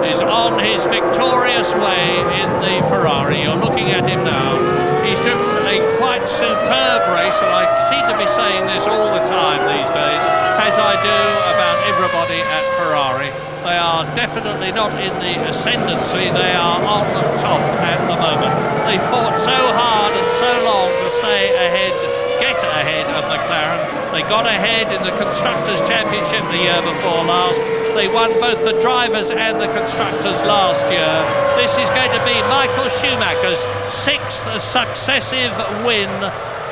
is on his victorious way in the Ferrari. You're looking at him now. He's driven a quite superb race, and I seem to be saying this all the time these days, as I do about everybody at Ferrari. They are definitely not in the ascendancy, they are on top at the moment. They fought so hard and so long to stay ahead, get ahead of McLaren. They got ahead in the Constructors' Championship the year before last. They won both the drivers and the constructors last year. This is going to be Michael Schumacher's 6th successive win.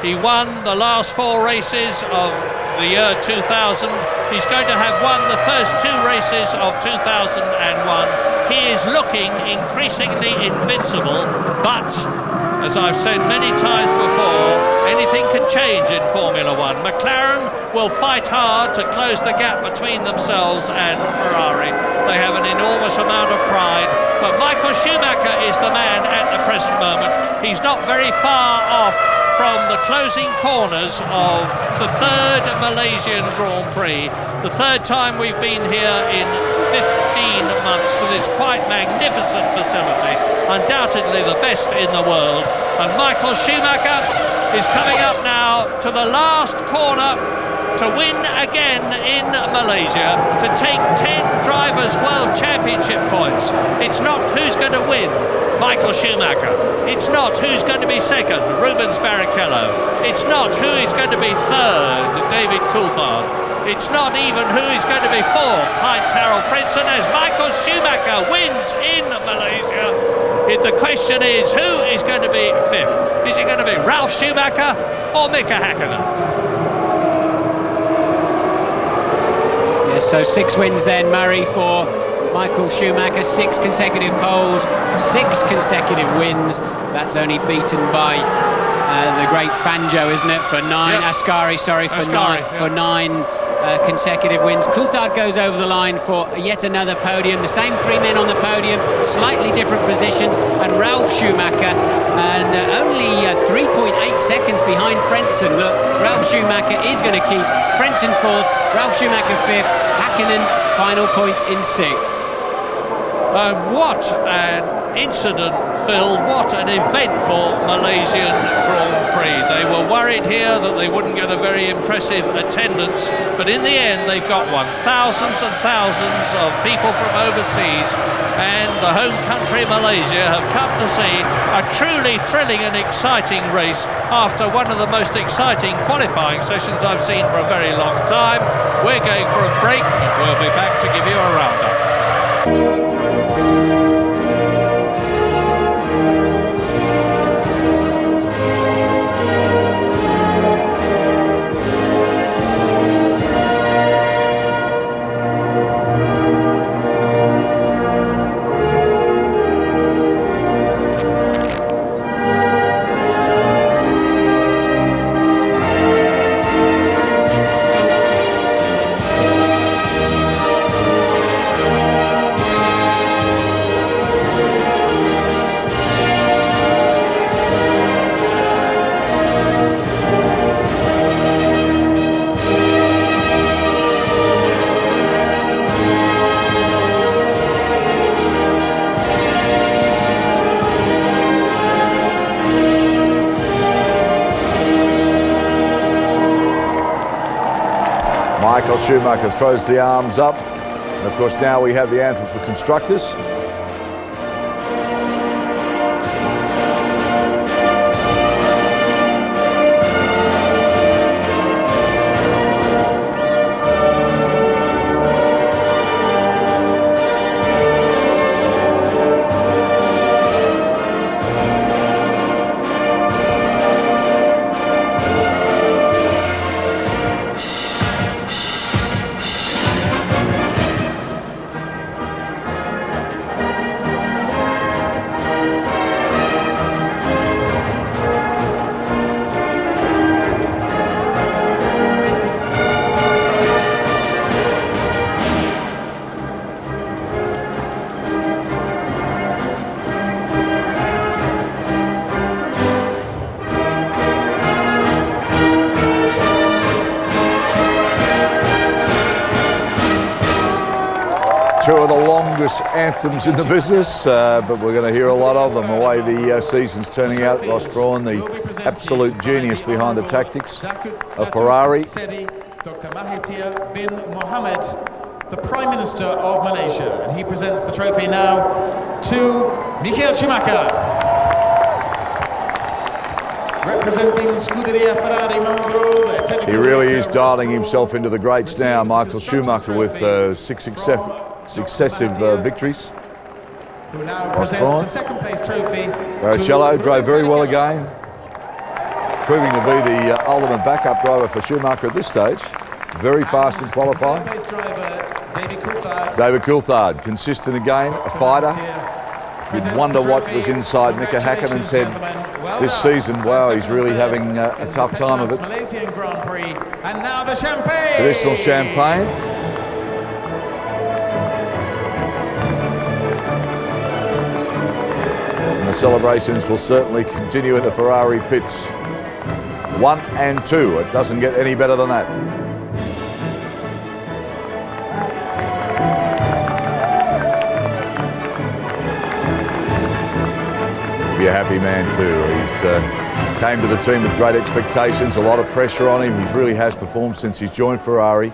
He won the last 4 races of the year 2000. He's going to have won the first 2 races of 2001. He is looking increasingly invincible, but as I've said many times before, anything can change in Formula One. McLaren will fight hard to close the gap between themselves and Ferrari. They have an enormous amount of pride, but Michael Schumacher is the man at the present moment. He's not very far off from the closing corners of the 3rd Malaysian Grand Prix, the 3rd time we've been here in 15 months to this quite magnificent facility, undoubtedly the best in the world. And Michael Schumacher is coming up now to the last corner to win again in Malaysia, to take 10 Drivers' World Championship points. It's not who's going to win, Michael Schumacher. It's not who's going to be second, Rubens Barrichello. It's not who is going to be third, David Coulthard. It's not even who is going to be fourth, Heinz-Harald Frentzen, as Michael Schumacher wins in Malaysia. The question is, who is going to be fifth? Is it going to be Ralf Schumacher or Mika Häkkinen? So 6 wins then, Murray, for Michael Schumacher, 6 consecutive poles, 6 consecutive wins. That's only beaten by the great Fangio, isn't it? For 9, yep. Ascari, sorry, for Ascari, 9 consecutive wins. Coulthard goes over the line for yet another podium. The same 3 men on the podium, slightly different positions, and Ralf Schumacher, and only 3.8 seconds behind Frentzen. Look, Ralf Schumacher is going to keep Frentzen 4th, Ralf Schumacher 5th, Häkkinen final point in 6th. What an incident-filled, what an eventful Malaysian Grand Prix. They were worried here that they wouldn't get a very impressive attendance, but in the end they've got one. Thousands and thousands of people from overseas and the home country Malaysia have come to see a truly thrilling and exciting race after one of the most exciting qualifying sessions I've seen for a very long time. We're going for a break, and we'll be back to give you a roundup. Michael Schumacher throws the arms up. And of course now we have the anthem for constructors. Two of the longest anthems in the business, but we're going to hear a lot of them. The way the season's turning out, Ross Brawn, the absolute genius behind the tactics of Ferrari. Dr. Mahathir bin Mohammed, the Prime Minister of Malaysia, and he presents the trophy now to Michael Schumacher, representing Scuderia Ferrari Marlboro. He really is dialing himself into the greats now, Michael Schumacher, with six successive victories. Who now presents the second place trophy. Barrichello drove very well again, proving to be the ultimate backup driver for Schumacher at this stage. Very fast in qualifying. David Coulthard, consistent again, a fighter. You'd wonder what was inside Mika Häkkinen's head this season. Wow, he's really having a tough time of it. Traditional champagne. The celebrations will certainly continue in the Ferrari pits. 1 and 2. It doesn't get any better than that. Be a happy man too. He's came to the team with great expectations, a lot of pressure on him. He really has performed since he's joined Ferrari.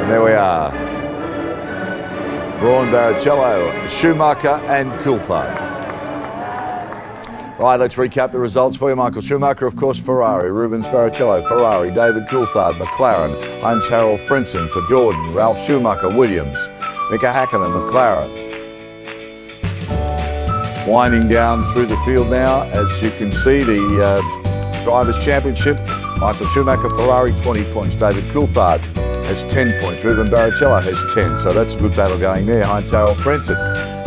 And there we are. Brawn, Barrichello, Schumacher and Coulthard. Right, let's recap the results for you. Michael Schumacher, of course, Ferrari. Rubens Barrichello, Ferrari. David Coulthard, McLaren. Heinz-Harald Frentzen for Jordan. Ralf Schumacher, Williams. Mika Häkkinen, McLaren. Winding down through the field now, as you can see, the Drivers' Championship. Michael Schumacher, Ferrari, 20 points. David Coulthard has 10 points. Ruben Barrichello has 10, so that's a good battle going there. Heinz-Harald Frentzen,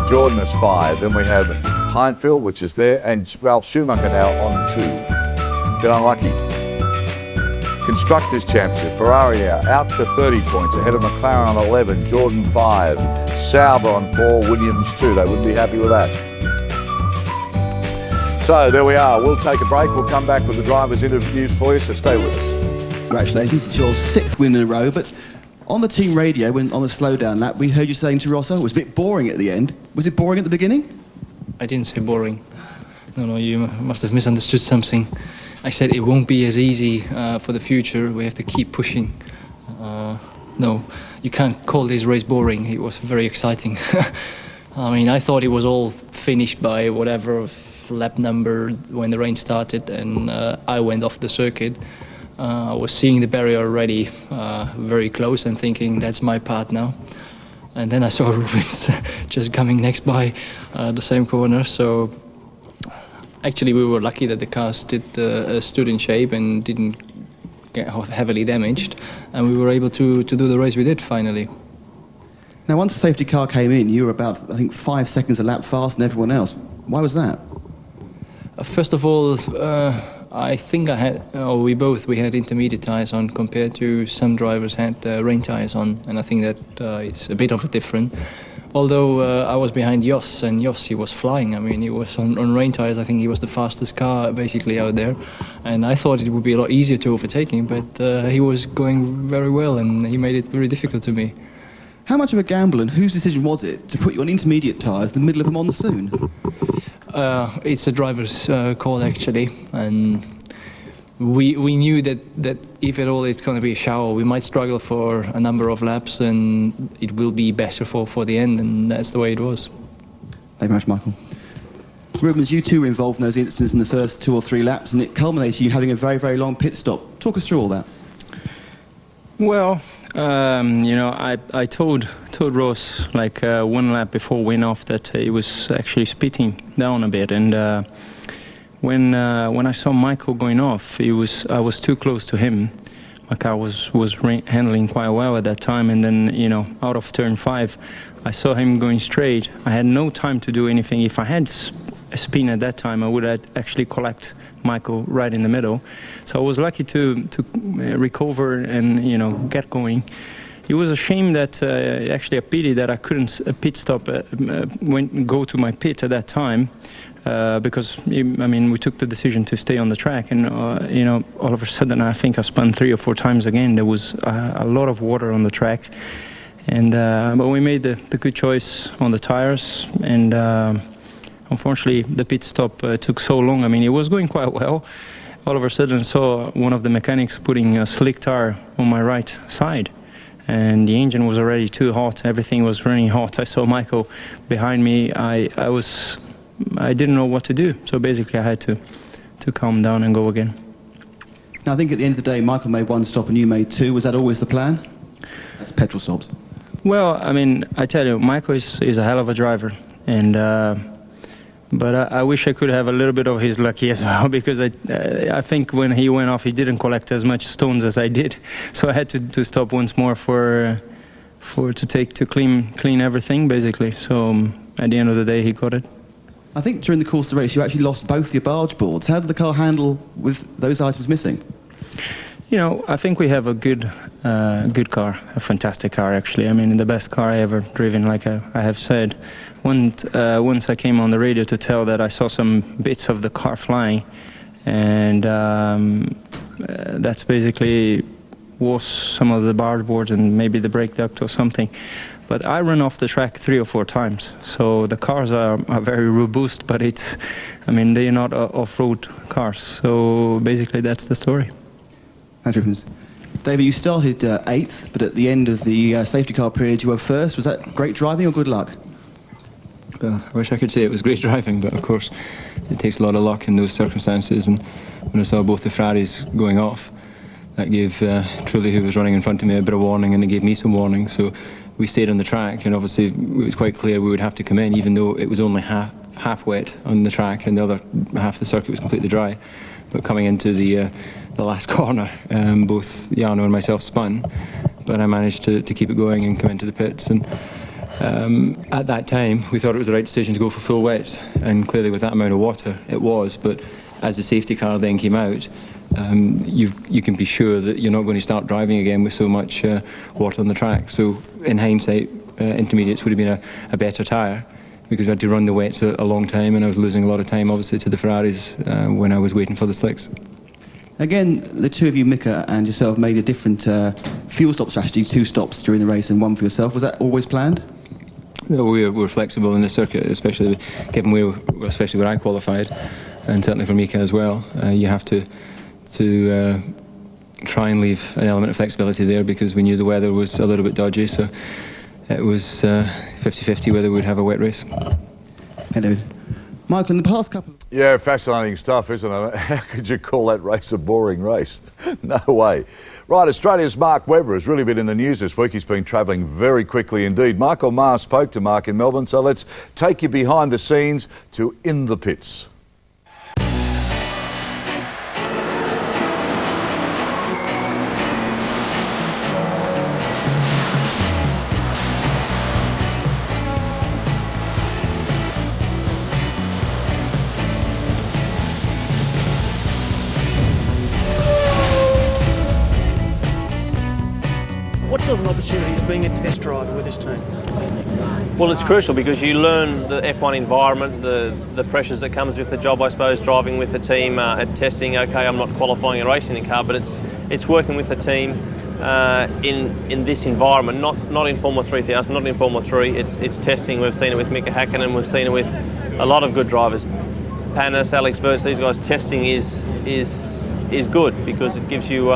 Jordan has 5. Then we have Heinfeld, which is there, and Ralf Schumacher now on 2. Bit unlucky. Constructors' Championship, Ferrari now out to 30 points, ahead of McLaren on 11, Jordan 5, Sauber on 4, Williams 2. They wouldn't be happy with that. So there we are. We'll take a break. We'll come back with the drivers' interviews for you, so stay with us. Congratulations, it's your 6th win in a row, but on the team radio, when on the slowdown lap, we heard you saying to Rosso it was a bit boring at the end. Was it boring at the beginning? I didn't say boring. No, you must have misunderstood something. I said it won't be as easy for the future. We have to keep pushing. No, you can't call this race boring. It was very exciting. I mean, I thought it was all finished by whatever lap number when the rain started and I went off the circuit. I was seeing the barrier already very close and thinking that's my part now. And then I saw Rubens just coming next by the same corner. So actually we were lucky that the car stood in shape and didn't get heavily damaged. And we were able to do the race we did finally. Now, once the safety car came in, you were about, I think, 5 seconds a lap faster than everyone else. Why was that? First of all, I think we had intermediate tyres on compared to some drivers had rain tyres on, and I think that it's a bit of a difference. Although I was behind Jos, and Jos, he was flying. I mean, he was on rain tyres. I think he was the fastest car basically out there, and I thought it would be a lot easier to overtake him, but he was going very well, and he made it very difficult to me. How much of a gamble, and whose decision was it to put you on intermediate tyres in the middle of a monsoon? It's a driver's call, actually, and we knew that if at all it's going to be a shower, we might struggle for a number of laps, and it will be better for the end, and that's the way it was. Thank you very much, Michael. Rubens, you too were involved in those incidents in the first 2 or 3 laps, and it culminated in you having a very, very long pit stop. Talk us through all that. Well, I told Ross like 1 lap before win off that he was actually speeding down a bit, and when I saw Michael going off, I was too close to him. My car was handling quite well at that time, and then out of turn 5, I saw him going straight. I had no time to do anything. If I had a spin at that time, I would have actually collect Michael right in the middle. So I was lucky to recover and get going. It was a shame that actually a pity that I couldn't pit stop go to my pit at that time because we took the decision to stay on the track, and all of a sudden I think I spun 3 or 4 times again. There was a lot of water on the track, and but we made the good choice on the tires, and unfortunately, the pit stop took so long. I mean, it was going quite well. All of a sudden, I saw one of the mechanics putting a slick tire on my right side, and the engine was already too hot. Everything was running hot. I saw Michael behind me. I didn't know what to do. So basically, I had to calm down and go again. Now, I think at the end of the day, Michael made 1 stop and you made 2. Was that always the plan? That's petrol stops. Well, I tell you, Michael is a hell of a driver, and. But I wish I could have a little bit of his lucky as well, because I think when he went off, he didn't collect as much stones as I did. So I had to stop once more to clean everything, basically. So at the end of the day, he got it. I think during the course of the race, you actually lost both your barge boards. How did the car handle with those items missing? I think we have a good car, a fantastic car, actually. The best car I ever driven, like I have said. Once I came on the radio to tell that I saw some bits of the car flying, and that's basically was some of the barge boards and maybe the brake duct or something. But I ran off the track 3 or 4 times, so the cars are very robust, but they're not off-road cars. So basically that's the story. Thanks, Rubens. David, you started 8th, but at the end of the safety car period you were 1st. Was that great driving or good luck? I wish I could say it was great driving, but of course it takes a lot of luck in those circumstances, and when I saw both the Ferraris going off, that gave Trulli, who was running in front of me, a bit of warning, and it gave me some warning. So we stayed on the track, and obviously it was quite clear we would have to come in, even though it was only half wet on the track and the other half of the circuit was completely dry. But coming into the last corner, both Jarno and myself spun, but I managed to keep it going and come into the pits. And at that time, we thought it was the right decision to go for full wet, and clearly with that amount of water, it was. But as the safety car then came out, you can be sure that you're not going to start driving again with so much water on the track. So in hindsight, intermediates would have been a better tyre, because we had to run the wets a long time, and I was losing a lot of time, obviously, to the Ferraris when I was waiting for the slicks. Again, the two of you, Mika and yourself, made a different fuel stop strategy, 2 stops during the race and 1 for yourself. Was that always planned? No, we were flexible in the circuit, especially given where I qualified, and certainly for Mika as well. You have to try and leave an element of flexibility there, because we knew the weather was a little bit dodgy, so it was 50-50 whether we'd have a wet race. Hey, David. Michael, in the past couple of... Yeah, fascinating stuff, isn't it? How could you call that race a boring race? No way. Right, Australia's Mark Webber has really been in the news this week. He's been travelling very quickly indeed. Michael Maher spoke to Mark in Melbourne, so let's take you behind the scenes to In the Pits. What sort of an opportunity is being a test driver with this team? Well, it's crucial because you learn the F1 environment, the pressures that comes with the job, I suppose, driving with the team at testing. Okay, I'm not qualifying and racing the car, but it's working with the team in this environment, not in Formula 3000, not in Formula 3. It's testing. We've seen it with Mika Häkkinen, we've seen it with a lot of good drivers. Panis, Alex Verts, these guys. Testing is good because it gives you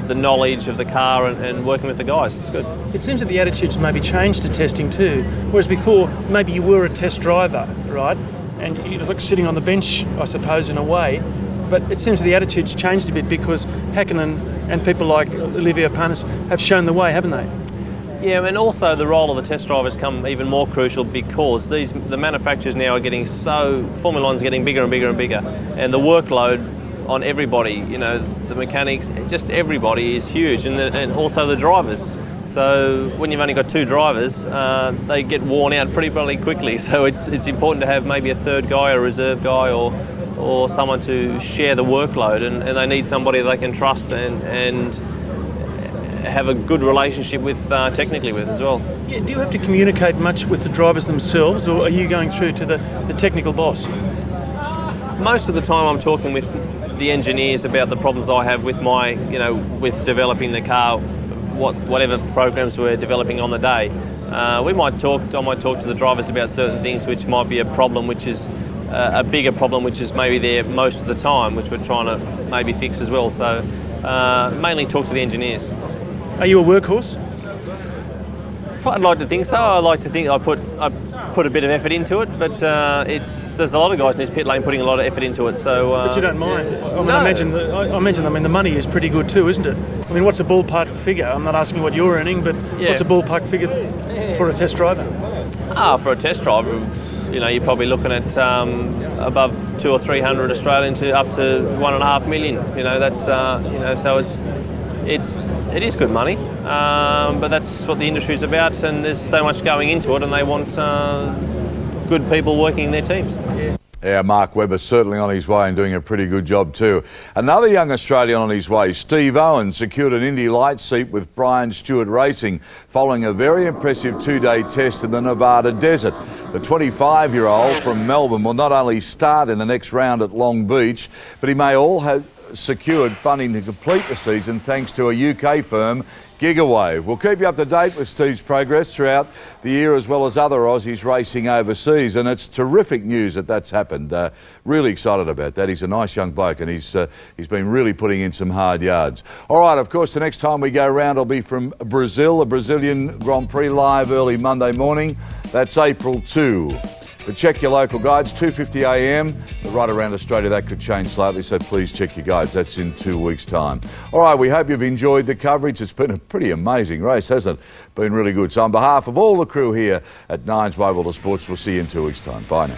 the knowledge of the car and working with the guys. It's good. It seems that the attitudes maybe changed to testing too, whereas before maybe you were a test driver, right? And you look sitting on the bench, I suppose, in a way. But it seems that the attitudes changed a bit because Häkkinen and people like Olivier Panis have shown the way, haven't they? Yeah, and also the role of the test drivers come even more crucial because the manufacturers now are getting Formula 1's getting bigger and bigger and bigger, and the workload on everybody, the mechanics, just everybody is huge, and also the drivers. So when you've only got two drivers, they get worn out pretty quickly. So it's important to have maybe a third guy, a reserve guy, or someone to share the workload, and they need somebody they can trust and have a good relationship with technically with as well. Yeah, do you have to communicate much with the drivers themselves, or are you going through to the technical boss? Most of the time I'm talking with the engineers about the problems I have with with developing the car, whatever programs we're developing on the day. I might talk to the drivers about certain things which might be a problem, which is a bigger problem, which is maybe there most of the time, which we're trying to maybe fix as well. So mainly talk to the engineers. Are you a workhorse? I'd like to think so. I like to think I put a bit of effort into it, but there's a lot of guys in this pit lane putting a lot of effort into it. So, but you don't mind. Yeah. I imagine. I mean, the money is pretty good too, isn't it? I mean, what's a ballpark figure? I'm not asking what you're earning, but what's a ballpark figure for a test driver? For a test driver, you're probably looking at above 200 or 300 Australian to up to 1.5 million. That's so it is good money, but that's what the industry is about, and there's so much going into it, and they want good people working in their teams. Yeah, Mark Webber certainly on his way and doing a pretty good job too. Another young Australian on his way, Steve Owen, secured an Indy Light seat with Brian Stewart Racing following a very impressive two-day test in the Nevada desert. The 25-year-old from Melbourne will not only start in the next round at Long Beach, but he may all have secured funding to complete the season thanks to a UK firm, Gigawave. We'll keep you up to date with Steve's progress throughout the year, as well as other Aussies racing overseas, and it's terrific news that that's happened. Really excited about that. He's a nice young bloke, and he's been really putting in some hard yards. All right, of course, the next time we go round will be from Brazil, the Brazilian Grand Prix live early Monday morning. That's April 2. But check your local guides, 2:50 a.m. But right around Australia, that could change slightly, so please check your guides. That's in 2 weeks' time. All right, we hope you've enjoyed the coverage. It's been a pretty amazing race, hasn't it? Been really good. So on behalf of all the crew here at Nines Mobile Sports, we'll see you in 2 weeks' time. Bye now.